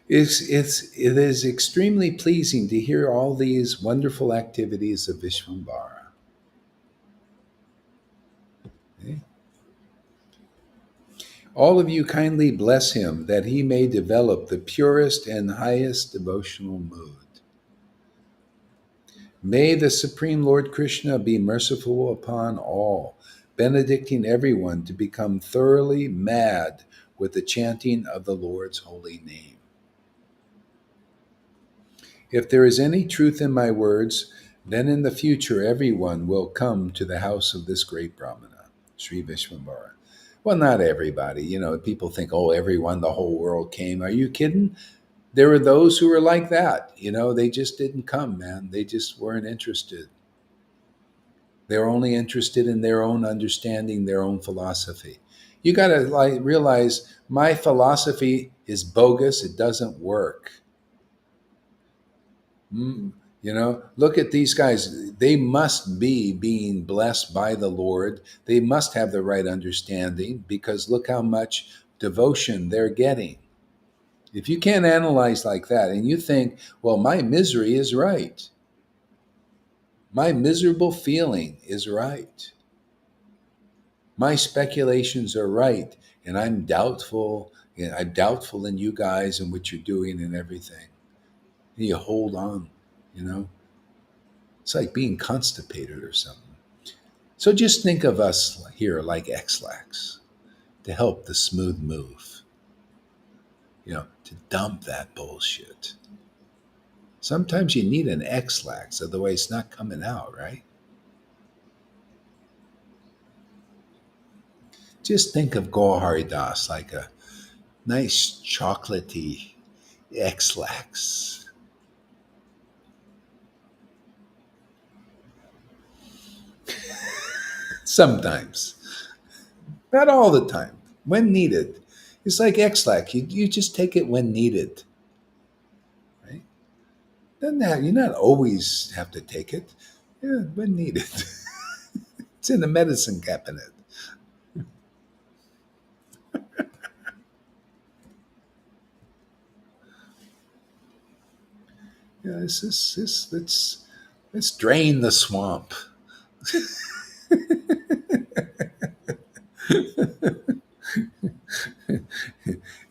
it is extremely pleasing to hear all these wonderful activities of Vishwambara. Okay? All of you kindly bless him that he may develop the purest and highest devotional mood. May the Supreme Lord Krishna be merciful upon all, benedicting everyone to become thoroughly mad with the chanting of the Lord's holy name. If there is any truth in my words, then in the future everyone will come to the house of this great Brahmana, Sri Vishwambara. Well, not everybody. People think, oh, everyone, the whole world came. Are you kidding? There were those who were like that. They just didn't come, man. They just weren't interested. They're only interested in their own understanding, their own philosophy. You got to like realize my philosophy is bogus. It doesn't work. Mm, look at these guys. They must be being blessed by the Lord. They must have the right understanding because look how much devotion they're getting. If you can't analyze like that and you think, well, my misery is right, my miserable feeling is right, my speculations are right, and I'm doubtful in you guys and what you're doing and everything. And you hold on, you know, it's like being constipated or something. So just think of us here like X-Lax to help the smooth move, to dump that bullshit. Sometimes you need an X-Lax, otherwise it's not coming out, right? Just think of Gohari Das like a nice chocolatey X-Lax. Sometimes, not all the time, when needed. It's like X-Lax. You just take it when needed, right? Doesn't that you not always have to take it. Yeah, when needed. It's in the medicine cabinet. Yeah, let's drain the swamp.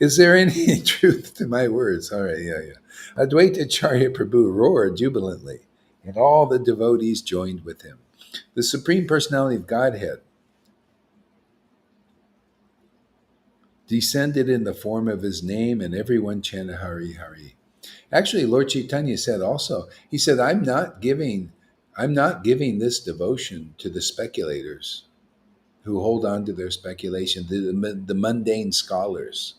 Is there any truth to my words? All right, yeah, yeah. Advaita Acharya Prabhu roared jubilantly, and all the devotees joined with him. The Supreme Personality of Godhead descended in the form of his name, and everyone chanted Hari Hari. Actually, Lord Caitanya said also, he said, I'm not giving this devotion to the speculators who hold on to their speculation, the mundane scholars,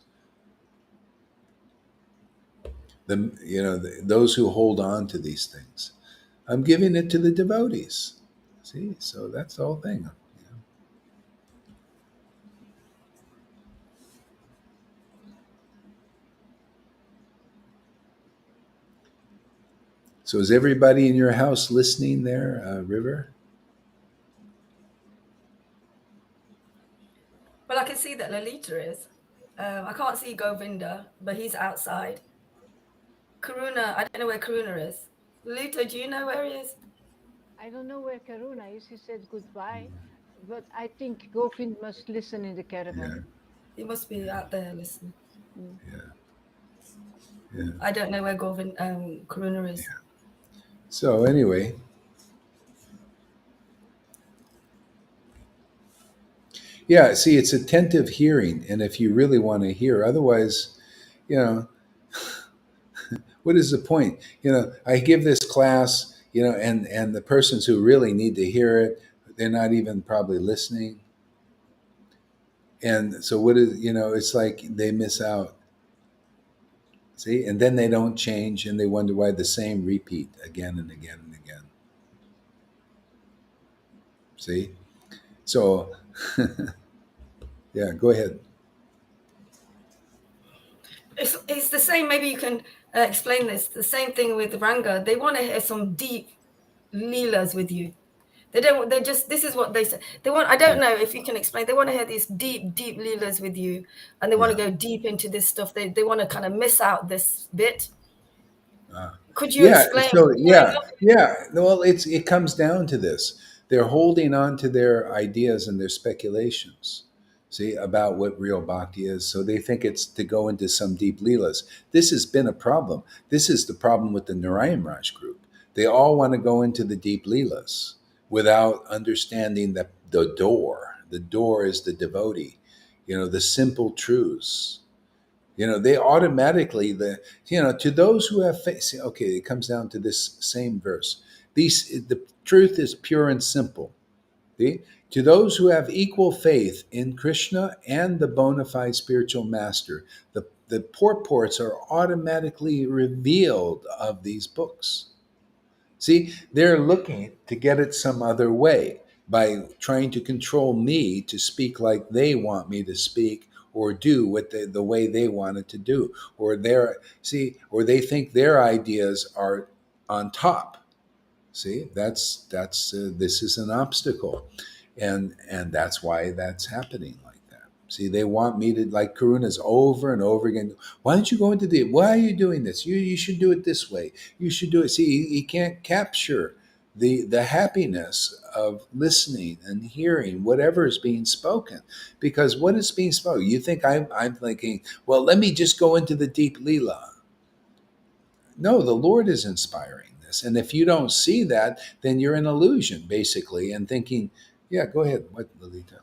those who hold on to these things. I'm giving it to the devotees. See, so that's the whole thing. So is everybody in your house listening there, River? Well, I can see that Lolita is. I can't see Govinda, but he's outside. Karuna, I don't know where Karuna is. Lolita, do you know where he is? I don't know where Karuna is. He said goodbye, but I think Govind must listen in the Yeah, caravan. He must be out there listening. Mm. yeah, yeah. I don't know where Karuna is. So anyway, yeah. See, it's attentive hearing, and if you really want to hear, otherwise, you know, what is the point? I give this class, and the persons who really need to hear it, they're not even probably listening. And so what is, it's like they miss out. See, and then they don't change and they wonder why the same repeat again and again and again. See? So, yeah, go ahead. It's the same. Maybe you can explain this. The same thing with Ranga. They want to hear some deep leelas with you. They don't. They just. This is what they say. They want. I don't Yeah, know if you can explain. They want to hear these deep, deep leelas with you, and they want yeah. to go deep into this stuff. They want to kind of miss out this bit. Uh, Could you yeah. explain So, what's going yeah, on? yeah. Well, it comes down to this. They're holding on to their ideas and their speculations. See about what real bhakti is. So they think it's to go into some deep leelas. This has been a problem. This is the problem with the Narayan Raj group. They all want to go into the deep leelas without understanding that the door. The door is the devotee. The simple truths. They automatically to those who have faith. See, okay, it comes down to this same verse. The truth is pure and simple. See? To those who have equal faith in Krishna and the bona fide spiritual master, the purports are automatically revealed of these books. See, they're looking to get it some other way. by trying to control me to speak like they want me to speak, or do what the way they wanted to do, or or they think their ideas are on top. See, this is an obstacle, and that's why that's happening like that. See, they want me to, like Karuna's over and over again. Why don't you go into the? Why are you doing this? You should do it this way. You should do it. See, he can't capture the happiness of listening and hearing whatever is being spoken, because what is being spoken. You think I'm thinking, well, let me just go into the deep lila. No, the Lord is inspiring this. And if you don't see that, then you're in illusion, basically, and thinking, yeah, go ahead. What, Lolita?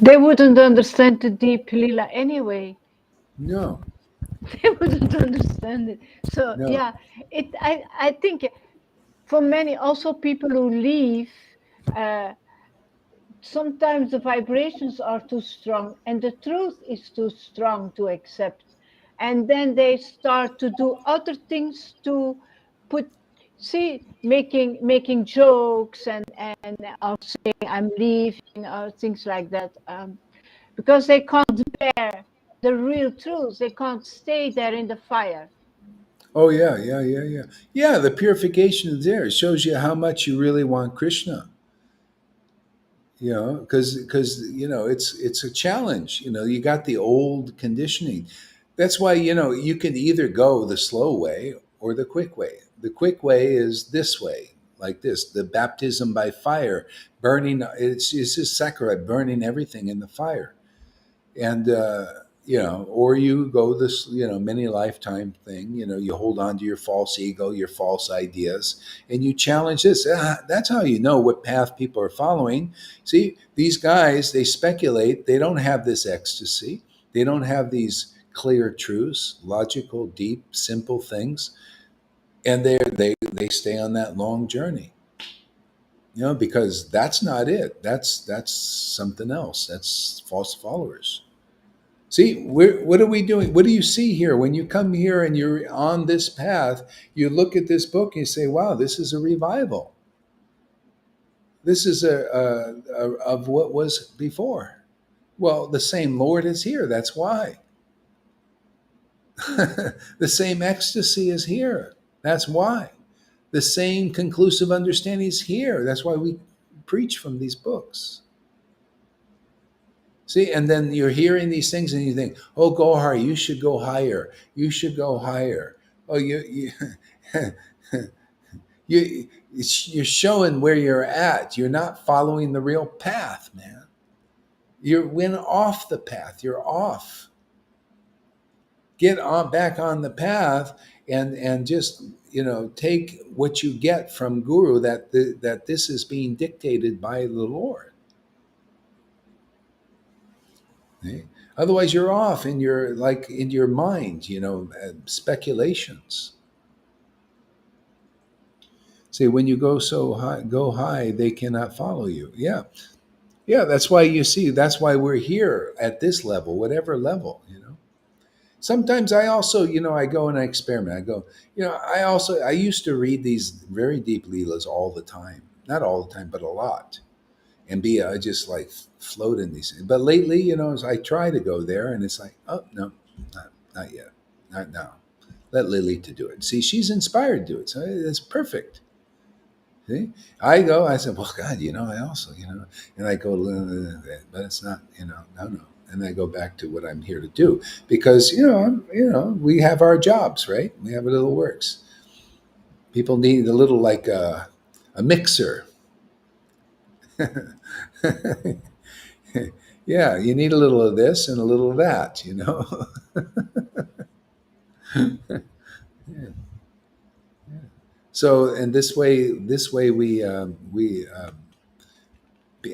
They wouldn't understand the deep lila anyway. No, They wouldn't understand it. So no. yeah, I think for many also people who leave, uh, sometimes the vibrations are too strong and the truth is too strong to accept, and then they start to do other things to put, see, making jokes and are saying I'm leaving or things like that, because they can't bear the real truth. They can't stay there in the fire. Oh, yeah, yeah, yeah, yeah. Yeah, the purification is there. It shows you how much you really want Krishna. Because it's a challenge. You got the old conditioning. That's why you can either go the slow way or the quick way. The quick way is this way, like this, the baptism by fire, burning. It's just saccharide, burning everything in the fire. And or you go this many lifetime thing. You hold on to your false ego, your false ideas, and you challenge this. That's how you know what path people are following. See, these guys, they speculate. They don't have this ecstasy. They don't have these clear truths, logical, deep, simple things, and they stay on that long journey. Because that's not it. That's something else. That's false followers. See, what are we doing? What do you see here? When you come here and you're on this path, you look at this book and you say, wow, this is a revival. This is of what was before. Well, the same Lord is here. That's why. The same ecstasy is here. That's why. The same conclusive understanding is here. That's why we preach from these books. See, and then you're hearing these things and you think, oh, go higher. You should go higher. You should go higher. Oh, you're showing where you're at. You're not following the real path, man. You went off the path. You're off. Get on back on the path and just take what you get from Guru, that this is being dictated by the Lord. Okay? Otherwise, you're off in your mind, speculations. See, when you go high, they cannot follow you. Yeah, yeah. That's why you see. That's why we're here at this level, whatever level. Sometimes I also, I go and I experiment. I go, I used to read these very deep leelas all the time. Not all the time, but a lot, and be just like float in these. But lately, as I try to go there, and it's like, oh no, not yet, not now. Let Lily to do it. See, she's inspired to do it, so it's perfect. See, I go. I said, well, God, I also, and I go, but it's not, no. And I go back to what I'm here to do, because we have our jobs, right? We have a little works. People need a little, like a mixer. Yeah, you need a little of this and a little of that. Yeah. So, and this way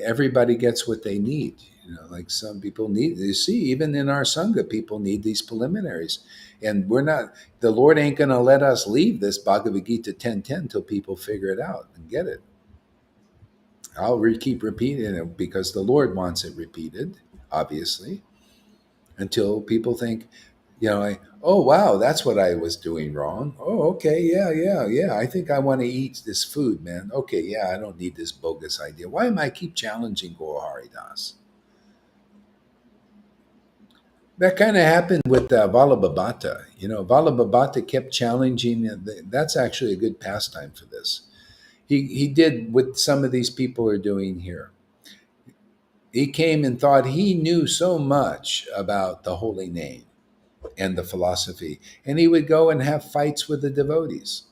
everybody gets what they need. Like some people need. You see, even in our sangha, people need these preliminaries, and we're not. The Lord ain't going to let us leave this Bhagavad Gita 10:10 till people figure it out and get it. I'll keep repeating it because the Lord wants it repeated, obviously, until people think, Like, oh wow, that's what I was doing wrong. Oh, okay, yeah, yeah, yeah. I think I want to eat this food, man. Okay, yeah, I don't need this bogus idea. Why am I keep challenging Gohari Das? That kind of happened with Valabhabata. Valabhabata kept challenging. That's actually a good pastime for this. He did what some of these people are doing here. He came and thought he knew so much about the holy name and the philosophy, and he would go and have fights with the devotees.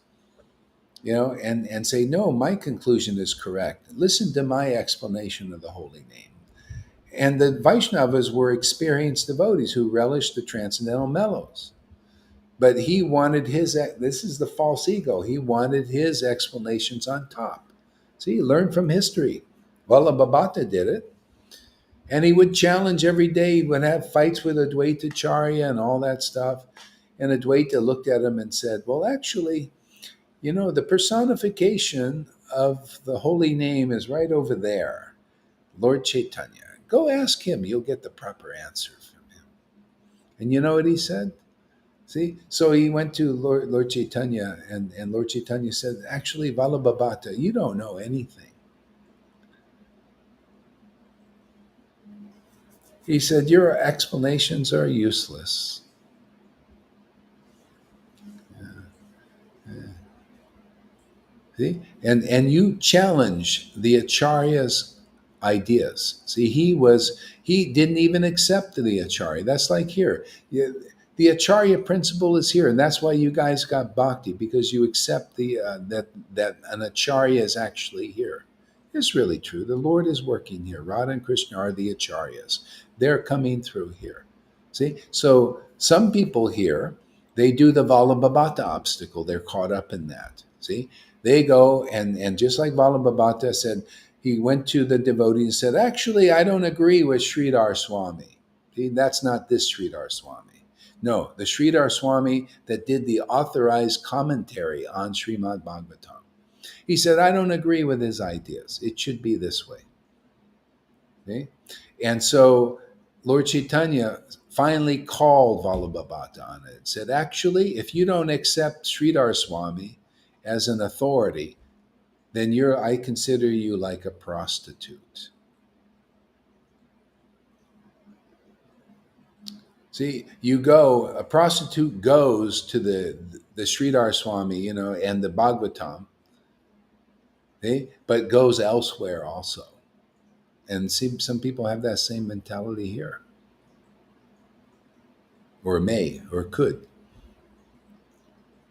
And say, no, my conclusion is correct. Listen to my explanation of the holy name. And the Vaishnavas were experienced devotees who relished the transcendental mellows. But he wanted this is the false ego. He wanted his explanations on top. See, learn from history. Vallabhabhata did it. And he would challenge every day. He would have fights with Advaitacharya and all that stuff. And Advaita looked at him and said, well, actually, the personification of the holy name is right over there, Lord Caitanya. Go ask him. You'll get the proper answer from him. And you know what he said? See, so he went to Lord Caitanya, and Lord Caitanya said, actually, Vallabhabhata, you don't know anything. He said, your explanations are useless. See? And you challenge the Acharya's ideas. See, he didn't even accept the Acharya. That's like here. The Acharya principle is here, and that's why you guys got bhakti, because you accept that an Acharya is actually here. It's really true. The Lord is working here. Radha and Krishna are the Acharyas. They're coming through here. See? So some people here, they do the Vallabhabhata obstacle. They're caught up in that. See? They go and just like Vallabhabhata said, he went to the devotee and said, actually, I don't agree with Sridhar Swami. See, that's not this Sridhar Swami. No, the Sridhar Swami that did the authorized commentary on Srimad Bhagavatam. He said, I don't agree with his ideas. It should be this way. Okay? And so Lord Chaitanya finally called Vallabhabhata on it and said, actually, if you don't accept Sridhar Swami as an authority, then I consider you like a prostitute. See, a prostitute goes to the Sridhar Swami, and the Bhagavatam, okay, but goes elsewhere also. And see, some people have that same mentality here, or may, or could.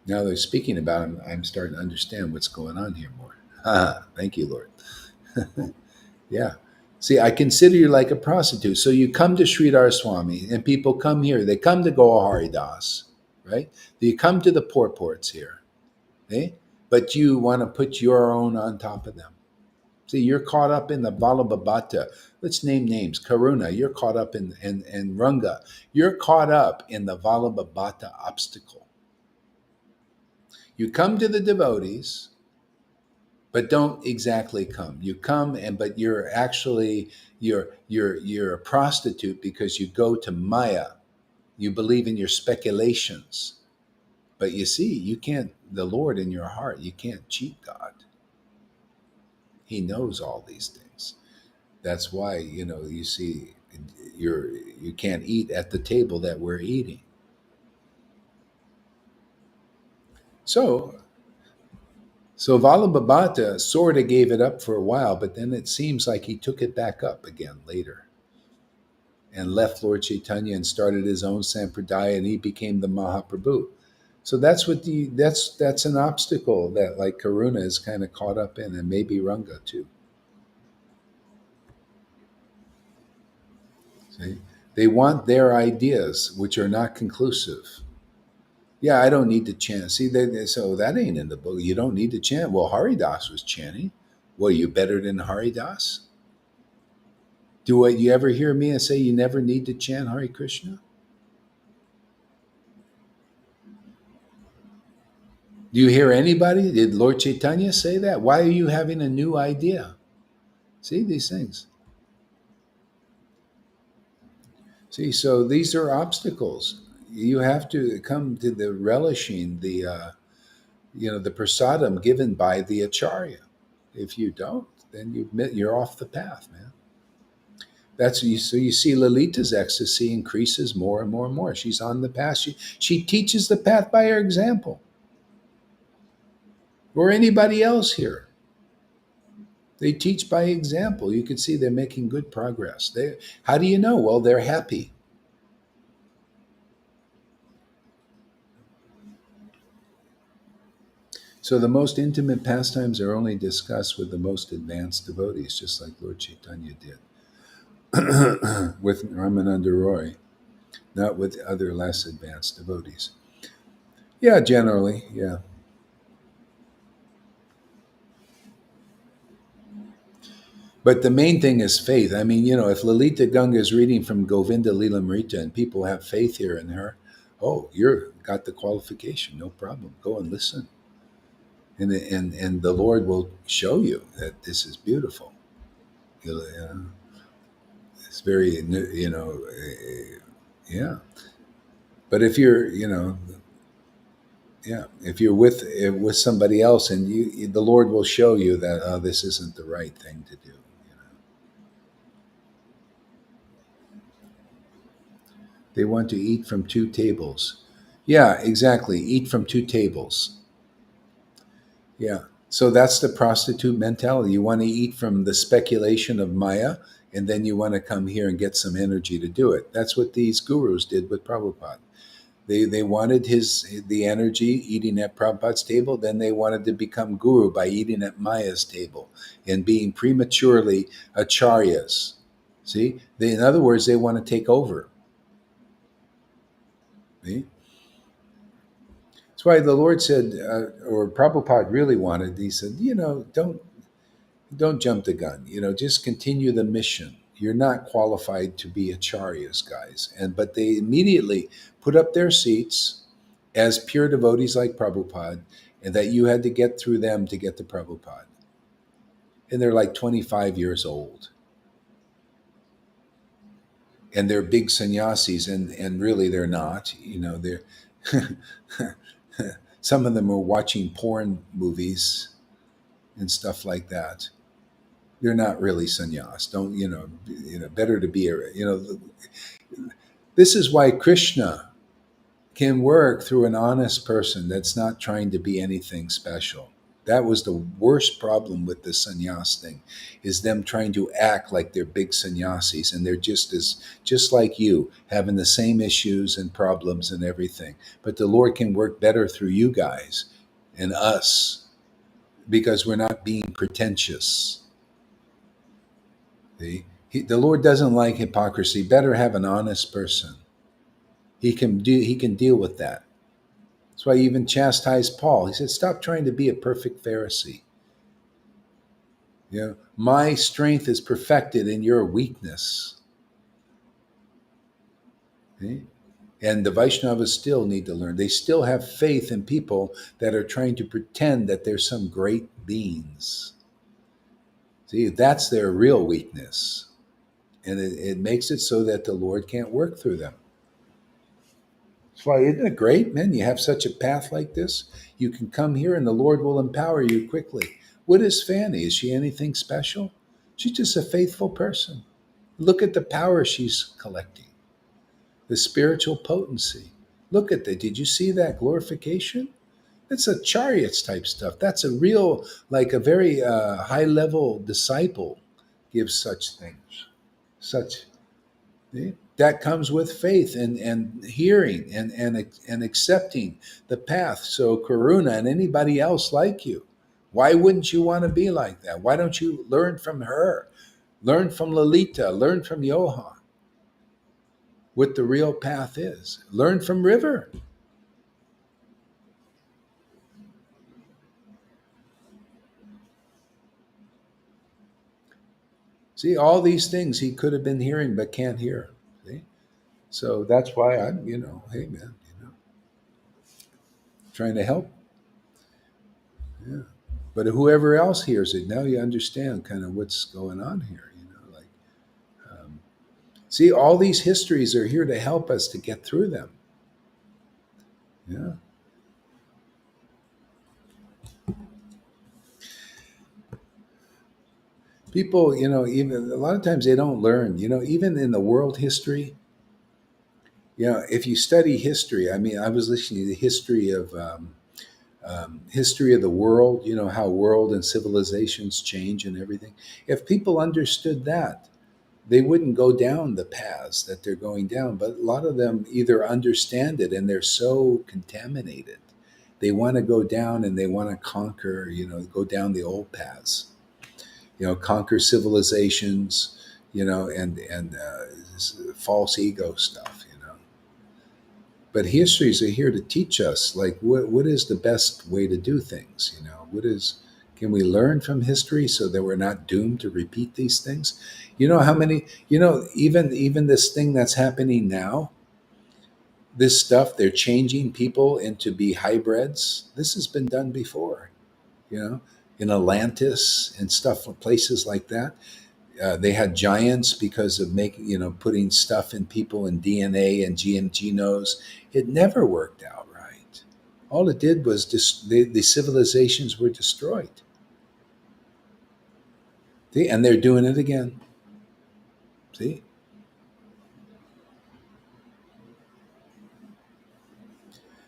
Now they're speaking about him, I'm starting to understand what's going on here more. Thank you, Lord. Yeah. See, I consider you like a prostitute. So you come to Sridhar Swami, and people come here. They come to Gohari Das, right? They come to the purports here, eh? But you want to put your own on top of them. See, you're caught up in the Vallabhabhata. Let's name names. Karuna, you're caught up in Ranga. You're caught up in the Vallabhabhata obstacle. You come to the devotees, but don't exactly come. You come but you're actually you're a prostitute because you go to Maya. You believe in your speculations. But you see, you can't, the Lord in your heart, you can't cheat God. He knows all these things. That's why, you see, you can't eat at the table that we're eating. So Vallabhabhata sort of gave it up for a while, but then it seems like he took it back up again later and left Lord Caitanya and started his own sampradaya, and he became the Mahaprabhu. So that's that's an obstacle that like Karuna is kind of caught up in, and maybe Ranga too. See? They want their ideas, which are not conclusive. Yeah, I don't need to chant. See, so that ain't in the book. You don't need to chant. Well, Haridas was chanting. Well, you better than Haridas? Do you ever hear me say you never need to chant Hare Krishna? Do you hear anybody? Did Lord Chaitanya say that? Why are you having a new idea? See these things. See, so these are obstacles. You have to come to the relishing the prasadam given by the acharya. If you don't, then you're off the path, man. So you see Lalita's ecstasy increases more and more and more. She's on the path. She teaches the path by her example. Or anybody else here. They teach by example. You can see they're making good progress. How do you know? Well, they're happy. So the most intimate pastimes are only discussed with the most advanced devotees, just like Lord Caitanya did with Ramananda Roy, not with other less advanced devotees. Yeah, generally, yeah. But the main thing is faith. I mean, if Lalita Ganga is reading from Govinda Lilamrita and people have faith here in her, oh, you're got the qualification, no problem. Go and listen. And the Lord will show you that this is beautiful. It's very, yeah. But if you're, yeah, if you're with somebody else, and the Lord will show you that this isn't the right thing to do. They want to eat from two tables. Yeah, exactly. Eat from two tables. Yeah. So that's the prostitute mentality. You want to eat from the speculation of Maya, and then you want to come here and get some energy to do it. That's what these gurus did with Prabhupada. They wanted the energy eating at Prabhupada's table, then they wanted to become guru by eating at Maya's table and being prematurely acharyas. See? In other words, they want to take over. See? That's why the Lord said, or Prabhupada really wanted, he said, don't jump the gun. Just continue the mission. You're not qualified to be acharyas, guys. But they immediately put up their seats as pure devotees like Prabhupada, and that you had to get through them to get to Prabhupada. And they're like 25 years old. And they're big sannyasis, and really they're not. They're some of them are watching porn movies and stuff like that. They're not really sannyas. Don't better to be this is why Krishna can work through an honest person that's not trying to be anything special. That was the worst problem with the sannyas thing, is them trying to act like they're big sannyasis, and they're just like you, having the same issues and problems and everything. But the Lord can work better through you guys and us because we're not being pretentious. See? The Lord doesn't like hypocrisy. Better have an honest person. He can deal with that. That's why he even chastised Paul. He said, "Stop trying to be a perfect Pharisee. My strength is perfected in your weakness." See? And the Vaishnavas still need to learn. They still have faith in people that are trying to pretend that they're some great beings. See, that's their real weakness. And it makes it so that the Lord can't work through them. That's why, isn't it great, man? You have such a path like this. You can come here and the Lord will empower you quickly. What is Fanny? Is she anything special? She's just a faithful person. Look at the power she's collecting, the spiritual potency. Look at that. Did you see that glorification? That's a chariots type stuff. That's a real, like a very high level disciple gives such things. Such. See? That comes with faith and hearing and accepting the path. So Karuna and anybody else like you, why wouldn't you want to be like that? Why don't you learn from her? Learn from Lalita, learn from Johan what the real path is. Learn from River. See, all these things he could have been hearing but can't hear. See? So that's why I'm, hey man, trying to help. Yeah. But whoever else hears it, now you understand kind of what's going on here. See, all these histories are here to help us to get through them. Yeah. People, even a lot of times they don't learn, even in the world history, if you study history, I mean, I was listening to the history of the world, how world and civilizations change and everything. If people understood that, they wouldn't go down the paths that they're going down. But a lot of them either understand it and they're so contaminated. They want to go down and they want to conquer, go down the old paths, conquer civilizations, and false ego stuff, But histories are here to teach us, like, what is the best way to do things, What is, can we learn from history so that we're not doomed to repeat these things? You know how many, even this thing that's happening now, this stuff, they're changing people into be hybrids. This has been done before, you know, in Atlantis and stuff, places like that. They had giants because of making, putting stuff in people in DNA and genomes. It never worked out right. All it did was the civilizations were destroyed. See, and they're doing it again. See.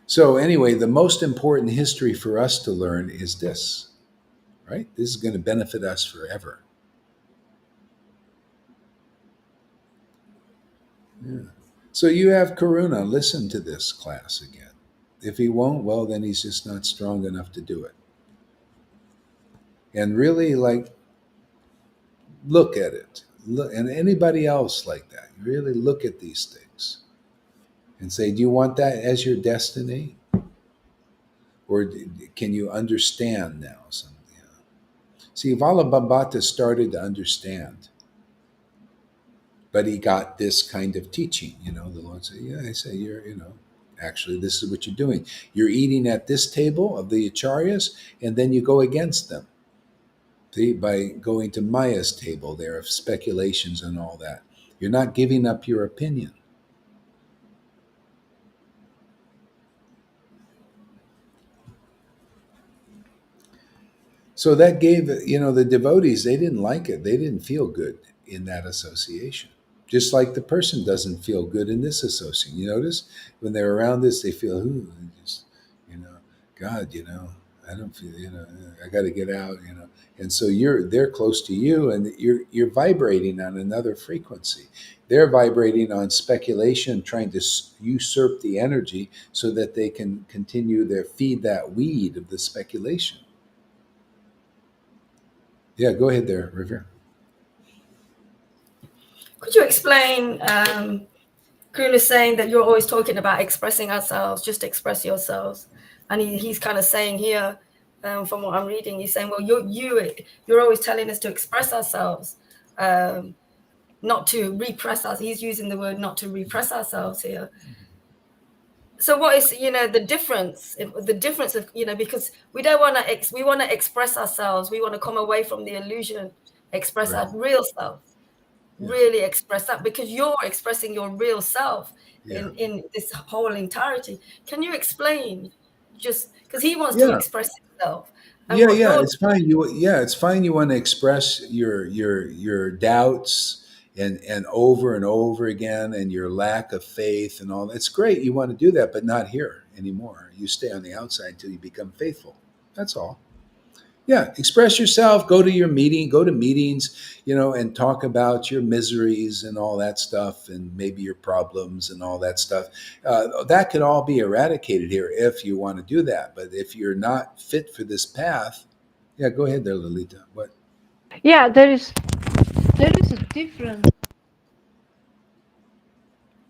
So anyway, the most important history for us to learn is this, right? This is going to benefit us forever. Yeah. So you have Karuna. Listen to this class again. If he won't, well, then he's just not strong enough to do it. And really, like, look at it. Look, and anybody else like that. Really look at these things and say, do you want that as your destiny? Or can you understand now? See, Valabhabhata started to understand, but he got this kind of teaching. The Lord said, yeah, I say, actually, this is what you're doing. You're eating at this table of the acharyas, and then you go against them. See, by going to Maya's table there of speculations and all that. You're not giving up your opinion. So that gave, the devotees, they didn't like it. They didn't feel good in that association. Just like the person doesn't feel good in this association. You notice when they're around this, they feel, ooh, just, you know, God, I don't feel, I got to get out, And so they're close to you, and you're vibrating on another frequency. They're vibrating on speculation, trying to usurp the energy so that they can continue their feed that weed of the speculation. Yeah, go ahead there, River. Could you explain? Kuhn is saying that you're always talking about expressing ourselves, just express yourselves. And he's kind of saying here, from what I'm reading, he's saying, well, you're always telling us to express ourselves, not to repress us. He's using the word not to repress ourselves here. So what is, the difference? The difference of, because we don't want to, we want to express ourselves. We want to come away from the illusion, express Right. our real self. Yeah. Really express that, because you're expressing your real self Yeah. in this whole entirety. Can you explain, just because he wants to Yeah. express himself, and Yeah, what yeah, you're it's fine. It's fine. You want to express your doubts and over again, and your lack of faith and all. It's great. You want to do that, but not here anymore. You stay on the outside until you become faithful. That's all. Yeah, express yourself. Go to your meeting. Go to meetings. And talk about your miseries and all that stuff, and maybe your problems and all that stuff. That could all be eradicated here if you want to do that. But if you're not fit for this path, yeah, go ahead there, Lolita. What? Yeah, there is a difference.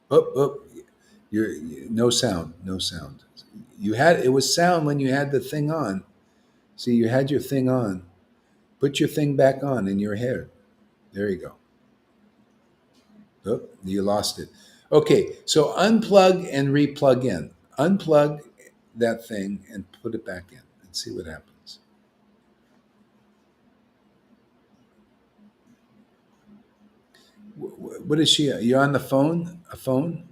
Oh, oh, you're no sound, no sound. It was sound when you had the thing on. See, you had your thing on. Put your thing back on in your hair. There you go. Oh, you lost it. Okay, so unplug and replug in. Unplug that thing and put it back in and see what happens. What is she? You're on the phone? A phone?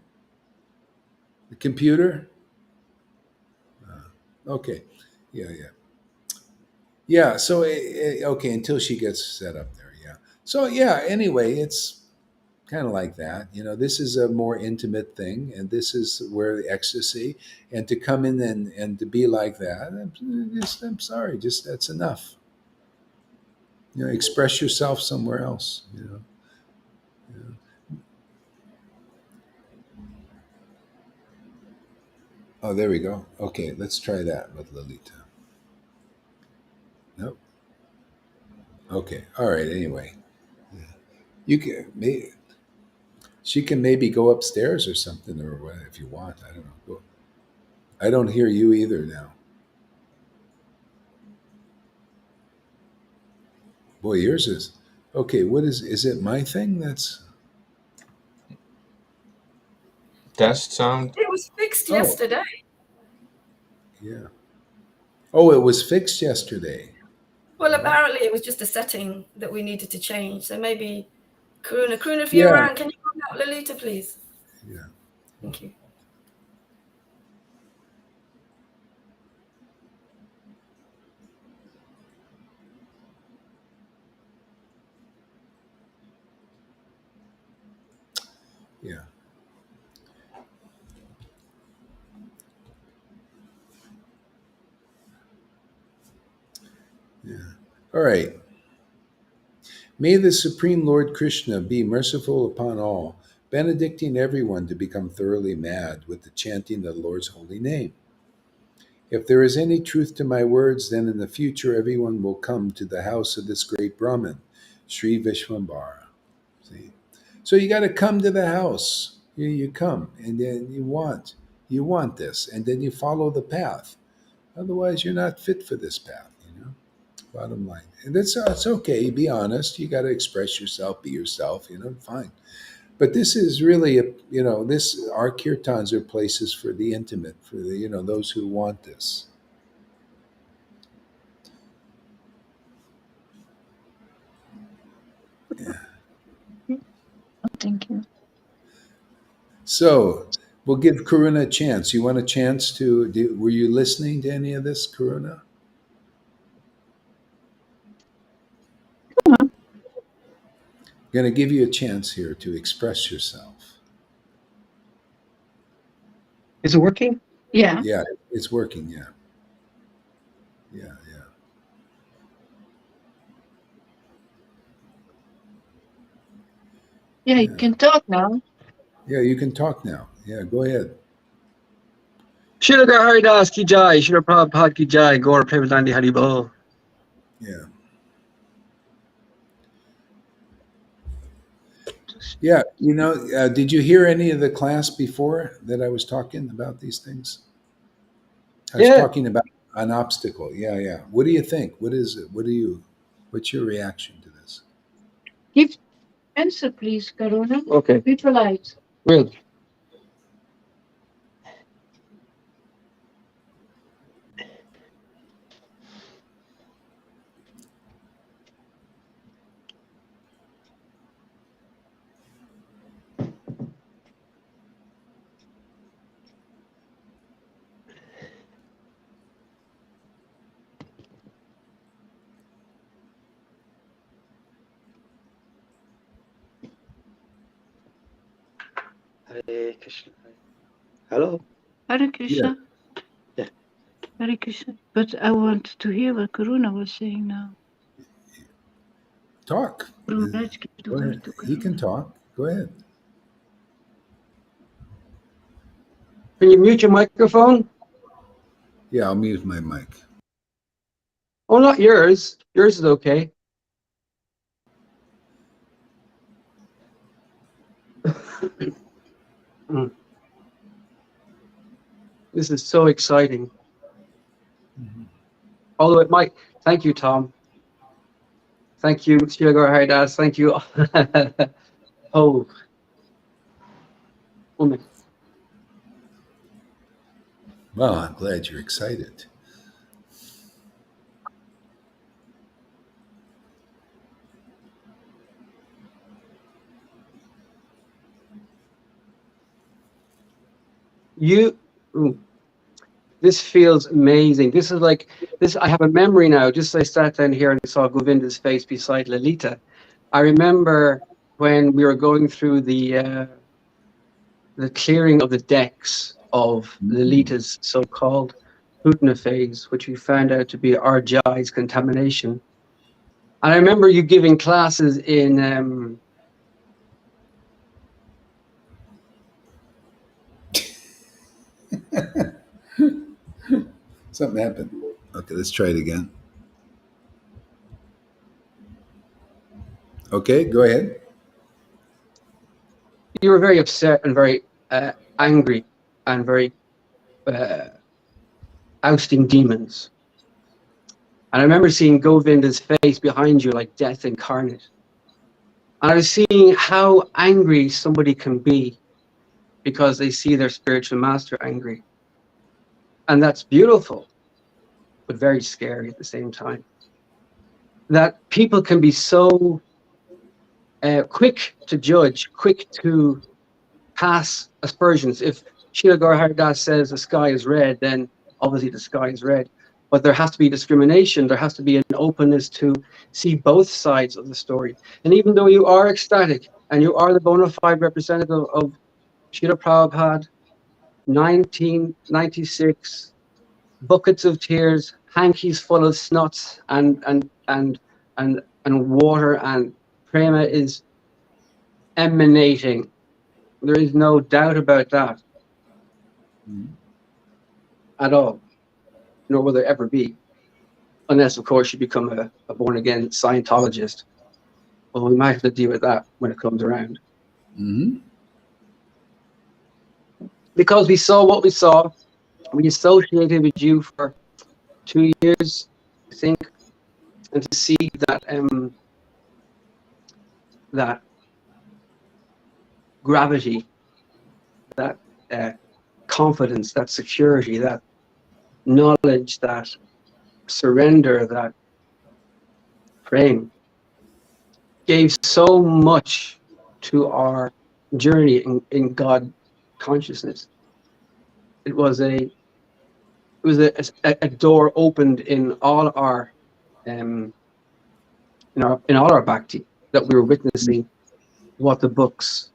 The computer? Okay. Yeah, yeah. Yeah, so okay, until she gets set up there, yeah. So yeah, anyway, it's kind of like that. This is a more intimate thing, and this is where the ecstasy, and to come in and to be like that, I'm sorry, just that's enough. Express yourself somewhere else. Oh, there we go. Okay, let's try that with Lolita. Nope. Okay. All right. Anyway, you can maybe she can maybe go upstairs or something or what if you want. I don't know. I don't hear you either now. Boy, yours is okay. What is it? My thing? That's Test sound. It was fixed oh yesterday. yeah. Oh, it was fixed yesterday. Well, Oh apparently it was just a setting that we needed to change. So maybe Karuna, if you're yeah, around, can you come out Lolita, please? yeah, Thank you. yeah, yeah. All right. May the Supreme Lord Krishna be merciful upon all, benedicting everyone to become thoroughly mad with the chanting of the Lord's holy name. If there is any truth to my words, then in the future everyone will come to the house of this great Brahmin, Sri Vishwambara. See? So you got to come to the house. You come, and then you want this, and then you follow the path. Otherwise, you're not fit for this path. Bottom line, and it's okay. Be honest. You got to express yourself, be yourself. Fine. But this is really this our kirtans are places for the intimate, for the those who want this. Yeah. Thank you. So we'll give Karuna a chance. You want a chance were you listening to any of this, Karuna? Going to give you a chance here to express yourself. Is it working? Yeah. Yeah, it's working. Yeah, yeah, yeah, Yeah, you yeah. can talk now. Yeah, you can talk now. Yeah, go ahead. Srila Haridas ki jai, Srila Prabhupada ki jai, Gaur Premanandi Haribol. Yeah, yeah. Did you hear any of the class before that I was talking about these things? I was Yeah, talking about an obstacle. Yeah, yeah. What do you think? What is it? What's your reaction to this? Give answer, please, Karuna. okay, Be polite. will. Hare Krishna. Hello? Hare Yeah, Krishna. Yeah. Hare Krishna. But I want to hear what Karuna was saying now. talk. Let's give the Go word ahead. to He can Karuna. talk. Go ahead. Can you mute your microphone? Yeah, I'll mute my mic. Oh, not yours. Yours is okay. Mm. This is so exciting. Mhm. Although it might. Thank you, Tom. Thank you, Srila Haridas. Thank you. Oh, woman. Well, I'm glad you're excited. You. Ooh. This feels amazing. This is like this. I have a memory now. Just as I sat down here and saw Govinda's face beside Lalita, I remember when we were going through the clearing of the decks of Lalita's so-called Putna phase, which we found out to be Arjai's contamination. And I remember you giving classes in Something happened. Okay, let's try it again. Okay, go ahead. you were very upset and very angry and very ousting demons. And I remember seeing Govinda's face behind you like death incarnate. And I was seeing how angry somebody can be because they see their spiritual master angry. And that's beautiful, but very scary at the same time. That people can be so quick to judge, quick to pass aspersions. If Srila Gaura Haridas says the sky is red, then obviously the sky is red. But there has to be discrimination. There has to be an openness to see both sides of the story. And even though you are ecstatic and you are the bona fide representative of Srila Prabhupada, 1996, buckets of tears, hankies full of snots and water, and prema is emanating. There is no doubt about that at all, nor will there ever be, unless, of course, you become a born-again Scientologist. Well, we might have to deal with that when it comes around. Because we saw what we saw, we associated with you for 2 years, I think, and to see that that gravity, that confidence, that security, that knowledge, that surrender, that praying gave so much to our journey in God consciousness. It was a door opened in all our in all our bhakti, that we were witnessing what the books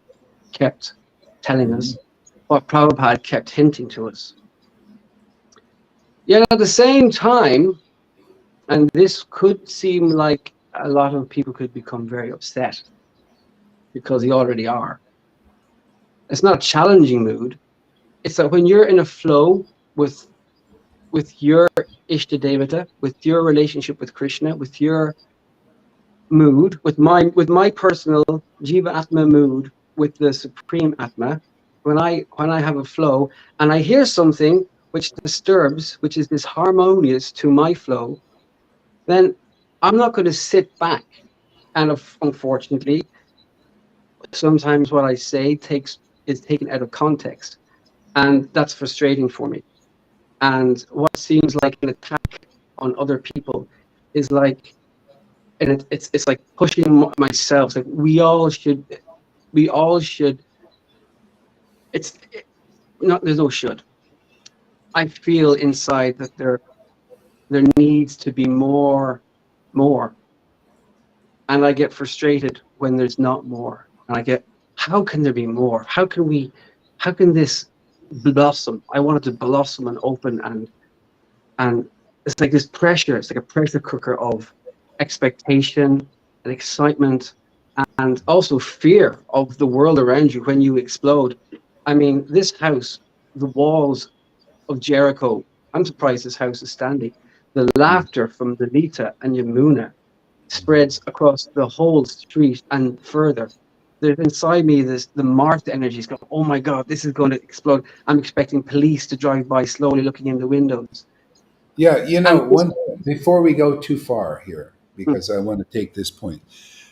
kept telling us, what Prabhupada kept hinting to us. Yet at the same time, and this could seem like a lot of people could become very upset, because they already are. It's not a challenging mood. It's that when you're in a flow with your Ishta Devata, with your relationship with Krishna, with your mood, with my personal Jiva Atma mood, with the Supreme Atma, when I have a flow and I hear something which disturbs, which is disharmonious to my flow, then I'm not going to sit back. And unfortunately, sometimes what I say is taken out of context, and that's frustrating for me. And what seems like an attack on other people is like, and it's like pushing myself. It's like we all should. There's no should. I feel inside that there needs to be more, and I get frustrated when there's not more. And I get, how can there be more? How can this blossom? I want it to blossom and open, and it's like this pressure. It's like a pressure cooker of expectation and excitement, and also fear of the world around you when you explode. I mean, this house, the walls of Jericho, I'm surprised this house is standing. The laughter from Lalita and Yamuna spreads across the whole street and further. There's inside me the Martha energy is going, oh my God, this is going to explode. I'm expecting police to drive by slowly looking in the windows. Yeah, before we go too far here, because I want to take this point.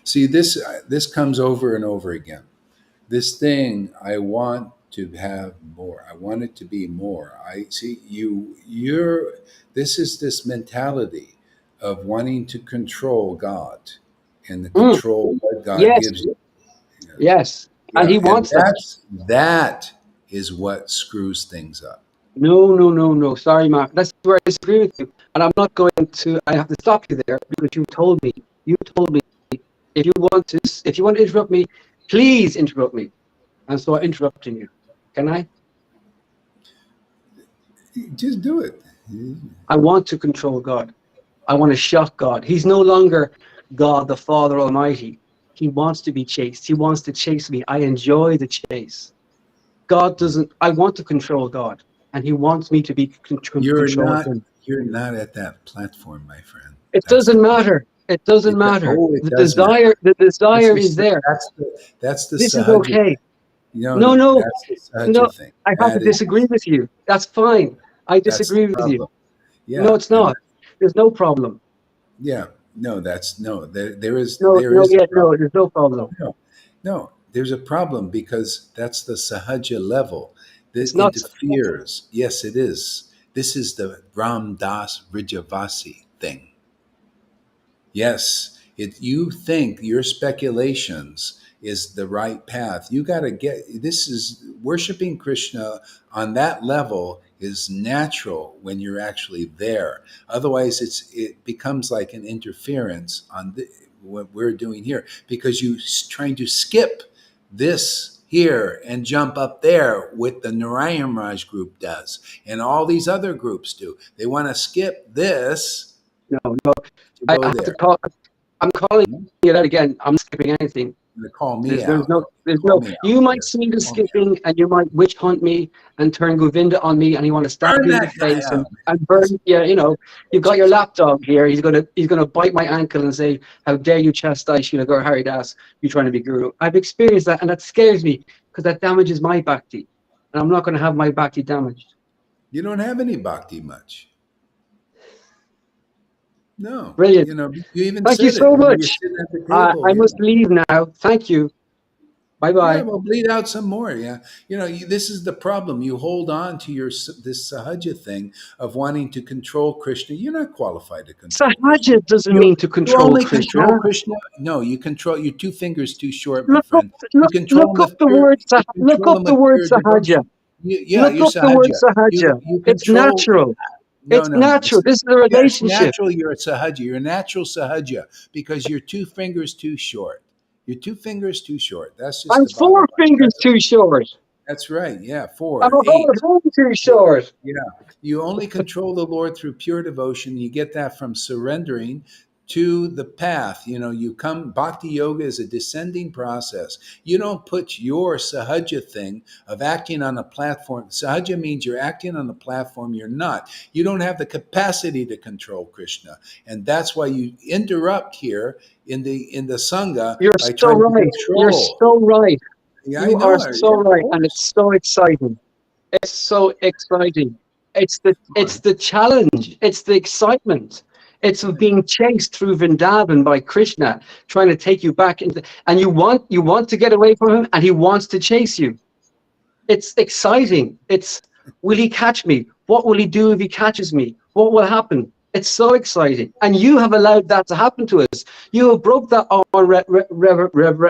See, this comes over and over again. This thing, I want to have more. I want it to be more. I see this is this mentality of wanting to control God and the control that God gives you. Yes. Yeah, And he wants that. That is what screws things up. No. Sorry, Mark. That's where I disagree with you. And I'm not going to. I have to stop you there because you told me. You told me if you want to interrupt me, please interrupt me. And so I'm interrupting you. Can I? Just do it. I want to control God. I want to shock God. He's no longer God, the Father Almighty. He wants to be chased. He wants to chase me. I enjoy the chase. God doesn't. I want to control God, and He wants me to be You're control not. Him. You're not at that platform, my friend. It That's the doesn't problem. matter. It doesn't matter. It does matter. The That's desire is the there. that's the This is sahaja. okay. No, No. that's the No. sahaja thing. I have to That is disagree with you. That's fine. I that's the disagree with you. problem. No, Yeah, it's not. There's no problem. yeah. No, that's no. There is No, there no, is a yet problem. no. There's no problem. No. There's a problem because that's the sahaja level that It's not. interferes. Yes, it is. This is the Ram Das Vrijavasi thing. Yes, you think your speculations is the right path. You got to get this is worshiping Krishna on that level is natural when you're actually there. Otherwise, it becomes like an interference on what we're doing here because you trying to skip this here and jump up there what the Narayan Raj group does and all these other groups do. They want to skip this No. to I go have to there. call. I'm calling you that again. I'm not skipping anything. To call me There's out. no, Call me you out. might Yes. see the Call me out. skipping and you might witch hunt me and turn Govinda on me and you want to stab Burn me in the that guy face out. and burn, yeah, you've got your lapdog here. He's gonna bite my ankle and say, how dare you chastise Srila Gaur Haridas, you trying to be guru. I've experienced that and that scares me because that damages my bhakti. And I'm not gonna have my bhakti damaged. You don't have any bhakti much. No. Brilliant. You even Thank you said it. so You're much. sitting at the I table. must leave now. Thank you. Yeah, Bye-bye. well, bleed out some more. Yeah, this is the problem. You hold on to this sahaja thing of wanting to control Krishna. You're not qualified to control Krishna. Sahaja doesn't You mean to you control only Krishna. control Krishna. No, you control. Your two fingers too short, my Look up, friend. You control him look up with the pure. word. You Look control up him the with word pure sahaja. devotion. Yeah, Look you're up the word sahaja. sahaja. You It's control. natural. No, It's no, no. natural. This is a Yeah, it's relationship. natural. You're a sahaja. You're a natural sahaja because your two fingers too short. Your two fingers too short. That's just I'm the bottom 4 line. fingers too short. That's right. Yeah, I'm 4, a whole 8. hand too short. Yeah, you only control the Lord through pure devotion. You get that from surrendering to the path. You come. Bhakti yoga is a descending process. You don't put your sahaja thing of acting on a platform. Sahaja means you're acting on a platform you're not. You don't have the capacity to control Krishna, and that's why you interrupt here in the sangha You're by so trying to right. You're control. so right. Yeah, I You are know. so Yeah, of right, and course. it's so exciting. It's so exciting. It's the challenge. It's the excitement. It's of being chased through Vrindavan by Krishna, trying to take you back into, and you want to get away from him, and he wants to chase you. It's exciting. It's, will he catch me? What will he do if he catches me? What will happen? It's so exciting, and you have allowed that to happen to us. You have broke that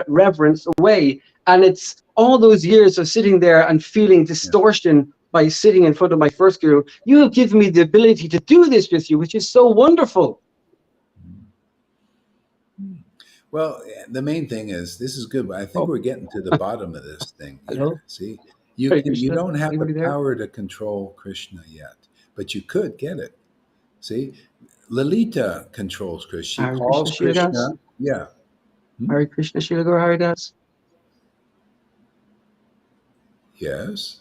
reverence away, and it's all those years of sitting there and feeling Yeah. distortion by sitting in front of my first guru. You have given me the ability to do this with you, which is so wonderful. Well, the main thing is this is good. But I think Oh, we're getting to the bottom of this thing here. hello, See, Hare you Krishna. don't have the Anybody there? power to control Krishna yet, but you could get it. See, Lalita controls Krishna. She Hare calls Krishna, Shila Das. Krishna. Yeah. Hare Krishna, Shila Gaur Haridas. Yes.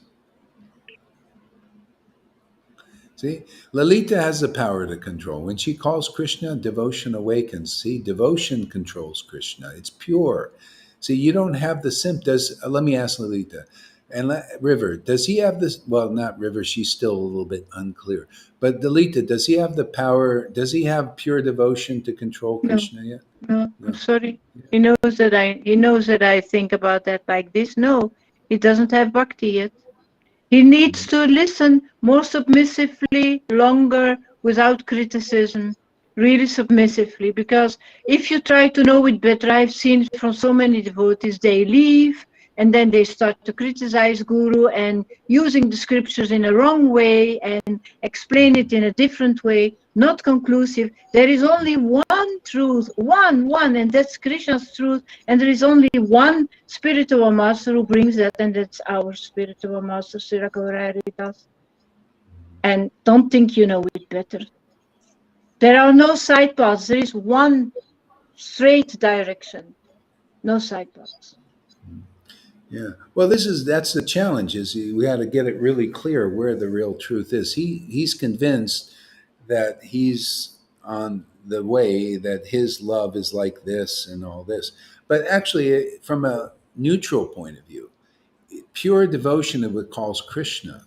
See, Lalita has the power to control. When she calls Krishna, devotion awakens. See, devotion controls Krishna. It's pure. See, you don't have the symptoms. Let me ask Lalita. And River, does he have this? Well, not River. She's still a little bit unclear. But Lalita, does he have the power? Does he have pure devotion to control Krishna yet? No, No. I'm sorry. He knows that I think about that like this. No, he doesn't have bhakti yet. He needs to listen more submissively, longer, without criticism, really submissively. Because if you try to know it better, I've seen it from so many devotees, they leave, and then they start to criticize Guru and using the scriptures in a wrong way and explain it in a different way, not conclusive. There is only one truth, one, and that's Krishna's truth, and there is only one spiritual master who brings that, and that's our spiritual master, Sirakararitas. And don't think you know it better. There are no side paths. There is one straight direction, no side paths. Yeah. Well, that's the challenge. Is we got to get it really clear where the real truth is. He's convinced that he's on the way, that his love is like this and all this. But actually, from a neutral point of view, pure devotion of what calls Krishna,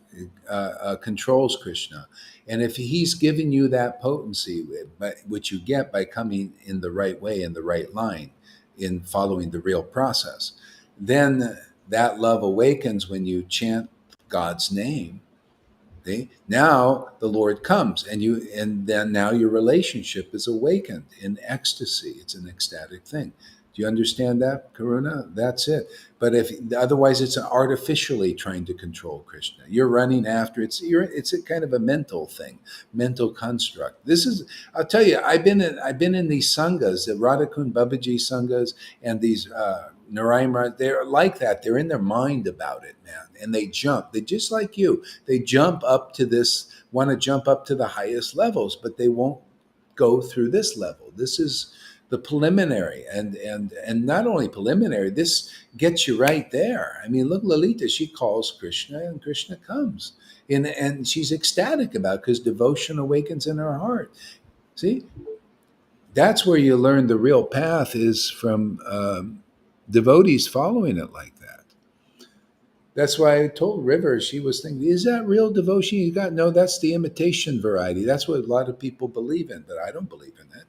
controls Krishna. And if he's given you that potency, which you get by coming in the right way, in the right line, in following the real process, then that love awakens when you chant God's name. Okay? Now the Lord comes, and then now your relationship is awakened in ecstasy. It's an ecstatic thing. Do you understand that, Karuna? That's it. But if otherwise, it's artificially trying to control Krishna. You're running after it's a kind of a mental thing, mental construct. This is, I'll tell you, I've been in these sanghas, the Radhakund Babaji sanghas, and these Narayan. They're like that. They're in their mind about it, man, and they jump. They just like you. They jump up to this, want to jump up to the highest levels, but they won't go through this level. This is the preliminary, and not only preliminary, this gets you right there. I mean, look, Lalita, she calls Krishna and Krishna comes, and she's ecstatic about it because devotion awakens in her heart. See, that's where you learn the real path is from devotees following it like that. That's why I told River, she was thinking, is that real devotion you got? No, that's the imitation variety. That's what a lot of people believe in, but I don't believe in it.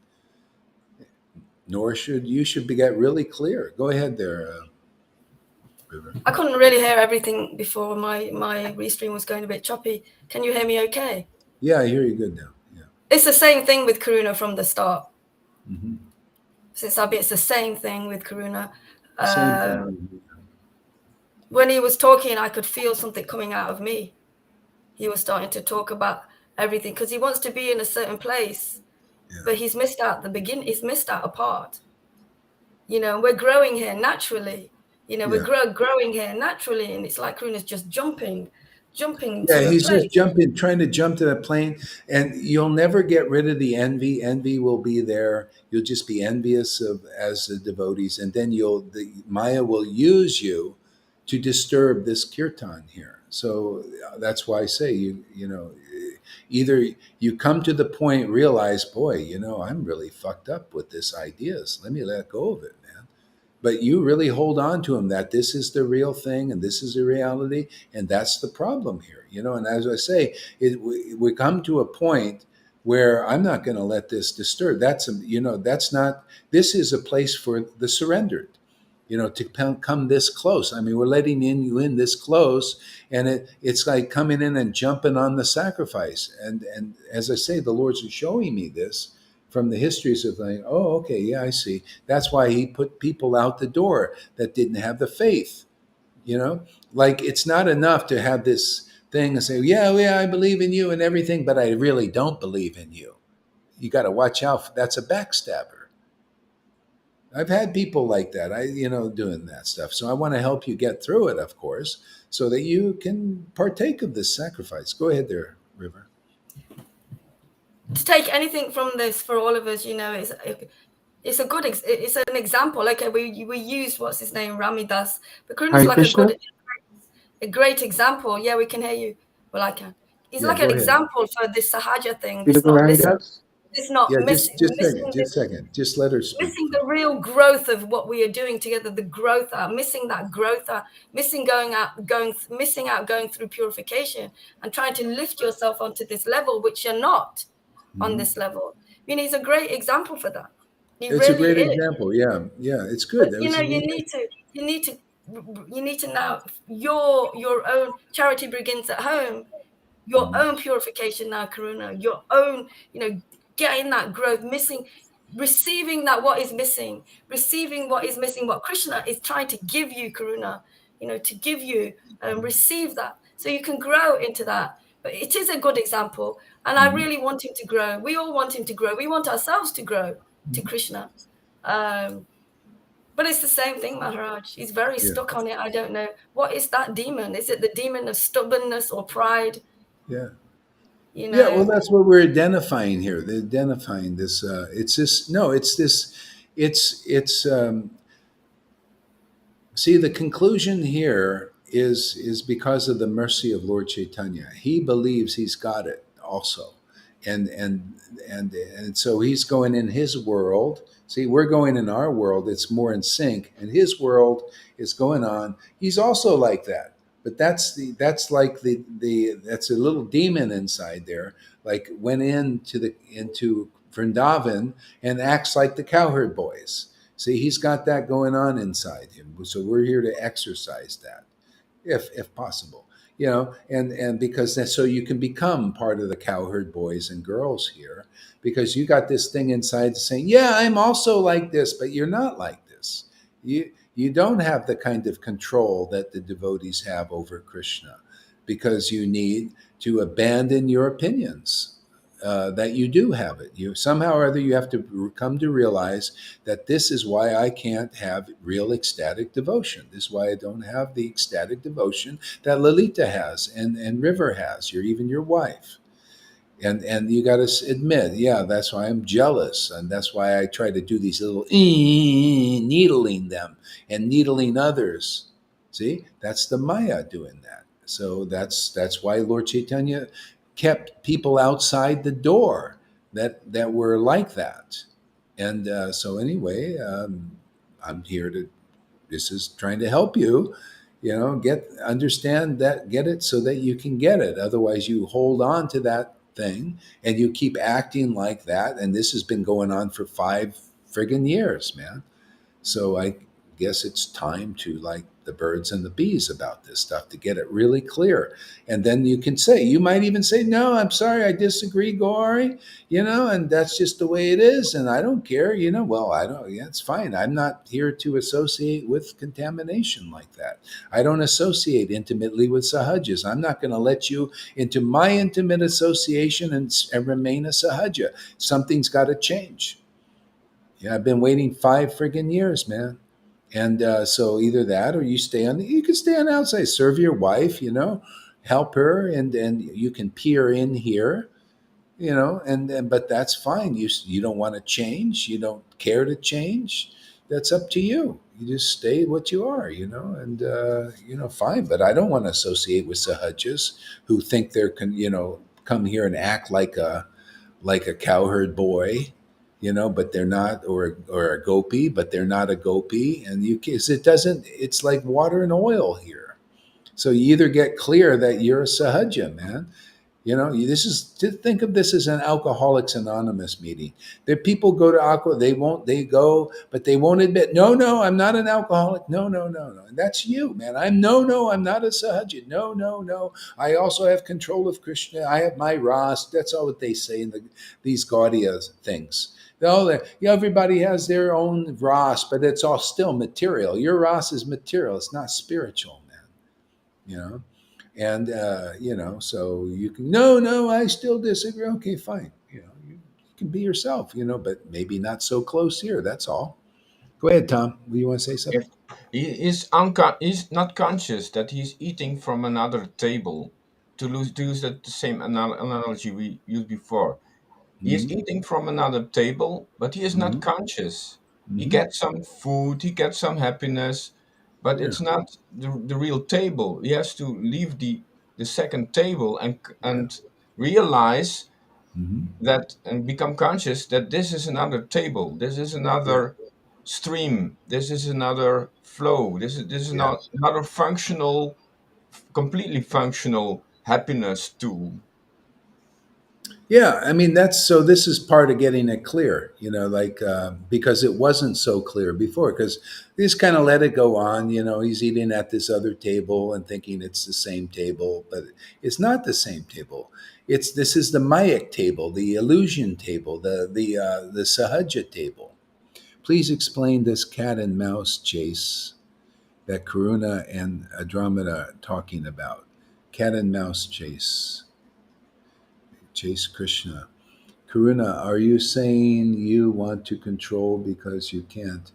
Nor should you. Should get really clear. Go ahead there, River. I couldn't really hear everything before. My restream was going a bit choppy. Can you hear me okay? Yeah, I hear you good now. Yeah. It's the same thing with Karuna from the start. Mm-hmm. Since it's the same thing with Karuna. Same thing. When he was talking, I could feel something coming out of me. He was starting to talk about everything because he wants to be in a certain place. Yeah. But he's missed out the beginning. He's missed out a part. You know, we're growing here naturally. You know, we're growing here naturally, and it's like Karuna's just jumping. Yeah, he's just jumping, trying to jump to the plane, and you'll never get rid of the envy. Envy will be there. You'll just be envious of as the devotees, and then the Maya will use you to disturb this kirtan here. So that's why I say you know. Either you come to the point, realize, boy, you know, I'm really fucked up with this ideas. Let me let go of it, man. But you really hold on to them that this is the real thing and this is the reality. And that's the problem here, you know. And as I say, we come to a point where I'm not going to let this disturb. This is a place for the surrendered. You know, to come this close. I mean, we're letting you in this close, and it's like coming in and jumping on the sacrifice. And as I say, the Lord's showing me this from the histories of like, oh, okay, yeah, I see. That's why he put people out the door that didn't have the faith. You know, like it's not enough to have this thing and say, yeah, I believe in you and everything, but I really don't believe in you. You got to watch out. That's a backstabber. I've had people like that, doing that stuff. So I want to help you get through it, of course, so that you can partake of this sacrifice. Go ahead there, River. To take anything from this for all of us, you know, it's an example. Like we used, what's his name, Ramidas, but Karuna's like a great example. Yeah, we can hear you. Well, I can. He's like an example for this Sahaja thing. It's not missing. Just a second. Just let her speak. Missing the real growth of what we are doing together. The growth out, missing that growth out, missing going through purification and trying to lift yourself onto this level, which you're not on this level. I mean, he's a great example for that. It's really a great example. Yeah, it's good. But, you need to now. Your own charity begins at home. Your own purification now, Karuna. Your own, getting that growth, receiving what is missing, what Krishna is trying to give you, Karuna. to give you and receive that, so you can grow into that. But it is a good example, and I really want him to grow. We all want him to grow. We want ourselves to grow to Krishna. But it's the same thing, Maharaj. He's very stuck on it. I don't know. What is that demon? Is it the demon of stubbornness or pride? Yeah. You Yeah, well, know? that's what we're identifying here. They're identifying this. It's this. No, it's this. It's. See, the conclusion here is because of the mercy of Lord Caitanya. He believes he's got it also, and so he's going in his world. See, we're going in our world. It's more in sync, and his world is going on. He's also like that, but that's like the that's a little demon inside there. Like went into Vrindavan and acts like the cowherd boys. See, he's got that going on inside him. So we're here to exercise that, if possible, and because that's so you can become part of the cowherd boys and girls here, because you got this thing inside saying, yeah, I'm also like this, but you're not like this. You don't have the kind of control that the devotees have over Krishna, because you need to abandon your opinions. That you do have it. You somehow or other you have to come to realize that this is why I can't have real ecstatic devotion. This is why I don't have the ecstatic devotion that Lalita has and River has, even your wife. And you got to admit, yeah, that's why I'm jealous, and that's why I try to do these little needling them and needling others. See, that's the Maya doing that. So that's why Lord Chaitanya kept people outside the door that were like that. And so anyway, I'm here to. This is trying to help you. Understand that, get it, so that you can get it. Otherwise, you hold on to that thing and you keep acting like that. And this has been going on for 5 friggin' years, man. So I guess it's time to, like the birds and the bees, about this stuff, to get it really clear. And then you might even say, no, I'm sorry, I disagree, Gauri, and that's just the way it is. And I don't care, well, I don't, yeah, it's fine. I'm not here to associate with contamination like that. I don't associate intimately with sahajas. I'm not going to let you into my intimate association and remain a sahaja. Something's got to change. Yeah, I've been waiting 5 friggin' years, man. And so either that, or you can stay on the outside, serve your wife, help her, and you can peer in here, and but that's fine. You don't want to change, you don't care to change. That's up to you. You just stay what you are, and fine. But I don't want to associate with sahajas who think come here and act like a cowherd boy, but they're not, or a gopi, but they're not a gopi. And it's like water and oil here. So you either get clear that you're a sahaja, man. Think of this as an Alcoholics Anonymous meeting. There, people go to alcohol, they go, but they won't admit, no, I'm not an alcoholic. No. And that's you, man. I'm not a sahaja. No. I also have control of Krishna. I have my ras. That's all what they say in these Gaudiya things. Everybody has their own ras, but it's all still material. Your ras is material. It's not spiritual, man. And so you can, no, I still disagree. Okay, fine. You can be yourself, but maybe not so close here. That's all. Go ahead, Tom. Do you want to say something? If he's not conscious that he's eating from another table, to use that the same analogy we used before. He is Mm-hmm. eating from another table, but he is not Mm-hmm. conscious. He Mm-hmm. gets some food, he gets some happiness, but Yeah. it's not the real table. He has to leave the second table Yeah. and realize Mm-hmm. that, and become conscious that this is another table. This is Yeah. another stream. This is another flow. This is Yeah. not another functional, completely functional happiness tool. Yeah, I mean this is part of getting it clear, like because it wasn't so clear before. Because they just kind of let it go on, he's eating at this other table and thinking it's the same table, but it's not the same table. This is the Mayak table, the illusion table, the Sahaja table. Please explain this cat and mouse chase. that Karuna and Andromeda talking about? Cat and mouse chase. Chase Krishna. Karuna, are you saying you want to control because you can't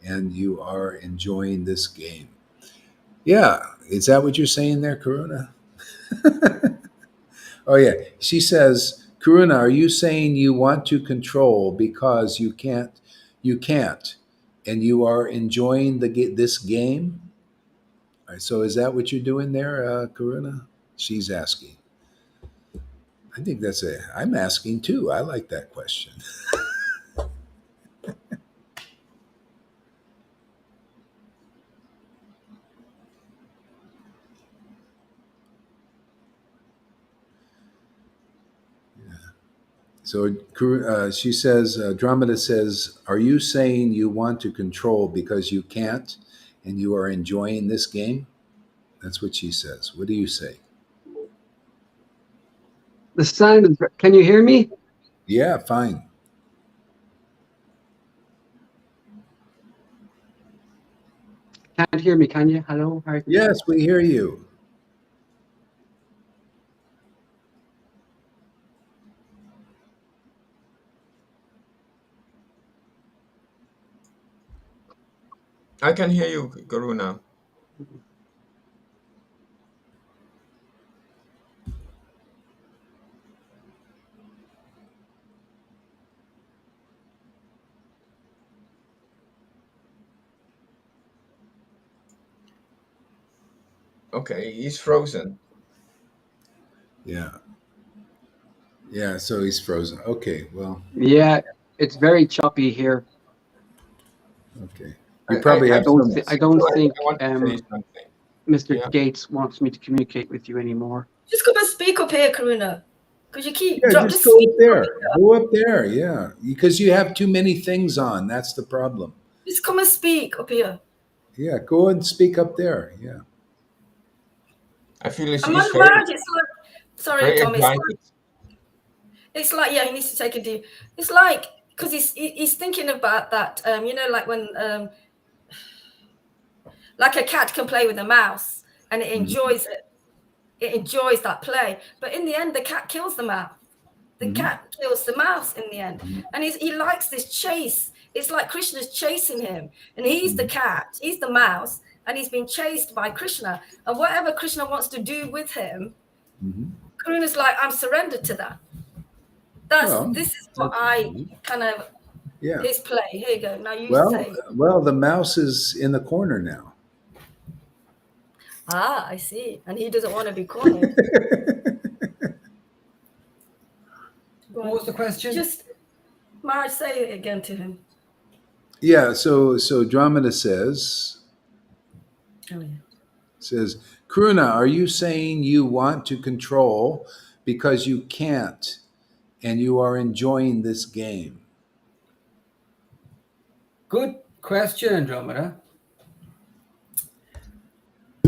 and you are enjoying this game? Yeah. Is that what you're saying there, Karuna? Oh, yeah. She says, Karuna, are you saying you want to control because you can't? You can't, and you are enjoying this game. All right, so is that what you're doing there, Karuna? She's asking. I think that's a. I'm asking too. I like that question. So she says, Andromeda says, are you saying you want to control because you can't, and you are enjoying this game? That's what she says. What do you say? The sound is. Can you hear me? Yeah, fine. Can't hear me, can you? Hello? Yes, we hear you. I can hear you, Karuna. Okay, he's frozen. Yeah. Yeah, so he's frozen. Okay, well, Yeah, it's very choppy here. okay. You probably I have don't. some. I don't I think want to say something. Mr. Yeah. Gates wants me to communicate with you anymore. Just come and speak up here, Karuna. Because you keep Yeah, drop. just Just go speak up up there. here. Go up there, yeah. Because you have too many things on. That's the problem. Just come and speak up here. Yeah, go and speak up there. Yeah. I feel And he's Maharaj, it's like, sorry, very Tom, excited. it's like, yeah, he needs to take a deep. It's like, because he's thinking about that, you know, like when, like a cat can play with a mouse and it enjoys it. It enjoys that play. But in the end, the cat kills the mouse. The cat kills the mouse in the end. And he likes this chase. It's like Krishna's chasing him. And he's the cat, he's the mouse, and he's being chased by Krishna. And whatever Krishna wants to do with him, Karuna's like, I'm surrendered to that. This is what I kind of, Yeah. his play. Here you go. Now you Well, say. well, the mouse is in the corner now. Ah, I see. And he doesn't want to be cornered. What was the question? Just, Maharaj, say it again to him. Yeah, so Andromeda says, Oh, yeah. Karuna, are you saying you want to control because you can't and you are enjoying this game? Good question, Andromeda.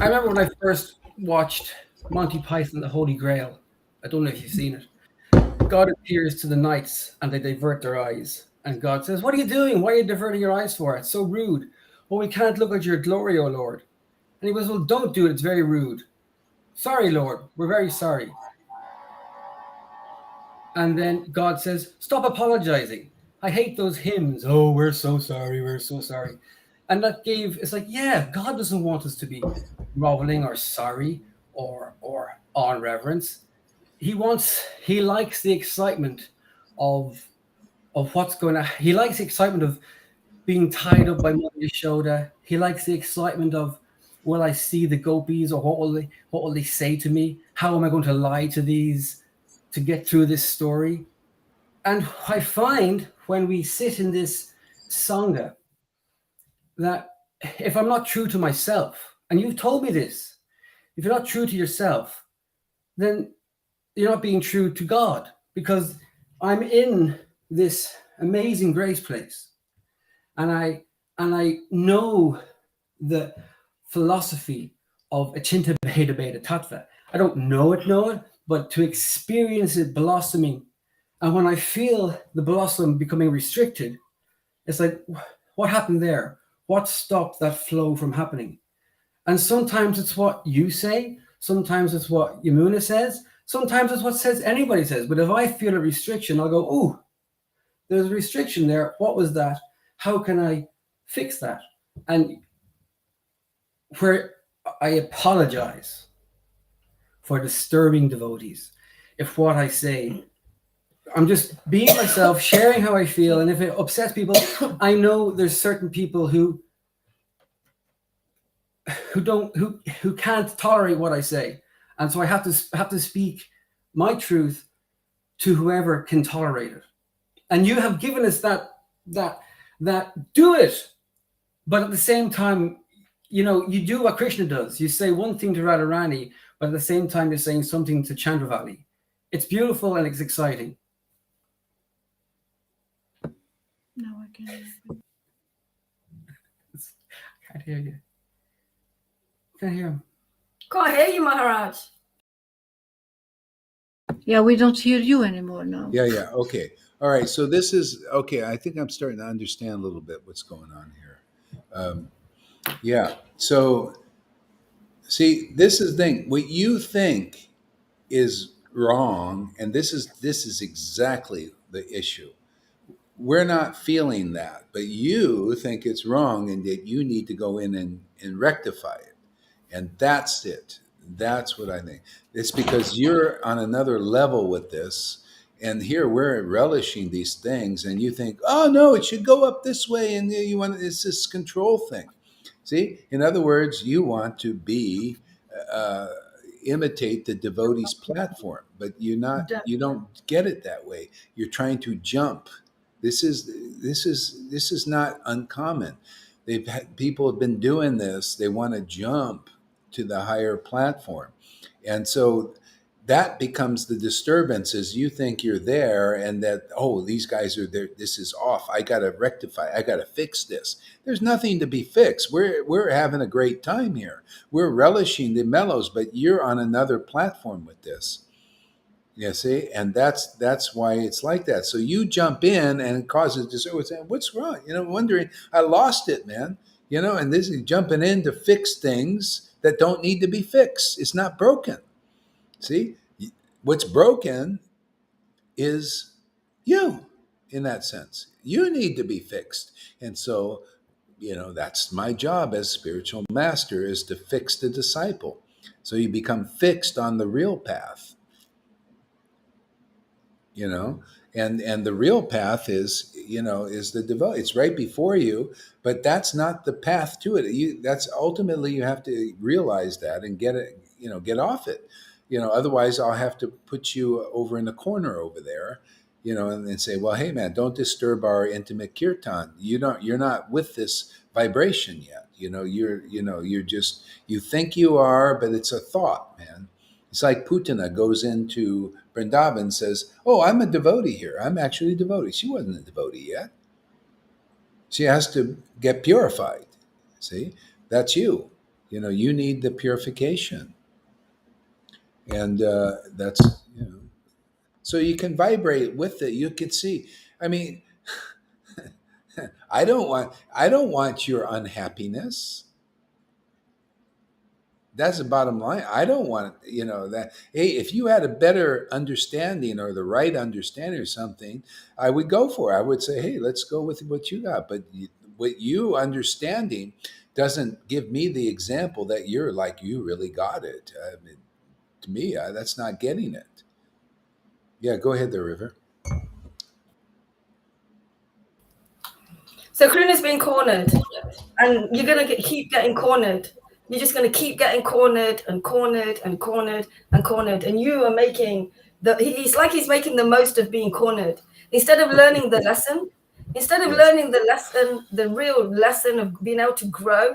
I remember when I first watched Monty Python, The Holy Grail. I don't know if you've seen it. God appears to the knights and they divert their eyes. And God says, what are you doing? Why are you diverting your eyes for? It's so rude. Well, we can't look at your glory, O Lord. And he goes, well, don't do it. It's very rude. Sorry, Lord. We're very sorry. And then God says, stop apologizing. I hate those hymns. Oh, we're so sorry. We're so sorry. And that it's like, yeah, God doesn't want us to be groveling or sorry or on reverence. He likes the excitement of what's going to, he likes the excitement of being tied up by Mother Yashoda. He likes the excitement of, will I see the gopis, or what will they say to me? How am I going to lie to these to get through this story? And I find when we sit in this Sangha that if I'm not true to myself, and you've told me this, if you're not true to yourself, then you're not being true to God, because I'm in this amazing grace place. And I know the philosophy of Achinta Bheda Bheda Tattva. I don't know it, but to experience it blossoming. And when I feel the blossom becoming restricted, it's like, what happened there? What stopped that flow from happening? And sometimes it's what you say, sometimes it's what Yamuna says, sometimes it's what anybody says. But if I feel a restriction, I'll go, oh, there's a restriction there. What was that? How can I fix that? And where I apologize for disturbing devotees, if what I say, I'm just being myself, sharing how I feel, and if it upsets people, I know there's certain people who can't tolerate what I say, and so I have to speak my truth to whoever can tolerate it. And you have given us that do it, but at the same time, you do what Krishna does. You say one thing to Radharani, but at the same time you're saying something to Chandravali. It's beautiful and it's exciting. No, I can't. Can't hear you. Can't hear him. Can't hear you, Maharaj. Yeah, we don't hear you anymore now. Yeah. Okay. All right. So this is okay. I think I'm starting to understand a little bit what's going on here. Yeah. So, see, this is the thing. What you think is wrong, and this is exactly the issue. We're not feeling that, but you think it's wrong, and that you need to go in and rectify it. And that's it. That's what I think. It's because you're on another level with this. And here we're relishing these things, and you think, oh no, it should go up this way, and you want it's this control thing. See, in other words, you want to be uh, imitate the devotee's platform, but you don't get it that way. You're trying to jump. This is not uncommon. People have been doing this. They want to jump to the higher platform, and so that becomes the disturbance. Is you think you're there, and that, oh, these guys are there, this is off, I got to rectify, I got to fix this. There's nothing to be fixed. We're having a great time here. We're relishing the mellows, but you're on another platform with this. You see, and that's why it's like that. So you jump in and it causes disturbance. What's wrong? Wondering, I lost it, man. And this is jumping in to fix things that don't need to be fixed. It's not broken. See, what's broken is you, in that sense. You need to be fixed. And so, that's my job as spiritual master, is to fix the disciple. So you become fixed on the real path. And the real path is the devote. It's right before you, but that's not the path to it. That's ultimately, you have to realize that and get it, get off it. Otherwise I'll have to put you over in the corner over there, and then say, well, hey man, don't disturb our intimate kirtan. You're not with this vibration yet. You think you are, but it's a thought, man. It's like Putana goes into Vrindavan and says, oh, I'm a devotee here. I'm actually a devotee. She wasn't a devotee yet. She has to get purified. See, that's you. You need the purification. And that's, so you can vibrate with it. You can see, I mean, I don't want your unhappiness. That's the bottom line. I don't want, that. Hey, if you had a better understanding or the right understanding or something, I would go for it. I would say, hey, let's go with what you got. But what you understanding doesn't give me the example that you're like, you really got it. I mean, to me, that's not getting it. Yeah, go ahead there, River. So Karuna's being cornered, and you're going to keep getting cornered. You're just going to keep getting cornered and cornered and cornered and cornered. And you are making he's like he's making the most of being cornered. Instead of learning the lesson, the real lesson of being able to grow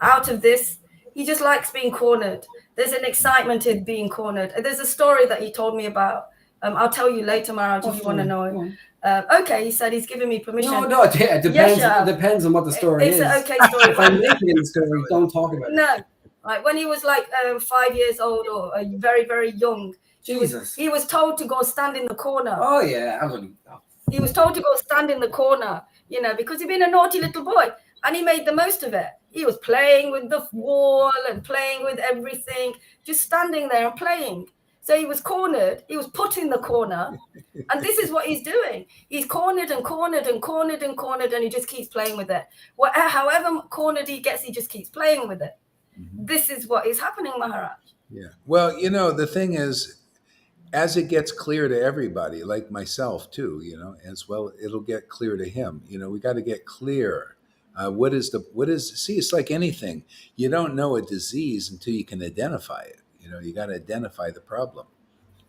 out of this, he just likes being cornered. There's an excitement in being cornered. There's a story that he told me about. I'll tell you later, Maharaj, if you want to know it. Okay, he said he's giving me permission. No, it depends. It depends on what the story is. It's an okay story. If I'm making the story, don't talk about it. No, like when he was like 5 years old or very, very young, he was told to go stand in the corner. Oh yeah, he was told to go stand in the corner, because he'd been a naughty little boy. And he made the most of it. He was playing with the wall and playing with everything, just standing there and playing. So he was cornered. He was put in the corner. And this is what he's doing. He's cornered and cornered and cornered and cornered, and he just keeps playing with it. However cornered he gets, he just keeps playing with it. Mm-hmm. This is what is happening, Maharaj. Yeah. Well, the thing is, as it gets clear to everybody, like myself too, as well, it'll get clear to him. We got to get clear. See, it's like anything. You don't know a disease until you can identify it. You got to identify the problem.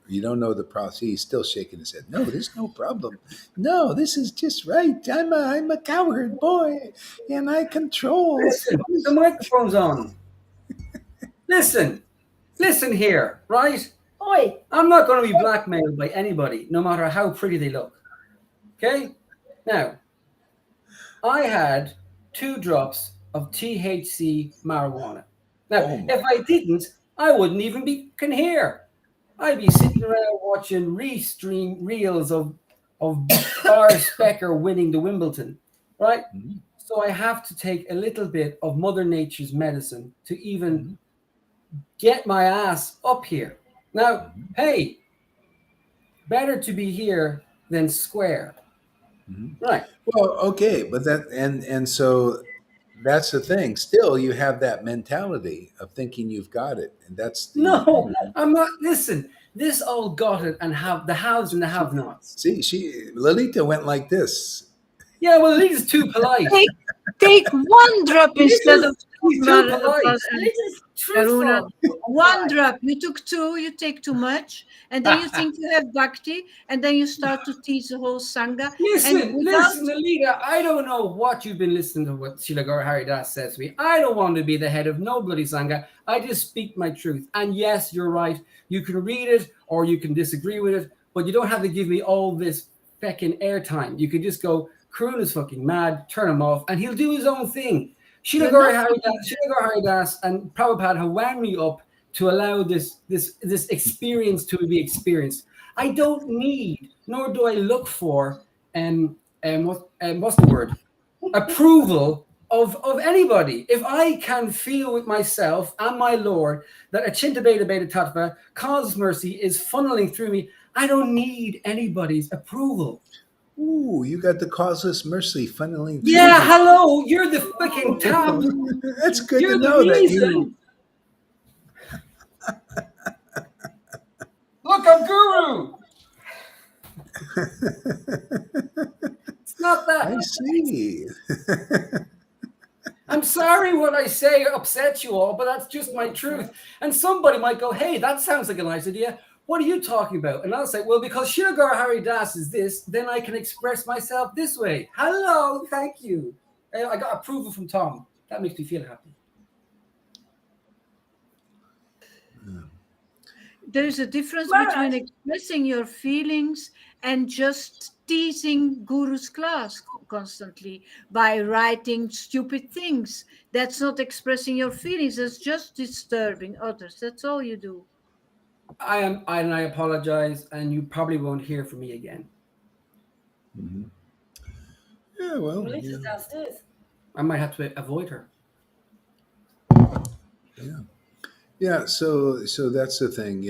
You don't know the problem. See, he's still shaking his head. No, there's no problem. No, this is just right. I'm a coward boy, and I control. Listen, the microphone's on. Listen here, right? Oi. I'm not going to be blackmailed by anybody, no matter how pretty they look. Okay? Now, I had 2 drops of THC marijuana. Now, if I didn't, I wouldn't even be here. I'd be sitting around watching restream reels of Bar Specker winning the Wimbledon, right? Mm-hmm. So I have to take a little bit of Mother Nature's medicine to even get my ass up here. Now, hey, better to be here than square. Mm-hmm. Right. Well, okay, but and so that's the thing. Still, you have that mentality of thinking you've got it, and that's I'm not. Listen, this all got it, and have the haves and the have-nots. See, Lalita went like this. Yeah, well, Lalita's too polite. Take 1 drop instead of 2. Truthful. 1 drop. You took 2. You take too much, and then you think you have bhakti, and then you start to teach the whole sangha. Listen, Lalita. I don't know what you've been listening to. What Srila Gaura Haridas says to me. I don't want to be the head of no bloody sangha. I just speak my truth. And yes, you're right. You can read it or you can disagree with it, but you don't have to give me all this feckin' airtime. You can just go, Karun is fucking mad, turn him off, and he'll do his own thing. Srila Gaura Haridas and Prabhupada have wound me up to allow this experience to be experienced. I don't need, nor do I look for, what's the word? Approval of anybody. If I can feel with myself and my Lord that Achinta Beta Beta Tattva, causeless mercy, is funneling through me, I don't need anybody's approval. Ooh, you got the causeless mercy funneling through. Yeah, hello, you're the fucking top. That's good to know that you. Look, I'm guru. It's not that. I see. I'm sorry what I say upsets you all, but that's just my truth. And somebody might go, hey, that sounds like a nice idea. What are you talking about? And I'll say, well, because Srila Gaura Haridas is this, then I can express myself this way. Hello, thank you. I got approval from Tom. That makes me feel happy. There's a difference between expressing your feelings and just teasing Guru's class constantly by writing stupid things. That's not expressing your feelings. It's just disturbing others. That's all you do. I apologize, and you probably won't hear from me again. Mm-hmm. Yeah, well, downstairs. I might have to avoid her. Yeah. So that's the thing,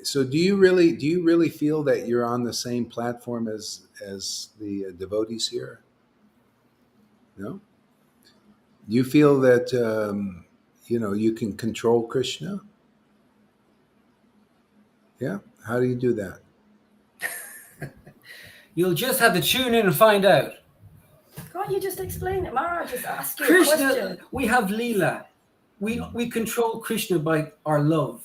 So do you really feel that you're on the same platform as the devotees here? No. You feel that you can control Krishna? Yeah. How do you do that? You'll just have to tune in and find out. Can't you just explain it, Mara? Just ask you Krishna, a question. we have Leela. We control Krishna by our love.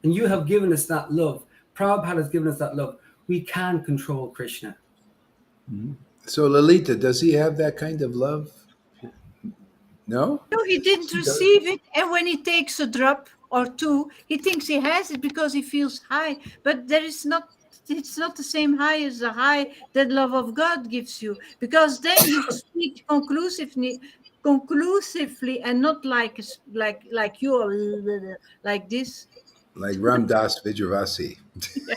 And you have given us that love. Prabhupada has given us that love. We can control Krishna. Mm-hmm. So Lalita, does he have that kind of love? No? No, he didn't receive it. And when he takes a drop or 2, he thinks he has it because he feels high. But it's not the same high as the high that love of God gives you. Because then you speak conclusively and not like you are like this. Like Ram Das Vijayavasi. Yeah.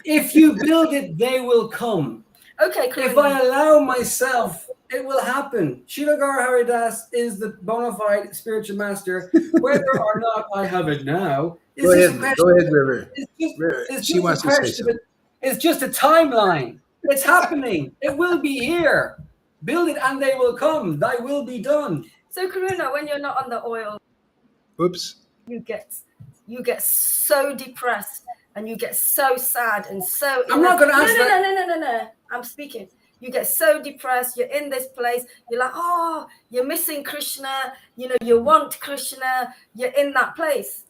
If you build it, they will come. Okay, Karuna. If I allow myself It will happen. Shilagar Haridas is the bona fide spiritual master. Whether or not I have it now is Go just ahead, a question. go ahead, River. It's River, just she wants a to say question. something. It's just a timeline. It's happening. It will be here. Build it and they will come. Thy will be done. So Karuna, when you're not on the oil, Oops. you get so depressed and you get so sad and so. I'm not going to answer that. No. I'm speaking. You get so depressed. You're in this place. You're like, oh, you're missing Krishna. You know, you want Krishna. You're in that place.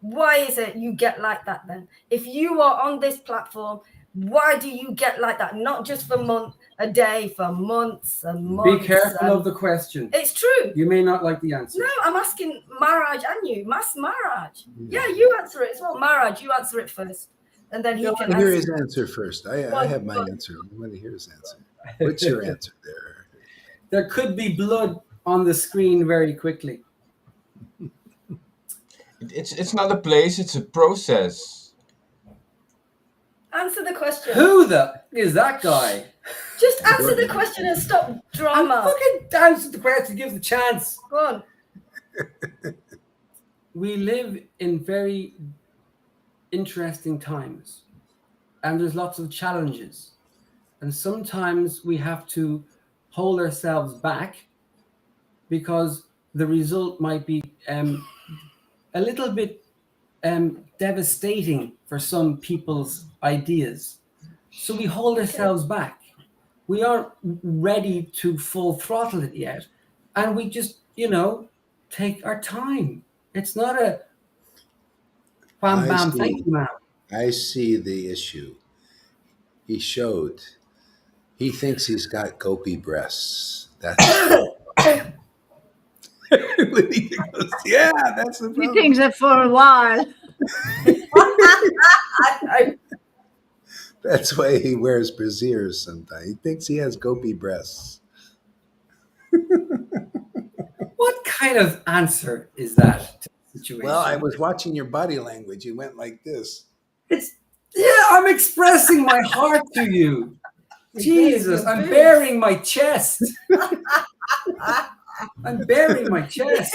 Why is it you get like that then? If you are on this platform, why do you get like that? Not just for a day, for months and months. Be careful of the question. It's true. You may not like the answer. No, I'm asking Maharaj and you. Maharaj. Yeah, you answer it as well. Maharaj, you answer it first. And then he I can want to hear answer. his answer first. I have my answer. I want to hear his answer. What's your answer there? There could be blood on the screen very quickly. It's not a place, it's a process. Answer the question. Who the is that guy? Just answer the question and stop drama. Fucking answer the question, give the chance. Go on. We live in very interesting times, and there's lots of challenges. And sometimes we have to hold ourselves back because the result might be a little bit devastating for some people's ideas. So we hold ourselves back. We aren't ready to full throttle it yet. And we just, take our time. It's not a bam, bam, thank you, ma'am. I see the issue. He thinks he's got gopi breasts. That's he goes, yeah, that's the problem. He thinks that for a while. That's why he wears brassieres sometimes. He thinks he has gopi breasts. What kind of answer is that to the situation? Well, I was watching your body language. You went like this. I'm expressing my heart to you. Jesus, I'm baring my chest. I'm baring my chest.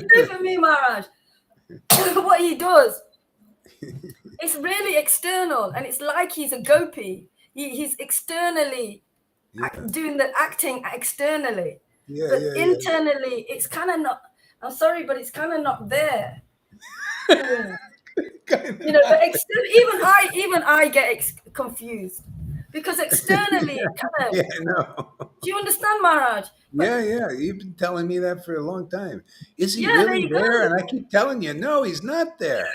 Do for me, Maharaj. What he does, it's really external, and it's like he's a gopi. He's externally doing the acting externally, but internally, it's kind of not. I'm sorry, but it's kind of not there. But even I get confused because externally, it kind of. Yeah, I know. Do you understand, Maharaj? Yeah. You've been telling me that for a long time. Is he Yeah, really there? And I keep telling you, no, he's not there.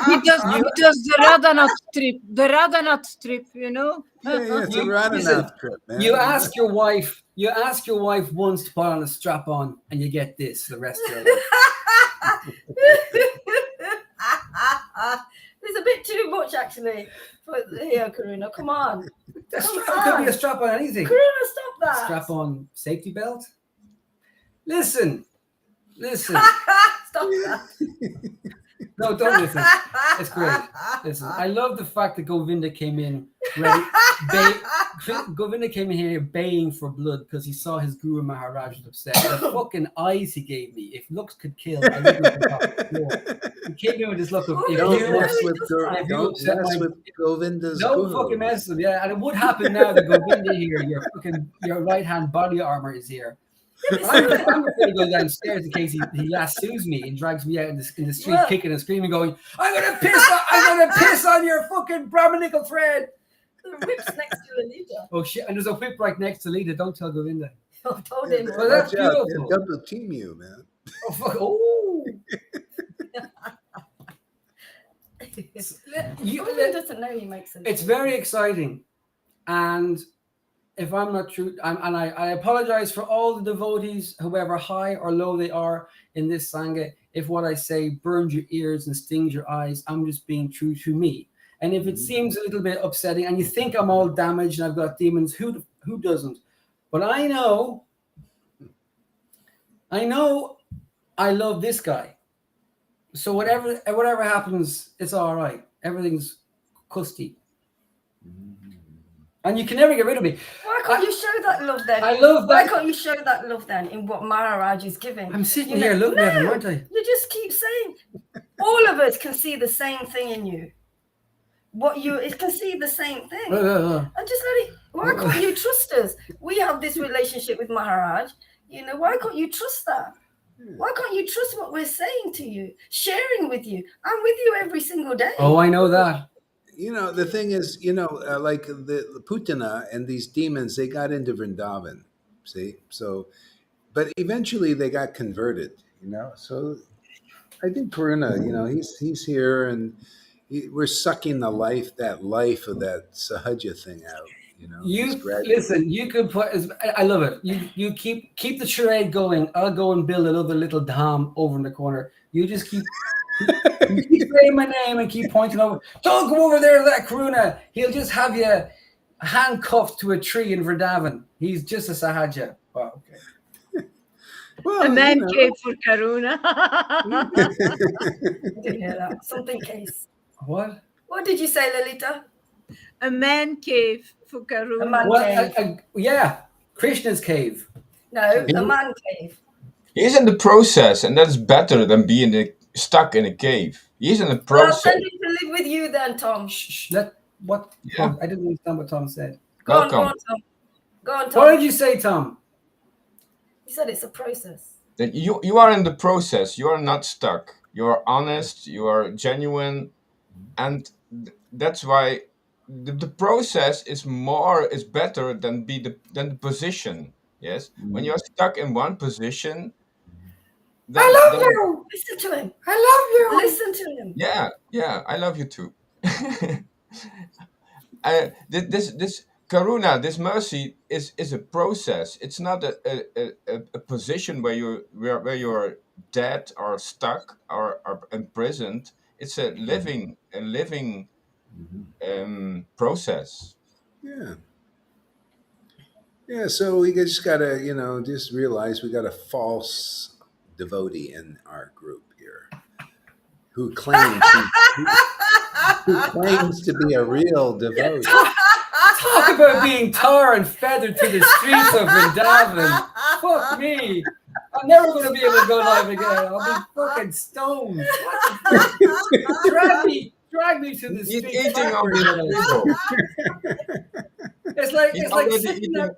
He does the Radhanath trip. The Radhanath trip, Yeah, it's a Radhanath trip, man. You ask your wife once to put on a strap on, and you get this the rest of your life. There's a bit too much actually for here, Karuna. Come on. It could be a strap on anything. Karuna, stop that. Strap on safety belt. Listen. Stop that. No, don't listen. It's great. Listen, I love the fact that Govinda came in ready. Govinda came in here baying for blood because he saw his Guru Maharaj was upset. The fucking eyes he gave me. If looks could kill, I wouldn't have talked more. He came in with this look of Don't mess with Govinda's no guru. fucking mess with him. Yeah, and it would happen now that Govinda here, your right hand body armor is here. I'm afraid to go downstairs in case he lassoes me and drags me out in the street, kicking and screaming, going, I'm gonna piss on your fucking Brahminical thread. The whip's next to Alita. Oh shit! And there's a whip right next to Lita. Don't tell Govinda. I told him. Well, that's Watch out. beautiful. They'll double team you, man. Oh fuck! Oh. Govinda doesn't know he makes sense. It's very exciting, and if I'm not true, I apologize for all the devotees, however high or low they are in this sangha. If what I say burns your ears and stings your eyes, I'm just being true to me. And if it seems a little bit upsetting, and you think I'm all damaged and I've got demons, who doesn't? But I know I love this guy. So whatever happens, it's all right. Everything's custy, and you can never get rid of me. Why can't you show that love then? I love Why that. can't you show that love then in what Maharaj is giving? I'm sitting You here know- looking at him, aren't I? You just keep saying, all of us can see the same thing in you. It can see the same thing. And just let it. Why can't you trust us? We have this relationship with Maharaj. You know, why can't you trust that? Why can't you trust what we're saying to you, sharing with you? I'm with you every single day. Oh, I know that. You know, the thing is, like the Putana and these demons, they got into Vrindavan. See, so, but eventually they got converted. So I think Karuna, he's here, and we're sucking that life of that Sahaja thing out. You just gradually. listen. You could put. I love it. You keep the charade going. I'll go and build another little dam over in the corner. You just keep saying my name and keep pointing over. Don't go over there to that Karuna. He'll just have you handcuffed to a tree in Vrindavan. He's just a Sahaja. Wow, okay. Well, A man cave for Karuna. I didn't hear that. Something case. What? What did you say, Lolita? A man cave for Karuna. A man Well, cave. yeah, Krishna's cave. No, a man cave. He's in the process, and that's better than being stuck in a cave. He's in the Well, I'll process. send him to live with you then, Tom. Shh, what? Yeah. Tom, I didn't understand what Tom said. Go on, Welcome. Tom. Go on, Tom. What did you say, Tom? You said it's a process. That you are in the process. You are not stuck. You are honest. You are genuine, and that's why the process is better than the position. Yes, when you are stuck in one position, then, I love then- you. Listen to him. I love you. Listen to him. Yeah, I love you too. This karuna, this mercy is a process. It's not a position where you're dead or stuck or imprisoned. It's a living process. Yeah. Yeah, so we just gotta, just realize we got a false devotee in our group here who claims who claims to be a real devotee. Talk about being tar and feathered through the streets of Vrindavan. Fuck me. I'm never going to be able to go live again. I'll be fucking stoned. Drag me to the He's streets. eating on the table. It's like He's it's like already sitting eating. there.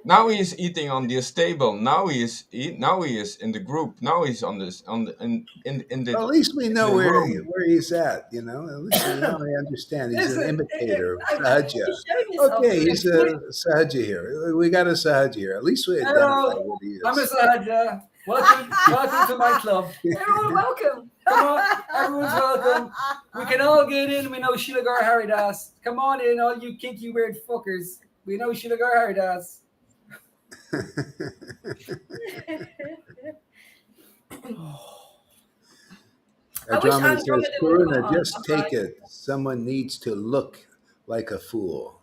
Now he is eating on the stable. Now he is in the group. Now he's on this in the. Well, at least we know the where room. he's at. At least we know we understand. He's an Listen, imitator of You Sahaja. showed yourself. Okay, he's a Sahaja here. We got a Sahaja here. At least we identify Hello, what he is. I'm a Sahaja. Welcome to my club. They're all welcome. Come on, everyone's welcome. We can all get in. We know Shilagar Haridas. Come on in, all you kinky weird fuckers. We know Shilagar Haridas. I wish Ajamani says, Andromeda would come Karuna, on. just take Right. it. Someone needs to look like a fool.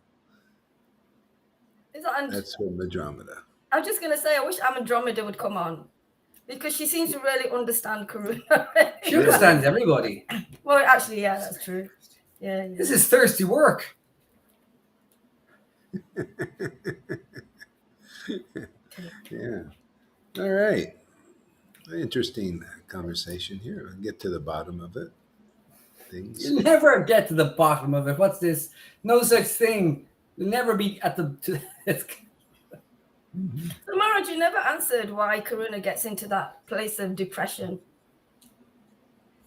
Is that That's from Andromeda. I was just going to say, I wish Andromeda would come on because she seems to really understand Karuna. She understands everybody. Well, actually, yeah, that's true. Yeah. This is thirsty work. Yeah. All right. Interesting conversation here. We'll get to the bottom of it. Things. You'll never get to the bottom of it. What's this? No such thing. You'll never be at the. So, Maharaj, you never answered why Karuna gets into that place of depression.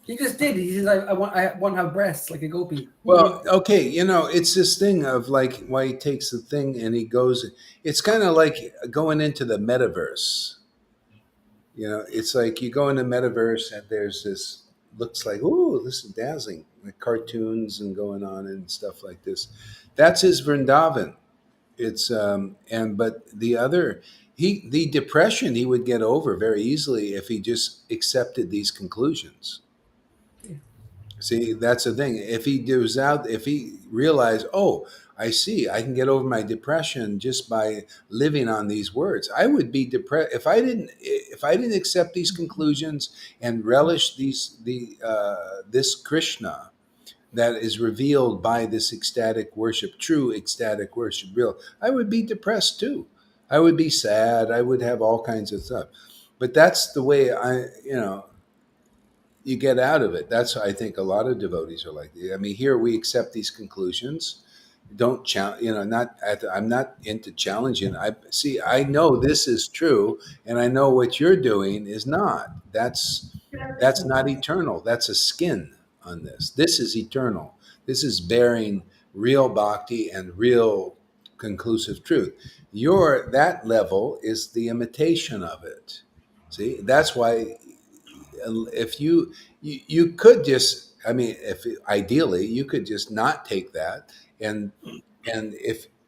He just did. He says, I want to have breasts like a gopi. Well, okay, it's this thing of like why he takes the thing and he goes. It's kind of like going into the metaverse. It's like you go in the metaverse and there's this looks like, oh, this is dazzling, like cartoons and going on and stuff like this. That's his Vrindavan. It's but the depression he would get over very easily if he just accepted these conclusions. See, that's the thing. If he realized, oh, I see. I can get over my depression just by living on these words. I would be depressed if I didn't accept these conclusions and relish this Krishna that is revealed by this ecstatic worship, true ecstatic worship, real. I would be depressed too. I would be sad. I would have all kinds of stuff. But that's the way you get out of it. That's I think a lot of devotees are like. I mean, here we accept these conclusions. Don't challenge. I'm not into challenging. I see. I know this is true, and I know what you're doing is not. That's not eternal. That's a skin on this. This is eternal. This is bearing real bhakti and real conclusive truth. That level is the imitation of it. See, that's why if you could just, I mean, if ideally you could just not take that, and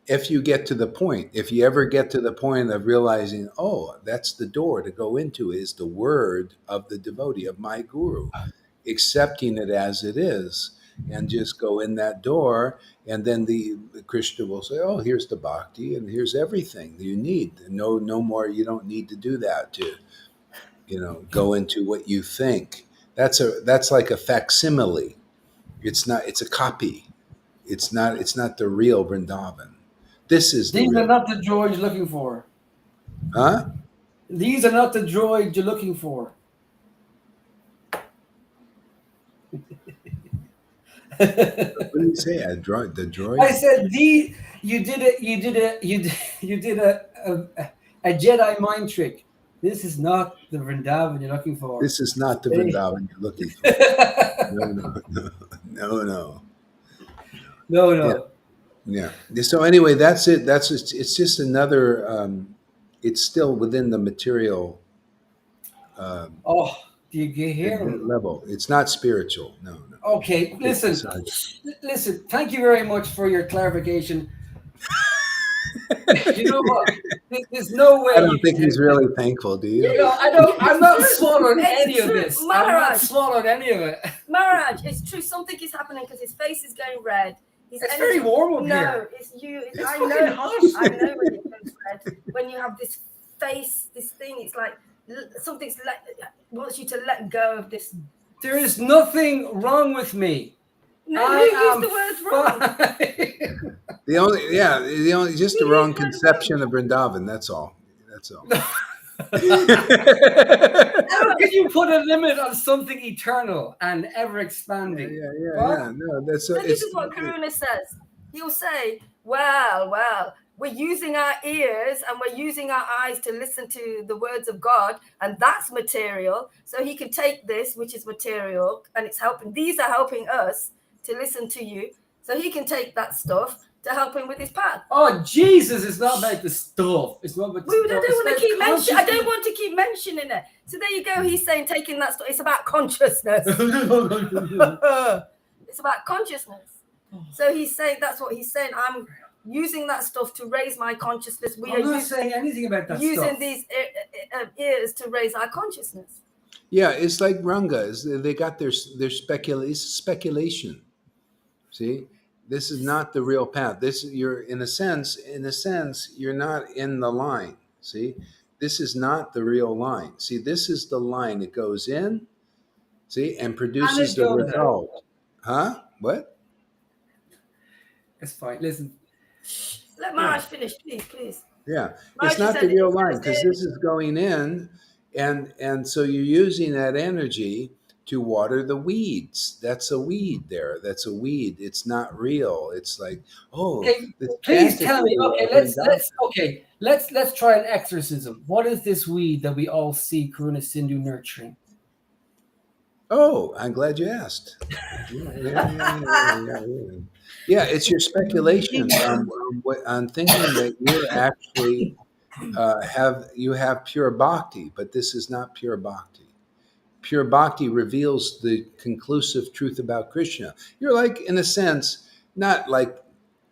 if you get to the point, if you ever get to the point of realizing, oh, that's the door to go into, is the word of the devotee, of my guru, accepting it as it is, and just go in that door, and then the Krishna will say, oh, here's the bhakti, and here's everything you need. No more. You don't need to do that to go into what you think. That's like a facsimile. It's not. It's a copy. It's not the real Vrindavan. This is the These are real. not the droids you're looking for. Huh? These are not the droids you're looking for. What did you say? The droid. I said you did a Jedi mind trick. This is not the Vrindavan you're looking for. This is not the Vrindavan you're looking for. No. No. Yeah. So anyway, that's it. It's just another. It's still within the material. Oh, do you hear me? Level. It's not spiritual. No. Okay, listen. Thank you very much for your clarification. You know what? There's no way. I don't think he's really thankful, do you? I'm not swallowing any of this. Maharaj. I'm not swallowing any of it. Maharaj, it's true. Something is happening because his face is going red. It's very warm up here. No, it's you. It's I fucking know. hot. I know when it goes red. When you have this face, this thing, it's like something's wants you to let go of this. There is nothing wrong with me. No, who used the words wrong? The only just the wrong conception of Vrindavan. That's all. How can you put a limit on something eternal and ever expanding? Yeah. No, that's So this is what Karuna says. He'll say, well, we're using our ears and we're using our eyes to listen to the words of God, and that's material. So he can take this, which is material, and it's helping. These are helping us to listen to you. So he can take that stuff to help him with his path. Oh, Jesus, it's not about the stuff. It's not about the stuff. I don't want to keep mentioning it. So there you go. He's saying taking that stuff. It's about consciousness. It's about consciousness. So he's saying that's what he's saying. I'm using that stuff to raise my consciousness. I'm not saying anything about that using stuff. these ears to raise our consciousness. Yeah, it's like Ranga. They got their speculation. See, this is not the real path. You're in a sense, you're not in the line. See, this is not the real line. See, this is the line. It goes in, see, and produces the result. Huh? What? It's fine. Listen. Let Maharaj finish, please. Yeah, it's not the real line because this is going in, and so you're using that energy to water the weeds. That's a weed there. That's a weed. It's not real. It's like, please tell me. Okay, let's try an exorcism. What is this weed that we all see Karuna Sindhu nurturing? Oh, I'm glad you asked. Yeah, it's your speculation on thinking that you actually have pure bhakti, but this is not pure bhakti. Pure bhakti reveals the conclusive truth about Krishna. You're like, in a sense, not like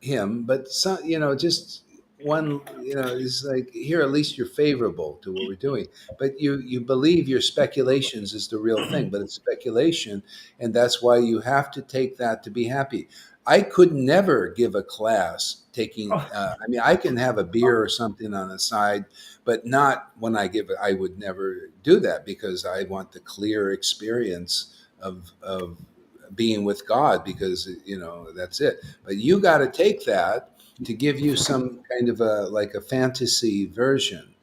him, but just one, is like, here, at least you're favorable to what we're doing, but you believe your speculations is the real thing, but it's speculation, and that's why you have to take that to be happy. I could never give a class taking. Oh, I mean, I can have a beer or something on the side, but not when I give it. I would never do that because I want the clear experience of being with God, because that's it. But you got to take that to give you some kind of a, like a fantasy version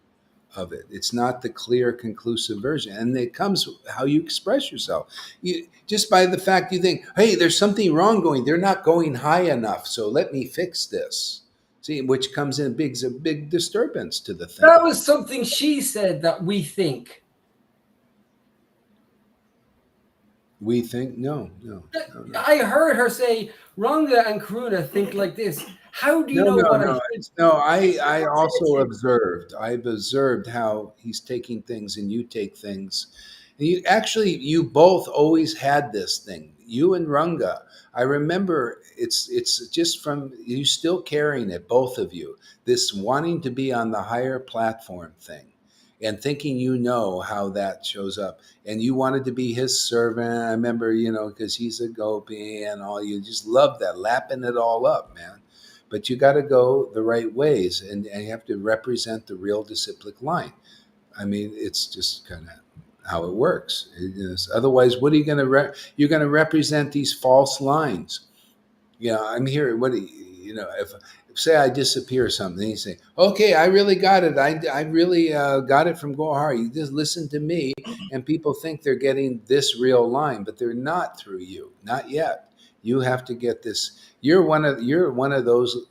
of it. It's not the clear, conclusive version, and it comes how you express yourself. You just by the fact you think, hey, there's something wrong going. They're not going high enough, so let me fix this. See, which comes in a big disturbance to the thing. that was something she said that we think. We think no, no, no, no. I heard her say, Ranga and Karuna think like this. How do you No, know no, what I no. think? No, I also observed. I've observed how he's taking things and you take things. And you both always had this thing. You and Runga. I remember it's just from you still carrying it, both of you. This wanting to be on the higher platform thing and thinking how that shows up. And you wanted to be his servant. I remember, because he's a gopi and all, you just love that, lapping it all up, man. But you got to go the right ways, and you have to represent the real disciplic line. I mean, it's just kind of how it works. Otherwise, what are you going to you're going to represent these false lines. I'm here. What do if say I disappear or something, and you say, okay, I really got it. I really got it from Gohar. You just listen to me, and people think they're getting this real line, but they're not through you, not yet. You have to get this. You're one of those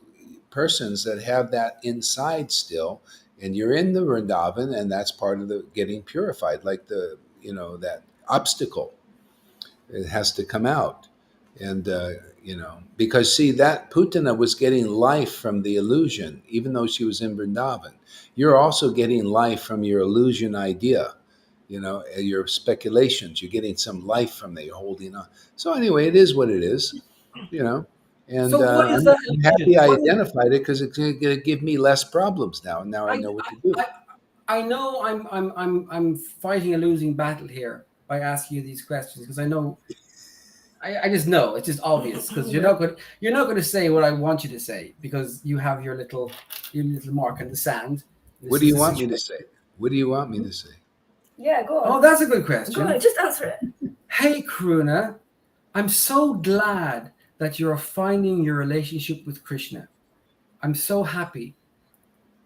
persons that have that inside still, and you're in the Vrindavan, and that's part of the getting purified, like that obstacle. It has to come out, and because see that Putana was getting life from the illusion, even though she was in Vrindavan. You're also getting life from your illusion idea, your speculations. You're getting some life from that. You're holding on. So anyway, it is what it is, you know. And So what is I'm that happy illusion? I What is, identified it because it's going to give me less problems now. Now I I, know what to do. I, I know I'm fighting a losing battle here by asking you these questions because I know I just know it's just obvious because you're not going to say what I want you to say because you have your little mark in the sand. What This do is you the want me to situation. say? What do you want me to say? Yeah, go Oh, on. that's a good Go question. on, just answer it. Hey, Karuna, I'm so glad that you're finding your relationship with Krishna. I'm so happy.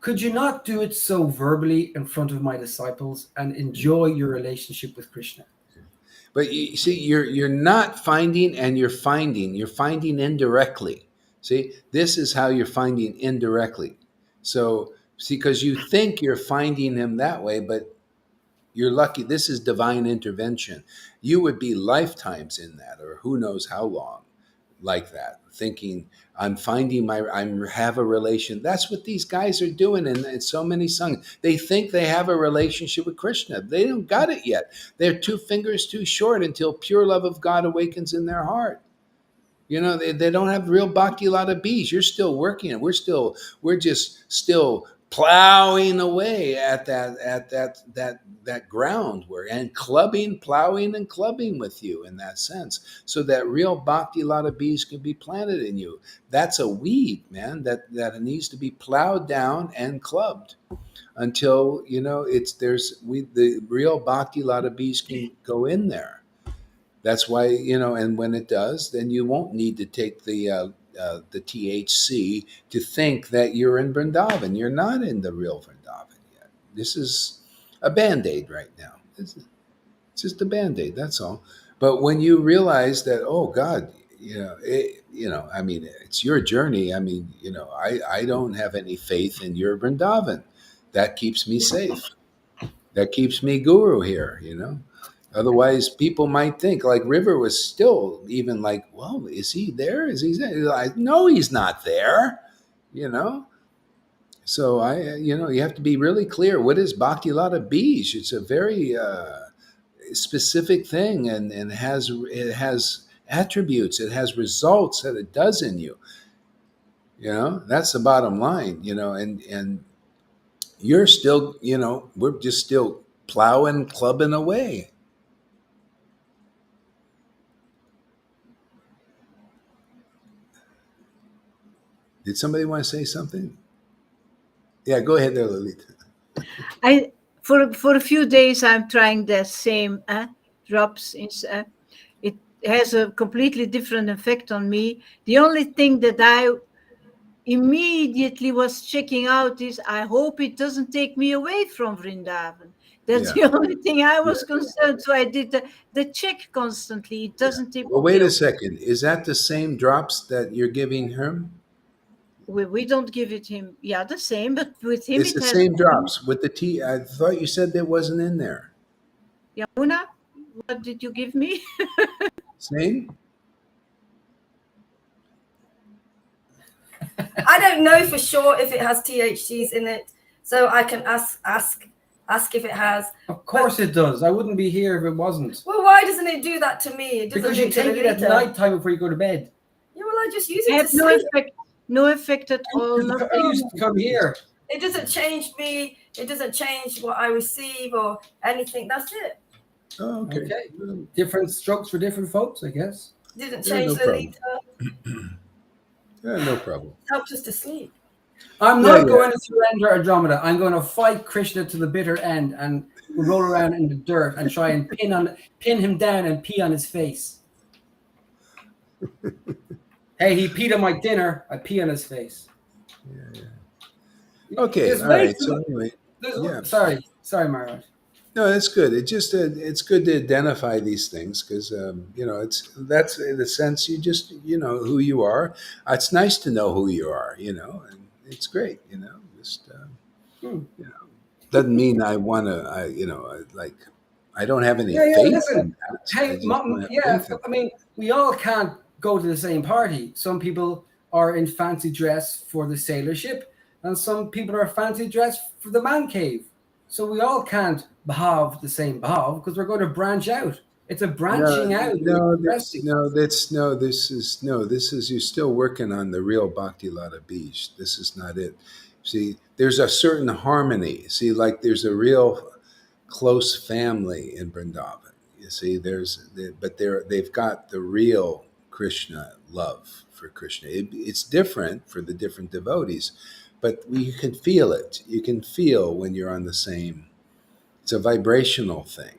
Could you not do it so verbally in front of my disciples and enjoy your relationship with Krishna? But you see, you're not finding, and you're finding indirectly. See, this is how you're finding indirectly. So see, because you think you're finding him that way, but you're lucky. This is divine intervention. You would be lifetimes in that, or who knows how long, like that, thinking I'm have a relation. That's what these guys are doing in so many songs. They think they have a relationship with Krishna. They don't got it yet. They're two fingers too short until pure love of God awakens in their heart. They don't have real bhakti lata bees. You're still working, and we're just still plowing away at that ground and plowing and clubbing with you in that sense, so that real bhakti lata bees can be planted in you. That's a weed, man, that needs to be plowed down and clubbed until the real bhakti lata bees can go in there. That's why, and when it does, then you won't need to take the THC to think that you're in Vrindavan. You're not in the real Vrindavan yet. This is a band aid right now. It's just a band aid. That's all. But when you realize that, oh God, I mean, it's your journey. I mean, I don't have any faith in your Vrindavan. That keeps me safe. That keeps me guru here. Otherwise, people might think like River was still even like, well, is he there? Is he there? Like, no, he's not there. You know. So you have to be really clear. What is Bhakti Lata Beej? It's a very specific thing, and it has attributes. It has results that it does in you. You know, that's the bottom line. You know, and you're still, you know, we're just still plowing, clubbing away. Did somebody want to say something? Yeah, go ahead there, Lolita. I for a few days I'm trying the same drops. It has a completely different effect on me. The only thing that I immediately was checking out is I hope it doesn't take me away from Vrindavan. That's Yeah, the only thing I yeah, was concerned. So I did the check constantly. It yeah. doesn't take Well, me wait a away. second. Is that the same drops that you're giving him? We don't give it him. Yeah, the same, but with him It's it the has. same drops with the tea. I thought you said that wasn't in there. Yamuna, what did you give me? Same? I don't know for sure if it has THCs in it, so I can ask if it has. Of course it does. I wouldn't be here if it wasn't. Well, why doesn't it do that to me? It doesn't Because do you to take it at Lolita. night time before you go to bed. Yeah, well, I just use I it to have no sleep. effect. No effect at all. I Nothing. used to come here. It doesn't change me. It doesn't change what I receive or anything. That's it. Oh, okay. Okay. Different strokes for different folks, I guess. It doesn't Yeah, change no problem. Lolita. Yeah, no problem. It helps us to sleep. I'm Yeah, not yeah. going to surrender Andromeda. I'm going to fight Krishna to the bitter end and roll around in the dirt and try and pin him down and pee on his face. Hey, he peed on my dinner. I pee on his face. Okay, There's all way right. too So much- anyway, yeah. Sorry, Maharaj. No, that's good. It just it's good to identify these things because you know that's in a sense you just you know who you are. It's nice to know who you are, you know, and it's great, you know. Just you know, doesn't mean I want to. You know, like I don't have any Yeah, faith listen. in that. I Hey, just don't have yeah, faith in I mean, we all can't go to the same party. Some people are in fancy dress for the sailor ship, and some people are fancy dress for the man cave. So we all can't behave the same behave because we're going to branch out. It's a No, branching out. no, Expressing. this is you're still working on the real Bhakti Lata Bij. This is not it. See, there's a certain harmony. See, like there's a real close family in Vrindavan. You see, but they've got the real Krishna love for Krishna. It's different for the different devotees, but you can feel it. You can feel when you're on the same. It's a vibrational thing,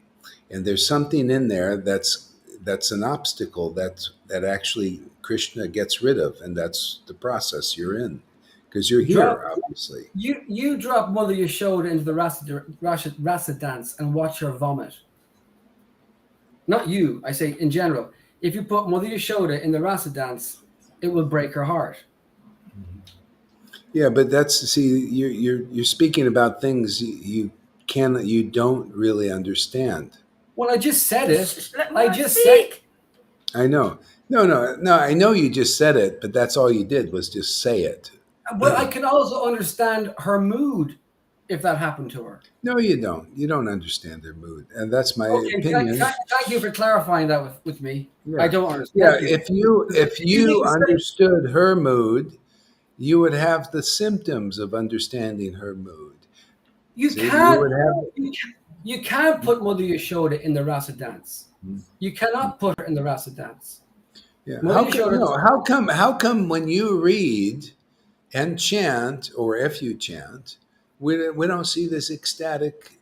and there's something in there that's an obstacle that actually Krishna gets rid of, and that's the process you're in because you're here, obviously. You drop Mother Yashoda into the rasa dance and watch her vomit. Not you, I say in general. If you put Mother Yashoda in the rasa dance, it will break her heart. Yeah, but you're speaking about things you don't really understand. Well, I just said it. Let I me just speak. I know. No. I know you just said it, but that's all you did was just say it. But I can also understand her mood if that happened to her. No, you don't. You don't understand their mood, and that's my Okay, opinion. thank you for clarifying that with me. Yeah. I don't understand. Yeah, you. if you understood her mood, you would have the symptoms of understanding her mood. You See, can't. would have. You can't put Mother Yashoda in the rasa dance. You cannot put her in the rasa dance. Yeah. Mother Yashoda- How come when you read and chant, or if you chant, we don't see this ecstatic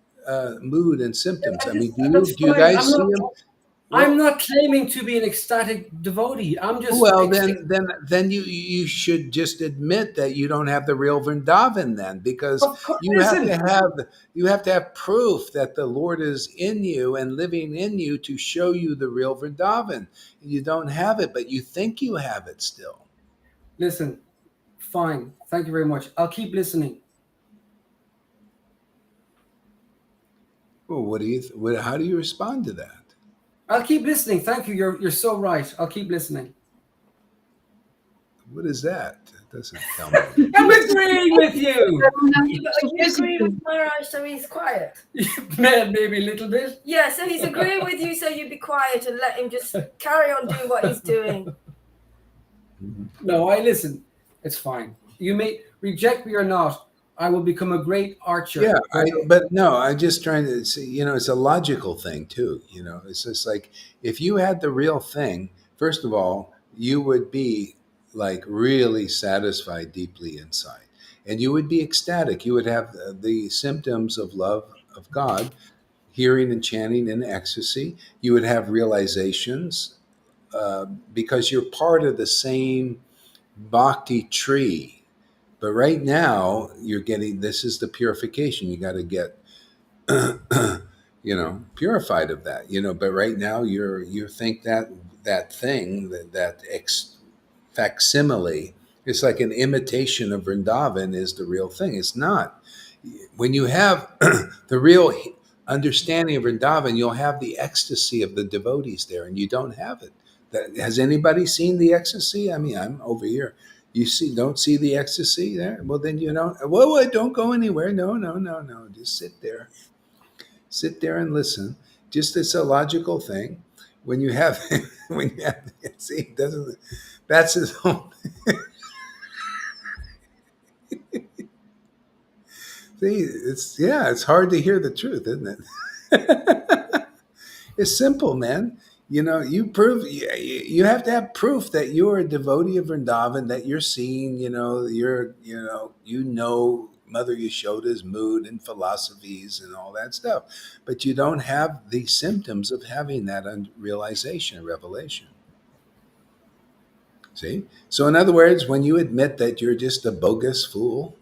mood and symptoms? I mean, That's do you fine. guys see them? I'm not claiming to be an ecstatic devotee. I'm just Well, then you should just admit that you don't have the real Vrindavan then, because Of course, you have to have proof that the Lord is in you and living in you to show you the real Vrindavan. You don't have it, but you think you have it still. Listen, fine. Thank you very much. I'll keep listening. Well, how do you respond to that? I'll keep listening. Thank you. You're so right. I'll keep listening. What is that? That doesn't tell me. I'm agreeing with you. You agree with Maharaj, so he's quiet. Maybe a little bit. Yeah, so he's agreeing with you, so you be quiet and let him just carry on doing what he's doing. No, I listen. It's fine. You may reject me or not. I will become a great archer. Yeah, but no, I'm just trying to see, it's a logical thing too. It's just like if you had the real thing, first of all, you would be like really satisfied deeply inside, and you would be ecstatic. You would have the symptoms of love of God, hearing and chanting in ecstasy. You would have realizations uh, because you're part of the same bhakti tree. But right now, you're getting this is the purification. You got to get purified of that. But right now, you think that thing that facsimile, it's like an imitation of Vrindavan is the real thing. It's not. When you have the real understanding of Vrindavan, you'll have the ecstasy of the devotees there, and you don't have it. Has anybody seen the ecstasy? I mean, I'm over here. Don't see the ecstasy there? Well, then you don't. Well, don't go anywhere. No, no, no, no. Just sit there. Sit there and listen. Just it's a logical thing. When you have, see, doesn't that's his own. See, it's hard to hear the truth, isn't it? It's simple, man. You have to have proof that you're a devotee of Vrindavan, that you're seeing, Mother Yashoda's mood and philosophies and all that stuff, but you don't have the symptoms of having that realization, revelation. See? So, in other words, when you admit that you're just a bogus fool,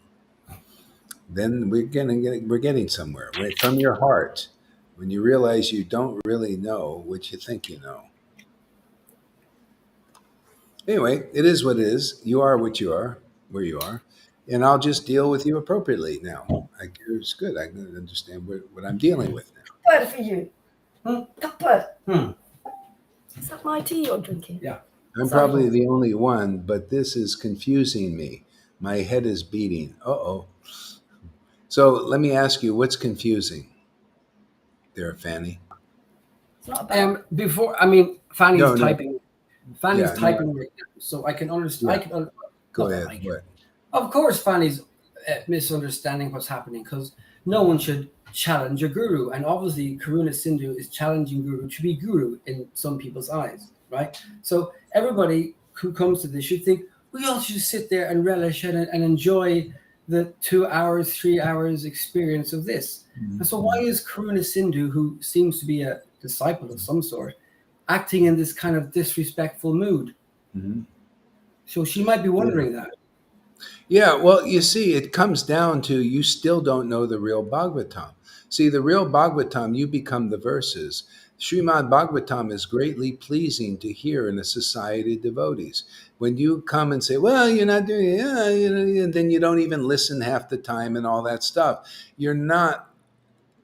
then we're getting somewhere from your heart. When you realize you don't really know what you think you know. Anyway, it is what it is. You are what you are, where you are, and I'll just deal with you appropriately now. It's good. I can understand what I'm dealing with now. Cuppa for you. Cuppa. Is that my tea you're drinking? Yeah. I'm probably the only one, but this is confusing me. My head is beating. Uh-oh. So let me ask you, what's confusing there, Fanny? It's not about Fanny's typing. Fanny's Yeah, typing right now, so I can understand. Yeah. Go ahead. Of course, Fanny's misunderstanding what's happening because no one should challenge a guru, and obviously, Karuna Sindhu is challenging guru to be guru in some people's eyes, right? So everybody who comes to this should think we all should sit there and relish and enjoy the 2 hours, 3 hours experience of this. Mm-hmm. And so why is Karuna Sindhu, who seems to be a disciple of some sort, acting in this kind of disrespectful mood? Mm-hmm. So she might be wondering that. Yeah, well, you see, it comes down to you still don't know the real Bhagavatam. See, the real Bhagavatam, you become the verses. Srimad Bhagavatam is greatly pleasing to hear in a society of devotees. When you come and say, well, you're not doing it, and then you don't even listen half the time and all that stuff, you're not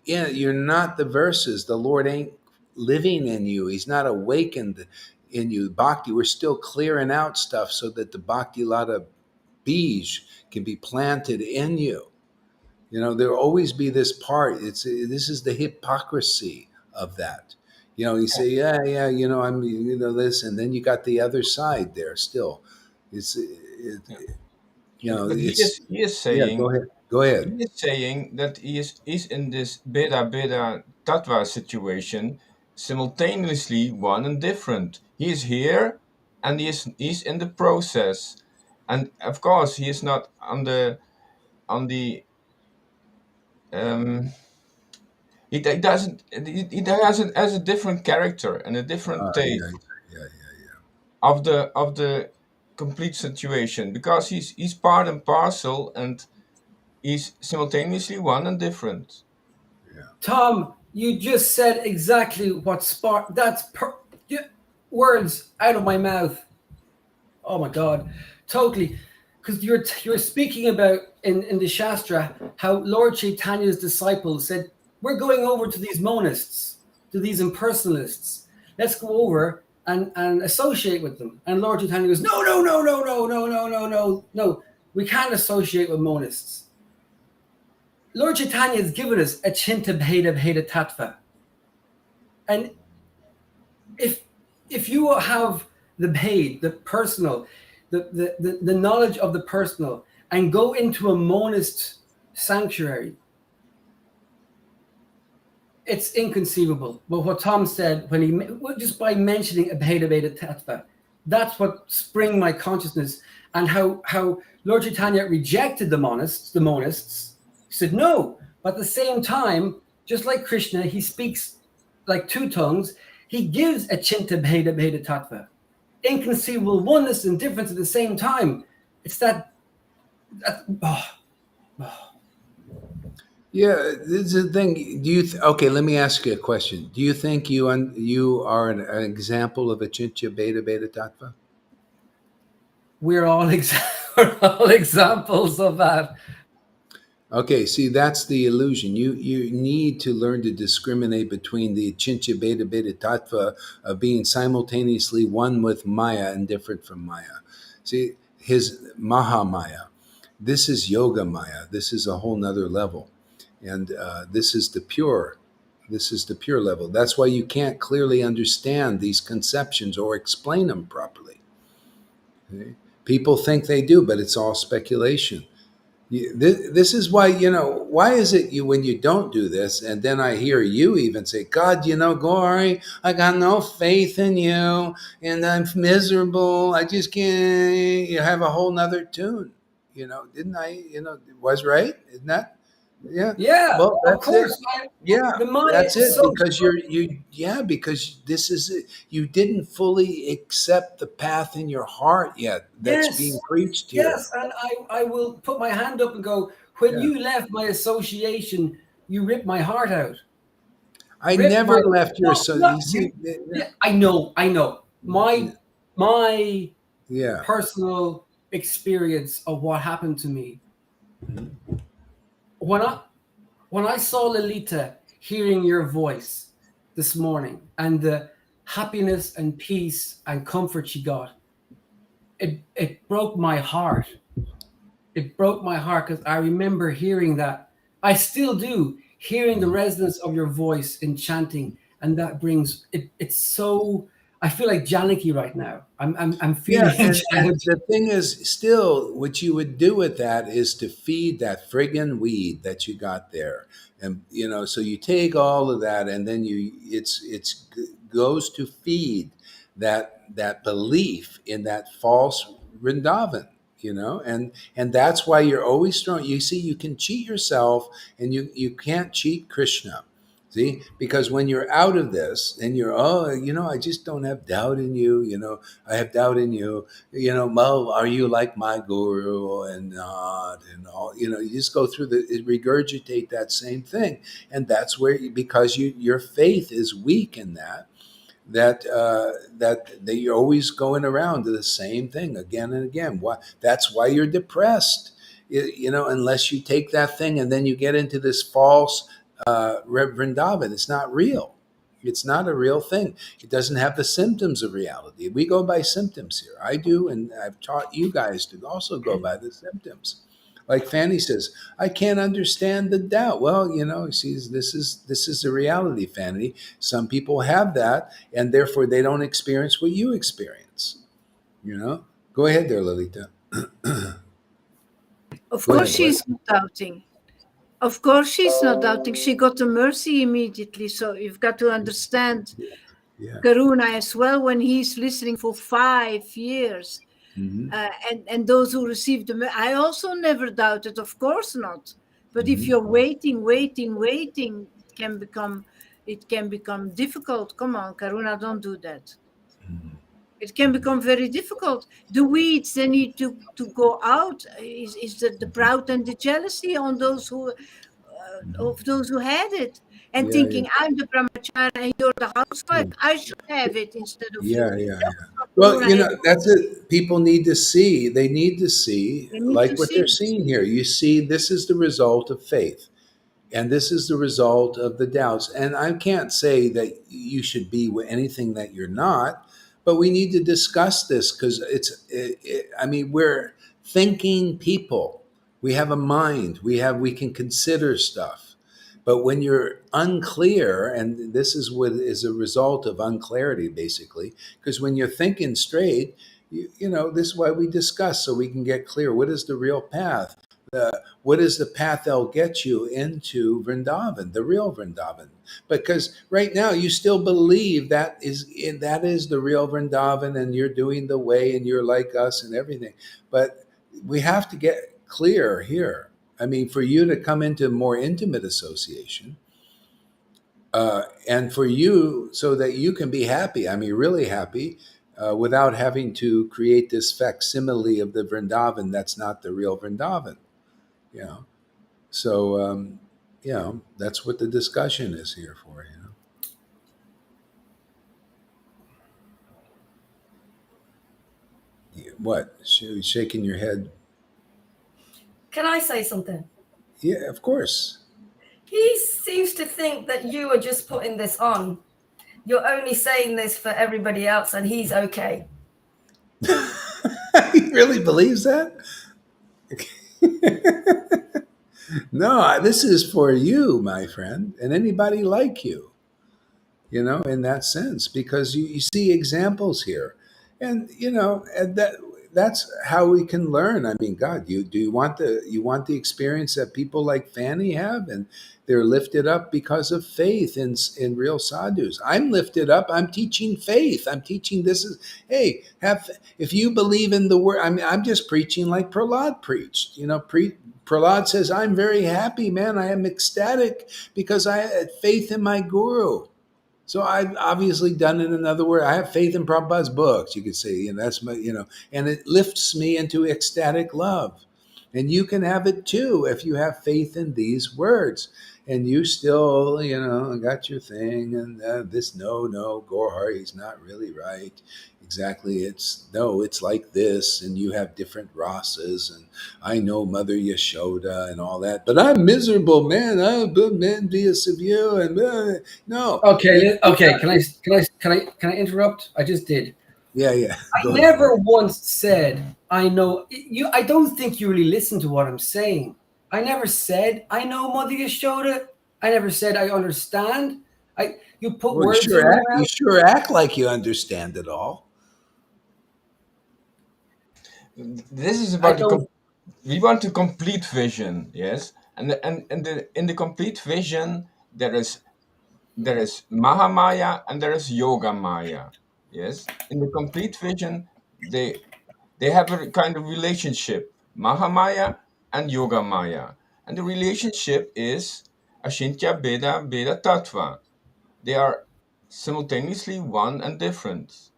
the verses. The Lord ain't living in you. He's not awakened in you. Bhakti, we're still clearing out stuff so that the Bhakti Lata Bij can be planted in you. There'll always be this part. This is the hypocrisy of that. You say, yeah, I'm, this, and then you got the other side there still. But he is saying. Yeah, go ahead. He is saying that he's in this beta tattva situation, simultaneously one and different. He is here, and he's in the process, and of course he is not on the. He has a different character and a different taste of the complete situation, because he's part and parcel, and he's simultaneously one and different. Yeah. Tom, you just said exactly what sparked. Words out of my mouth. Oh my God, totally. Because you're speaking about in the Shastra how Lord Chaitanya's disciples said, we're going over to these monists, to these impersonalists. Let's go over and associate with them. And Lord Caitanya goes, no. We can't associate with monists. Lord Caitanya has given us a Chinta Bheda Bheda Tattva. And if you have the bheda, the personal, the knowledge of the personal and go into a monist sanctuary, it's inconceivable. But what Tom said when he just by mentioning Abheda Veda Tattva, that's what sprang my consciousness, and how Lord Caitanya rejected the monists. He said no, but at the same time, just like Krishna, he speaks like two tongues. He gives a Chinta Bheda Veda Tattva, inconceivable oneness and difference at the same time. It's that Yeah, this is the thing. Do you okay? Let me ask you a question. Do you think you are an example of a Chincha Beta Beta Tattva? we're all we're all examples of that. Okay, see, that's the illusion. You need to learn to discriminate between the Chincha Beta Beta Tattva of being simultaneously one with Maya and different from Maya. See, his Maha Maya. This is Yoga Maya. This is a whole nother level. And this is the pure. This is the pure level. That's why you can't clearly understand these conceptions or explain them properly. Okay? People think they do, but it's all speculation. This is why, why is it you when you don't do this, and then I hear you even say, God, Gory, I got no faith in you, and I'm miserable. I just can't. You have a whole nother tune. Didn't I? Was right? Isn't that? Yeah. Yeah, Well, of that's it. course. Yeah, The mind that's is it. so Because because this is it. You didn't fully accept the path in your heart yet that's being preached here. yes, and I will put my hand up and go, when Yeah. you left my association, you ripped my heart out. I Ripped never my left your no, so not you you. see Yeah, I know. My yeah. personal experience of what happened to me when I saw Lolita hearing your voice this morning and the happiness and peace and comfort she got, it broke my heart. It broke my heart because I remember hearing that. I still do, hearing the resonance of your voice in chanting, and that brings it. It's so. I feel like Janaki right now. I'm Yeah, feeling and Janaki. the thing is, still, what you would do with that is to feed that friggin' weed that you got there, and so you take all of that, and then it's goes to feed that belief in that false Vrindavan, and that's why you're always strong. You see, you can cheat yourself, and you can't cheat Krishna. See, because when you're out of this and you're, I just don't have doubt in you, I have doubt in you, well, are you like my guru and not, and all, you just go through regurgitate that same thing. And that's where, because your faith is weak in that you're always going around to the same thing again and again. That's why you're depressed, unless you take that thing and then you get into this false Vrindavan. It's not real. It's not a real thing. It doesn't have the symptoms of reality. We go by symptoms here. I do, and I've taught you guys to also go by the symptoms. Like Fanny says, I can't understand the doubt. Well, see, this is the reality, Fanny. Some people have that, and therefore they don't experience what you experience. Go ahead there, Lolita. Of Go course, ahead. What? she's not doubting. Of course, she's not doubting. She got the mercy immediately. So you've got to understand Yeah. Karuna as well when he's listening for 5 years. Mm-hmm. And those who receive I also never doubted, of course not. But if Mhm. you're waiting, it can become difficult. Come on, Karuna, don't do that. Mhm. It can become very difficult. The weeds, they need to go out. Is the proud and the jealousy on those who of those who had it, and Yeah, yeah. thinking I'm the brahmachari and you're the housewife. I should have it instead of you. Yeah, yeah, That's yeah. what Well, Karuna had. that's it. People need to see. They need to see, They need to like what they're see. seeing here. You see, this is the result of faith. And this is the result of the doubts. And I can't say that you should be anything that you're not, but we need to discuss this because I mean, we're thinking people. We have a mind. We can consider stuff. But when you're unclear, and this is what is a result of unclarity, basically, because when you're thinking straight, this is why we discuss, so we can get clear. What is the real path? What is the path that'll get you into Vrindavan, the real Vrindavan? Because right now you still believe that is the real Vrindavan, and you're doing the way, and you're like us and everything. But we have to get clear here. I mean, for you to come into more intimate association, and for you, so that you can be happy. I mean, really happy, without having to create this facsimile of the Vrindavan that's not the real Vrindavan. You know, so that's what the discussion is here for. What? Shaking your head? Can I say something? Yeah, of course. He seems to think that you are just putting this on. You're only saying this for everybody else, and he's okay. He really believes that? No, this is for you, my friend, and anybody like you. In that sense, because you see examples here, and that's how we can learn. I mean, God, you want the experience that people like Fanny have, and they're lifted up because of faith in real sadhus. I'm lifted up. I'm teaching faith. I'm teaching this is hey, have if you believe in the word. I mean, I'm just preaching like Prahlad preached. Prahlad says, "I'm very happy, man. I am ecstatic because I had faith in my guru." So I've obviously done it in other words. I have faith in Prabhupada's books, you could say, and that's and it lifts me into ecstatic love. And you can have it too if you have faith in these words. And you still, got your thing, and this, no, Gorhar, he's not really right. Exactly. It's like this, and you have different rasas, and I know Mother Yashoda and all that, but I'm miserable, man. I'm envious of you, and no. Okay. Can I interrupt? I just did. Yeah. I never once said I know you. I don't think you really listen to what I'm saying. I never said I know Mother Yashoda. I never said I understand. You put Well, words in my you mouth. sure act like you understand it all. This is I about don't. we want a complete vision, yes, and in the complete vision there is Mahamaya and there is Yoga Maya, yes. In the complete vision, they have a kind of relationship, Mahamaya and Yoga Maya, and the relationship is Ashintya Beda Beda Tattva. They are simultaneously one and different.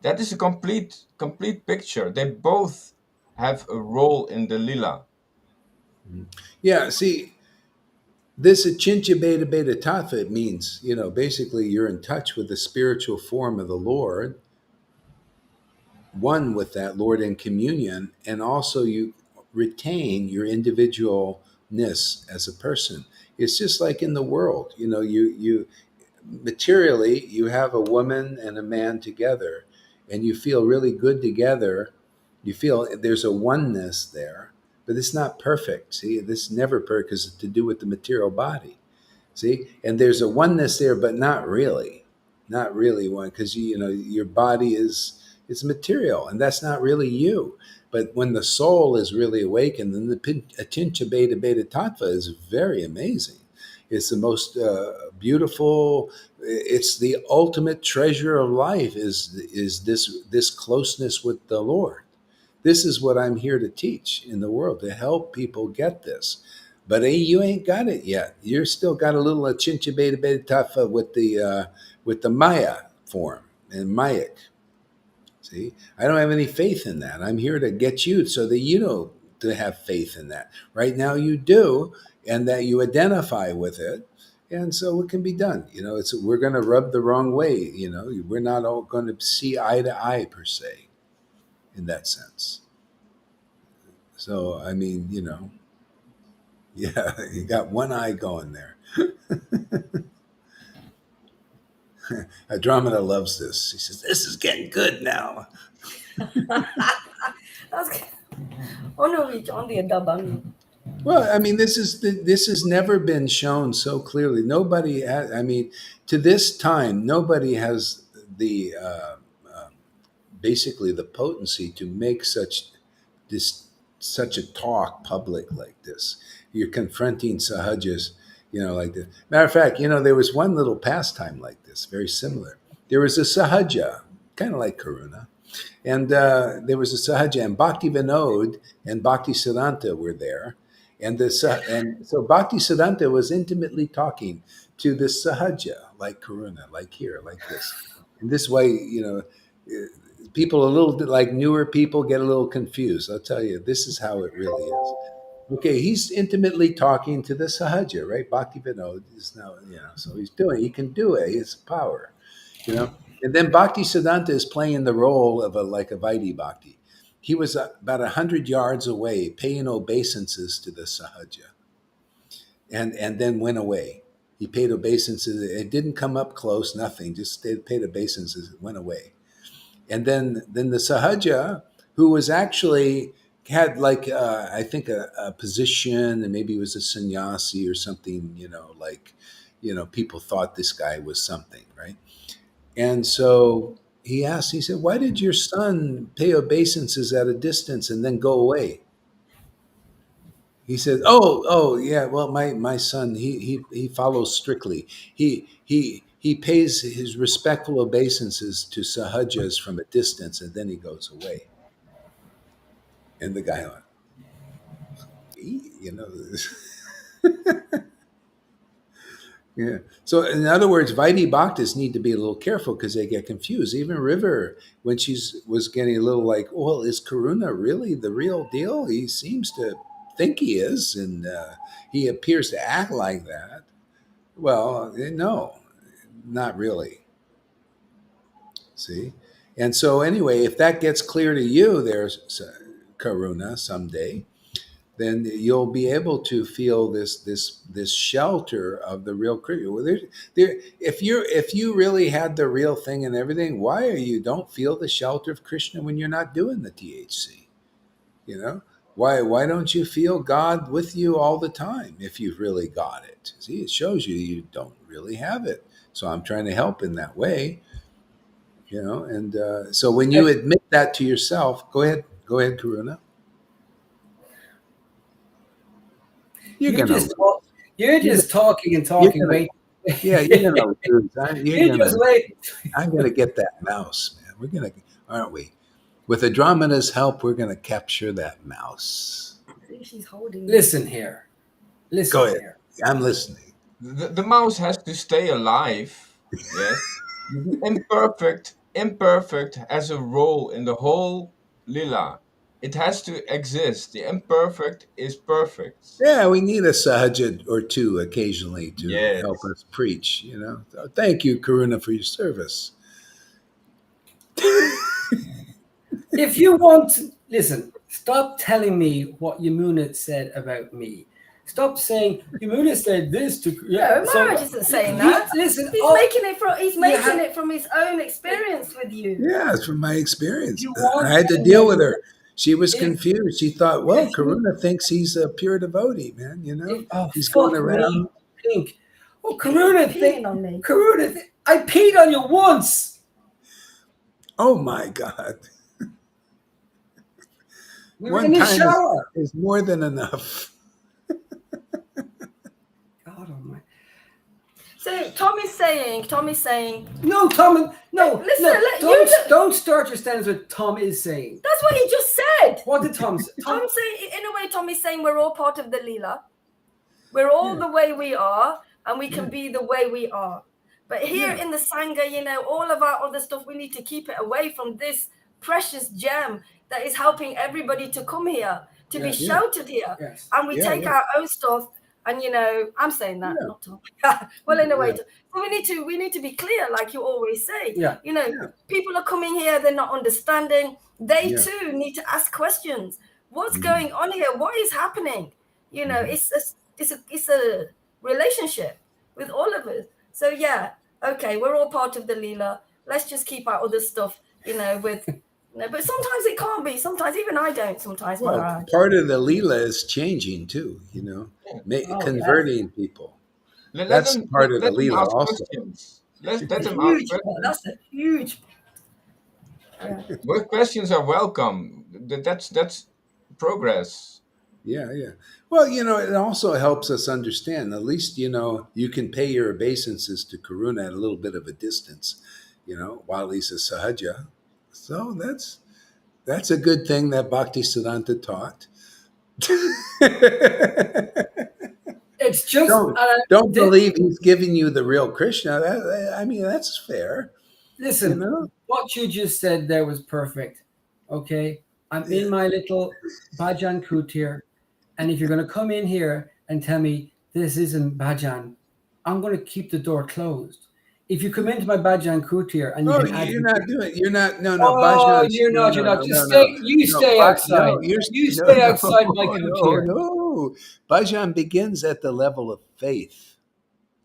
That is a complete picture. They both have a role in the lila. Yeah, see, this Achincha Beta Beta Tattva means, basically you're in touch with the spiritual form of the Lord, one with that Lord in communion, and also you retain your individualness as a person. It's just like in the world, you materially you have a woman and a man together, and you feel really good together. You feel there's a oneness there, but it's not perfect. See, this is never perfect because it's to do with the material body. See, and there's a oneness there, but not really one, because your body is material, and that's not really you. But when the soul is really awakened, then the Atincha Beta Beta Tattva is very amazing. It's the most beautiful. It's the ultimate treasure of life. Is this closeness with the Lord? This is what I'm here to teach in the world, to help people get this. But you ain't got it yet. You're still got a little Achincha Beta Beta Tattva with the Maya form and Mayak. See, I don't have any faith in that. I'm here to get you so that you know to have faith in that. Right now you do, and that you identify with it. And so it can be done. We're going to rub the wrong way. We're not all going to see eye to eye per se in that sense. So, I mean, yeah, you got one eye going there. Andromeda loves this. He says, "This is getting good now." Well, I mean, this has never been shown so clearly. To this time, nobody has the basically the potency to make this such a talk public like this. You're confronting sahajas, like this. Matter of fact, there was one little pastime like this, very similar. There was a sahaja, kind of like Karuna, and there was a sahaja, and Bhakti Vinod and Bhakti Siddhanta were there, and so Bhakti Siddhanta was intimately talking to this sahaja, like Karuna, like here, like this. And this way, people a little bit like newer people get a little confused. I'll tell you, this is how it really is. Okay, he's intimately talking to the sahaja, right? Bhakti Vinod is now, so he can do it. He has power, And then Bhakti Siddhanta is playing the role of like a Vaidhi Bhakti. He was about 100 yards away, paying obeisances to the sahaja, and then went away. He paid obeisances. It didn't come up close, nothing. Just paid obeisances. It went away. And then the sahaja, who was actually had like I think a position, and maybe he was a sannyasi or something. People thought this guy was something, right? And so he asked. He said, "Why did your son pay obeisances at a distance and then go away?" He said, "Oh, yeah. Well, my son, he follows strictly. He pays his respectful obeisances to sahajas from a distance, and then he goes away." And the guy went, you know, yeah. So in other words, Vaidhi Bhaktas need to be a little careful because they get confused. Even River, when she was getting a little like, well, is Karuna really the real deal? He seems to think he is, and he appears to act like that. Well, no, not really. See? And so anyway, if that gets clear to you, there's Karuna someday, then you'll be able to feel this shelter of the real Krishna. Well, if you really had the real thing and everything, why don't feel the shelter of Krishna when you're not doing the THC? Why don't you feel God with you all the time if you've really got it? See, it shows you don't really have it. So I'm trying to help in that way, And so when you admit that to yourself, go ahead, Karuna. You're just talking and talking. Wait. Yeah, you're gonna lose. Just wait. I'm gonna get that mouse, man. Aren't we? With Andromeda's help, we're gonna capture that mouse. I think she's holding. Listen here. Go ahead. Here. I'm listening. The mouse has to stay alive. Yes. Imperfect has a role in the whole lila. It has to exist. The imperfect is perfect. Yeah, we need a sahaja or two occasionally to help us preach, So thank you, Karuna, for your service. If you want to, listen, stop telling me what Yamuna said about me. Stop saying Yamuna said this to. No, Maharaj isn't saying that. Listen, he's making it from his own experience with you. Yeah, it's from my experience. I had to deal with her. She was confused. She thought, well, Karuna thinks he's a pure devotee, man. He's going around. Karuna peed on me. Karuna, I peed on you once. Oh my God. We were in the shower. Is more than enough. God almighty. So Tommy's saying. No, Tom. No, listen. Don't start your sentence with Tom is saying. That's what he just said. What did Tom say? I'm saying, in a way, Tommy's saying we're all part of the Leela. We're all the way we are, and we can be the way we are. But here in the Sangha, all of our other stuff, we need to keep it away from this precious gem that is helping everybody to come here, to be sheltered here. Yes. And we take our own stuff. And I'm saying that, not Tom. Well, in a way, we need to be clear, like you always say. People are coming here; they're not understanding. They too need to ask questions. What's going on here? What is happening? It's a relationship with all of us. So we're all part of the Leela. Let's just keep our other stuff, with. But sometimes it can't be. Sometimes even I don't. Sometimes part of the Leela is changing too. Converting people. That's part of the Leela also. Let them ask questions. That's a huge. Yeah. Both questions are welcome. That's progress. Yeah, yeah. Well, it also helps us understand. At least, you can pay your obeisances to Karuna at a little bit of a distance, while he's a Sahaja. So that's a good thing that Bhakti Siddhanta taught. It's just don't believe he's giving you the real Krishna. I mean, that's fair. listen. What you just said there was perfect. Okay, I'm in my little bhajan kutir, and if you're going to come in here and tell me this isn't bhajan, I'm going to keep the door closed. If you come into my bhajan kutir and you Oh, can add, you're not. No, no, oh, bhajans. you're No, not, no, you're no, not. no, Just no, stay. You no. stay outside. No, you're You no, stay no, outside my no, kutir. no. Bhajan begins at the level of faith.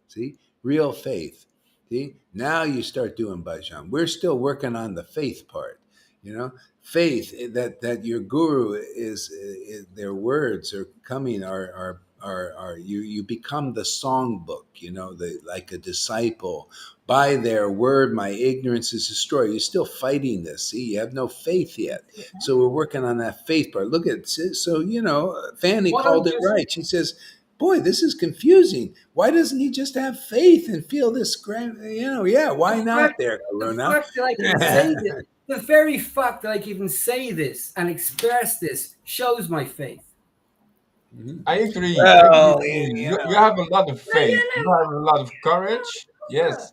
See, real faith. See, now you start doing bhajan. We're still working on the faith part. Faith that your guru is their words are coming are you become the songbook. Like a disciple. By their word, my ignorance is destroyed. You're still fighting this. See, you have no faith yet. So we're working on that faith part. Look at so Fanny What I'm called it just right. She says, boy, this is confusing. Why doesn't he just have faith and feel this grand, yeah, why not there, the Karuna? fact that I can say this, the very fact that I can even say this and express this shows my faith. I agree. I agree. Well, You have a lot of faith. You have a lot of courage. Yes.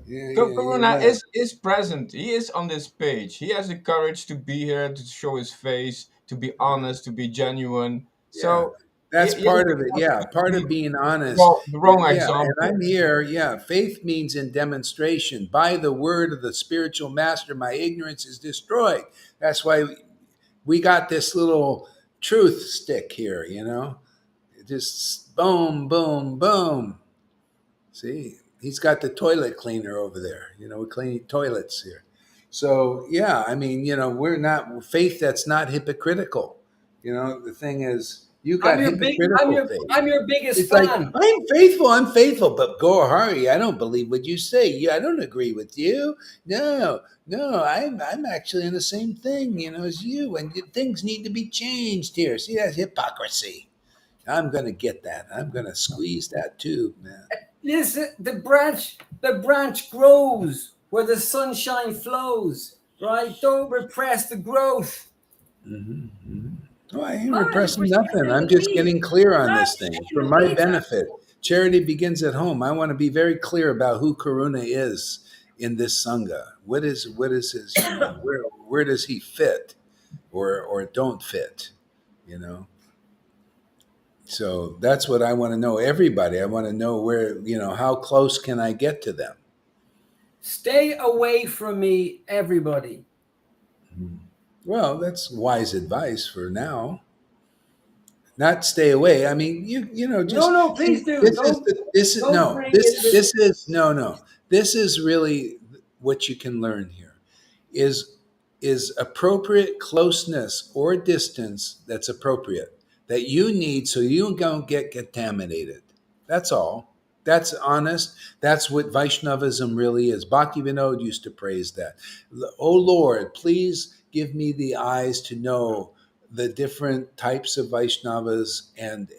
Karuna well, is present. He is on this page. He has the courage to be here, to show his face, to be honest, to be genuine. yeah. So That's he has part of it. Yeah, part the, of being honest. the wrong Yeah, and I'm example. here. Yeah, faith means in demonstration. By the word of the spiritual master, my ignorance is destroyed. That's why we got this little truth stick here. Just boom, boom, boom. See, he's got the toilet cleaner over there. We're cleaning toilets here. So yeah, I mean, we're not faith that's not hypocritical. The thing is, you I'm got your big I'm hypocritical your faith. I'm your biggest It's like fan. I'm faithful, but go hurry. I don't believe what you say. I don't agree with you. No, no, I'm actually in the same thing, as you, and things need to be changed here. See, that's hypocrisy. I'm gonna get that. I'm gonna squeeze that too, man. Listen, the branch grows where the sunshine flows, right? Don't repress the growth. Oh, I ain't repressing 100% nothing. I'm just agree. getting clear on this That's thing for true. my benefit. Exactly. Charity begins at home. I want to be very clear about who Karuna is in this sangha. What is his? Where does he fit, or don't fit? You know. So that's what I want to know. Everybody, I want to know where. How close can I get to them? Stay away from me, everybody. Well, that's wise advice for now. Not stay away. I mean, No, just no, see. please do. Don't bring in this. This is no, no. This is really what you can learn here. Is appropriate closeness or distance that's appropriate that you need so you don't get contaminated. That's all. That's honest. That's what Vaishnavism really is. Bhakti Vinod used to praise that. Oh Lord, please give me the eyes to know the different types of Vaishnavas and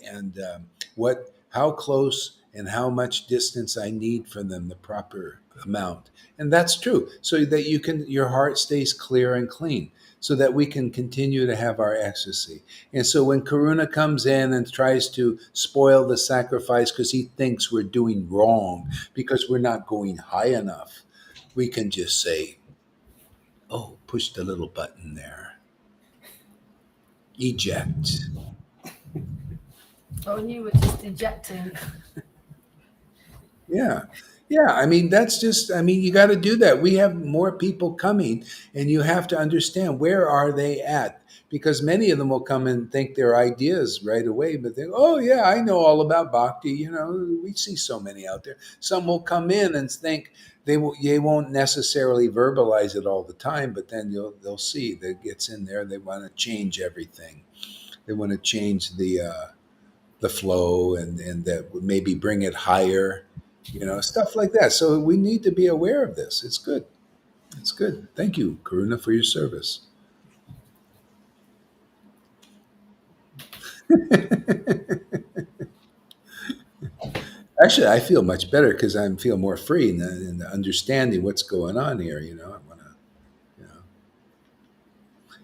what how close and how much distance I need from them, the proper amount. And that's true. So that your heart stays clear and clean so that we can continue to have our ecstasy. And so when Karuna comes in and tries to spoil the sacrifice because he thinks we're doing wrong, because we're not going high enough, we can just say, oh, push the little button there. Eject. Oh, you were just ejecting. Yeah. Yeah. I mean, you got to do that. We have more people coming, and you have to understand where are they at? Because many of them will come and think their ideas right away, but they, oh, yeah, I know all about bhakti. We see so many out there. Some will come in and think they won't necessarily verbalize it all the time, but then they'll see that it gets in there. They want to change everything. They want to change the flow and that would maybe bring it higher, stuff like that. So we need to be aware of this. It's good. It's good. Thank you, Karuna, for your service. Actually, I feel much better because I feel more free in understanding what's going on here. I want to, you know,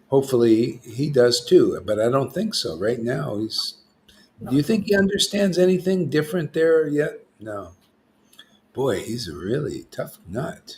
hopefully he does too, but I don't think so. Right now, he's. Do you Not think he understands anything different there yet? No. Boy, he's a really tough nut.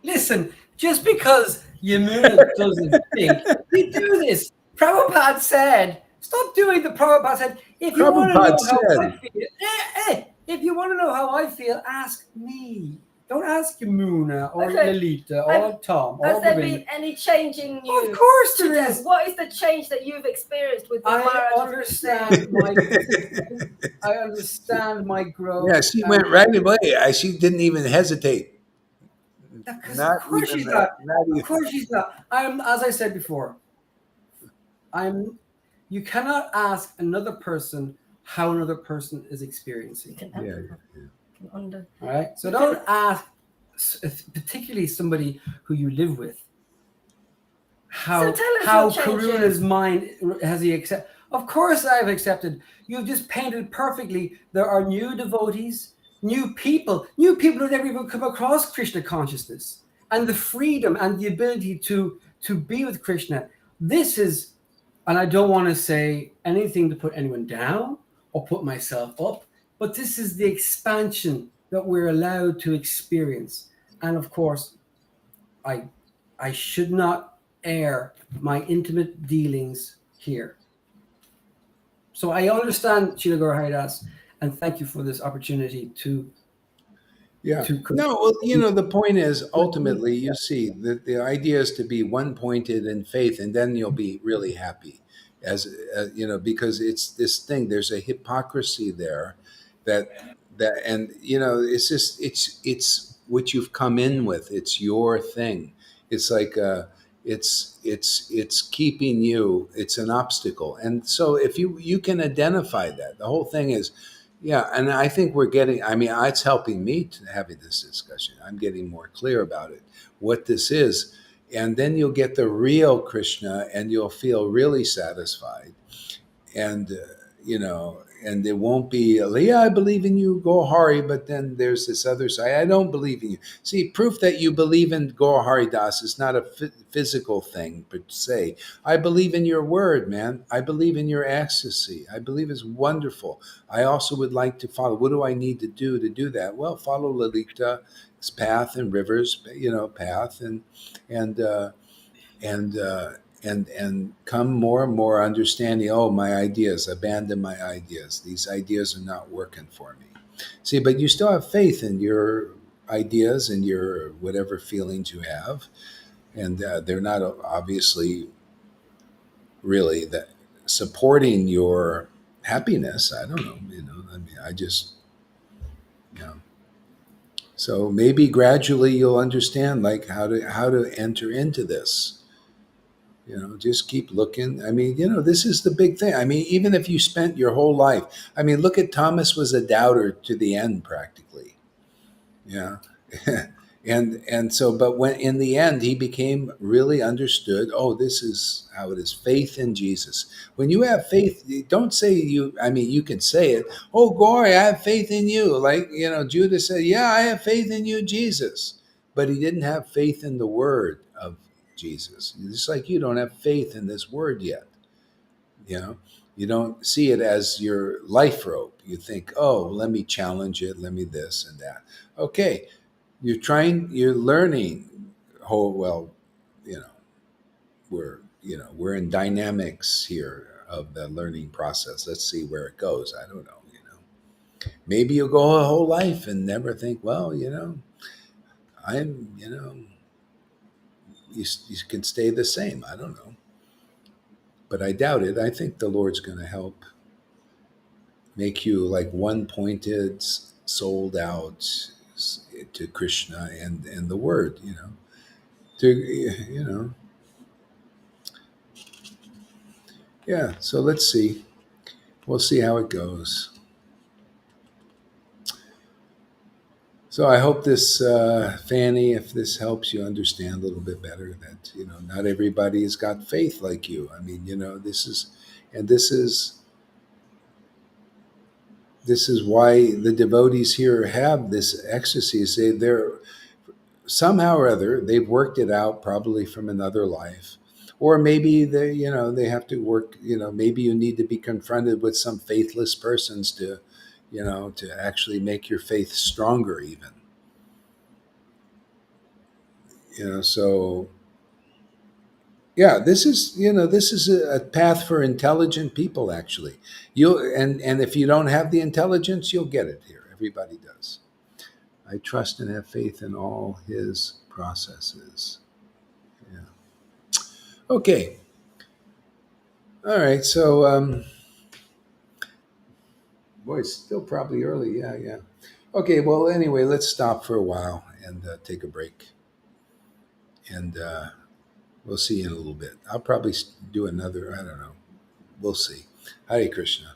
Listen, just because Yamuna doesn't think, you do this. Prabhupada said, stop doing the Prabhupada said, if you want to Prabhupada know how I said, feel, if you want to know how I feel, ask me. Don't ask Yamuna or Okay. Lalita Have- or Tom Has or there Govinda. been any change in you? Of course there today? is. What is the change that you've experienced with the I Maharaj? understand my I understand my growth. yeah, she went right away. She didn't even hesitate. Because of Not course even she's that. not. Not Of even. course she's not. I'm, as I said before, I'm. You cannot ask another person how another person is You experiencing. can Yeah, under. All right. So don't ask, particularly somebody who you live with, So tell us how your changes. Karuna's mind has he accepted. Of course, I've accepted. You've just painted perfectly. There are new devotees, new people who never even come across Krishna consciousness, and the freedom and the ability to be with Krishna. This is, and I don't want to say anything to put anyone down or put myself up, but this is the expansion that we're allowed to experience. And of course, I should not air my intimate dealings here. So I understand, Srila Haridas, and thank you for this opportunity to yeah. to No, well, the point is ultimately, you see, the idea is to be one pointed in faith, and then you'll be really happy. Because it's this thing. There's a hypocrisy there, and it's just it's what you've come in with. It's your thing. It's like it's keeping you. It's an obstacle, and so if you can identify that, the whole thing is. Yeah, and I think we're getting, I mean, it's helping me to having this discussion. I'm getting more clear about it, what this is. And then you'll get the real Krishna and you'll feel really satisfied. And, and it won't be, yeah, I believe in you, Go Hari, but then there's this other side, I don't believe in you. See, proof that you believe in Go Hari Das is not a physical thing per se. I believe in your word, man. I believe in your ecstasy. I believe it's wonderful. I also would like to follow. What do I need to do that? Well, follow Lalita's path and Rivers, path and and uh, and come more and more understanding. Oh, my ideas, abandon my ideas. These ideas are not working for me. See, but you still have faith in your ideas and your whatever feelings you have, and they're not obviously really that supporting your happiness. I don't know. I mean, I just you know. So maybe gradually you'll understand like how to enter into this. Just keep looking. I mean, this is the big thing. I mean, even if you spent your whole life, I mean, look at Thomas was a doubter to the end practically. Yeah. and so but when in the end he became really understood, oh, this is how it is, faith in Jesus. When you have faith, don't say I mean, you can say it, oh, glory, I have faith in you, like Judas said, yeah, I have faith in you, Jesus, but he didn't have faith in the word of Jesus. Just like you don't have faith in this word yet. you know you don't see it as your life rope. You think, oh, let me challenge it, let me this and that. Okay, you're learning. Oh, well, you know we're in dynamics here of the learning process. Let's see where it goes. I don't know. Maybe you'll go a whole life and never think, well, I'm you can stay the same. I don't know, but I doubt it. I think the Lord's going to help make you like one pointed, sold out to Krishna and the word, to yeah. So let's see. We'll see how it goes. So So I hope this, Fanny, if this helps you understand a little bit better that, not everybody has got faith like you. I mean, and this is why the devotees here have this exercise. They're somehow or other, they've worked it out probably from another life. Or maybe they have to work, maybe you need to be confronted with some faithless persons to actually make your faith stronger even. So yeah, this is a path for intelligent people actually. And if you don't have the intelligence, you'll get it here. Everybody does. I trust and have faith in all his processes. Yeah. Okay. All right. So, boy, it's still probably early. Yeah, yeah. Okay. Well, anyway, let's stop for a while and take a break. And we'll see you in a little bit. I'll probably do another, I don't know. We'll see. Hare Krishna.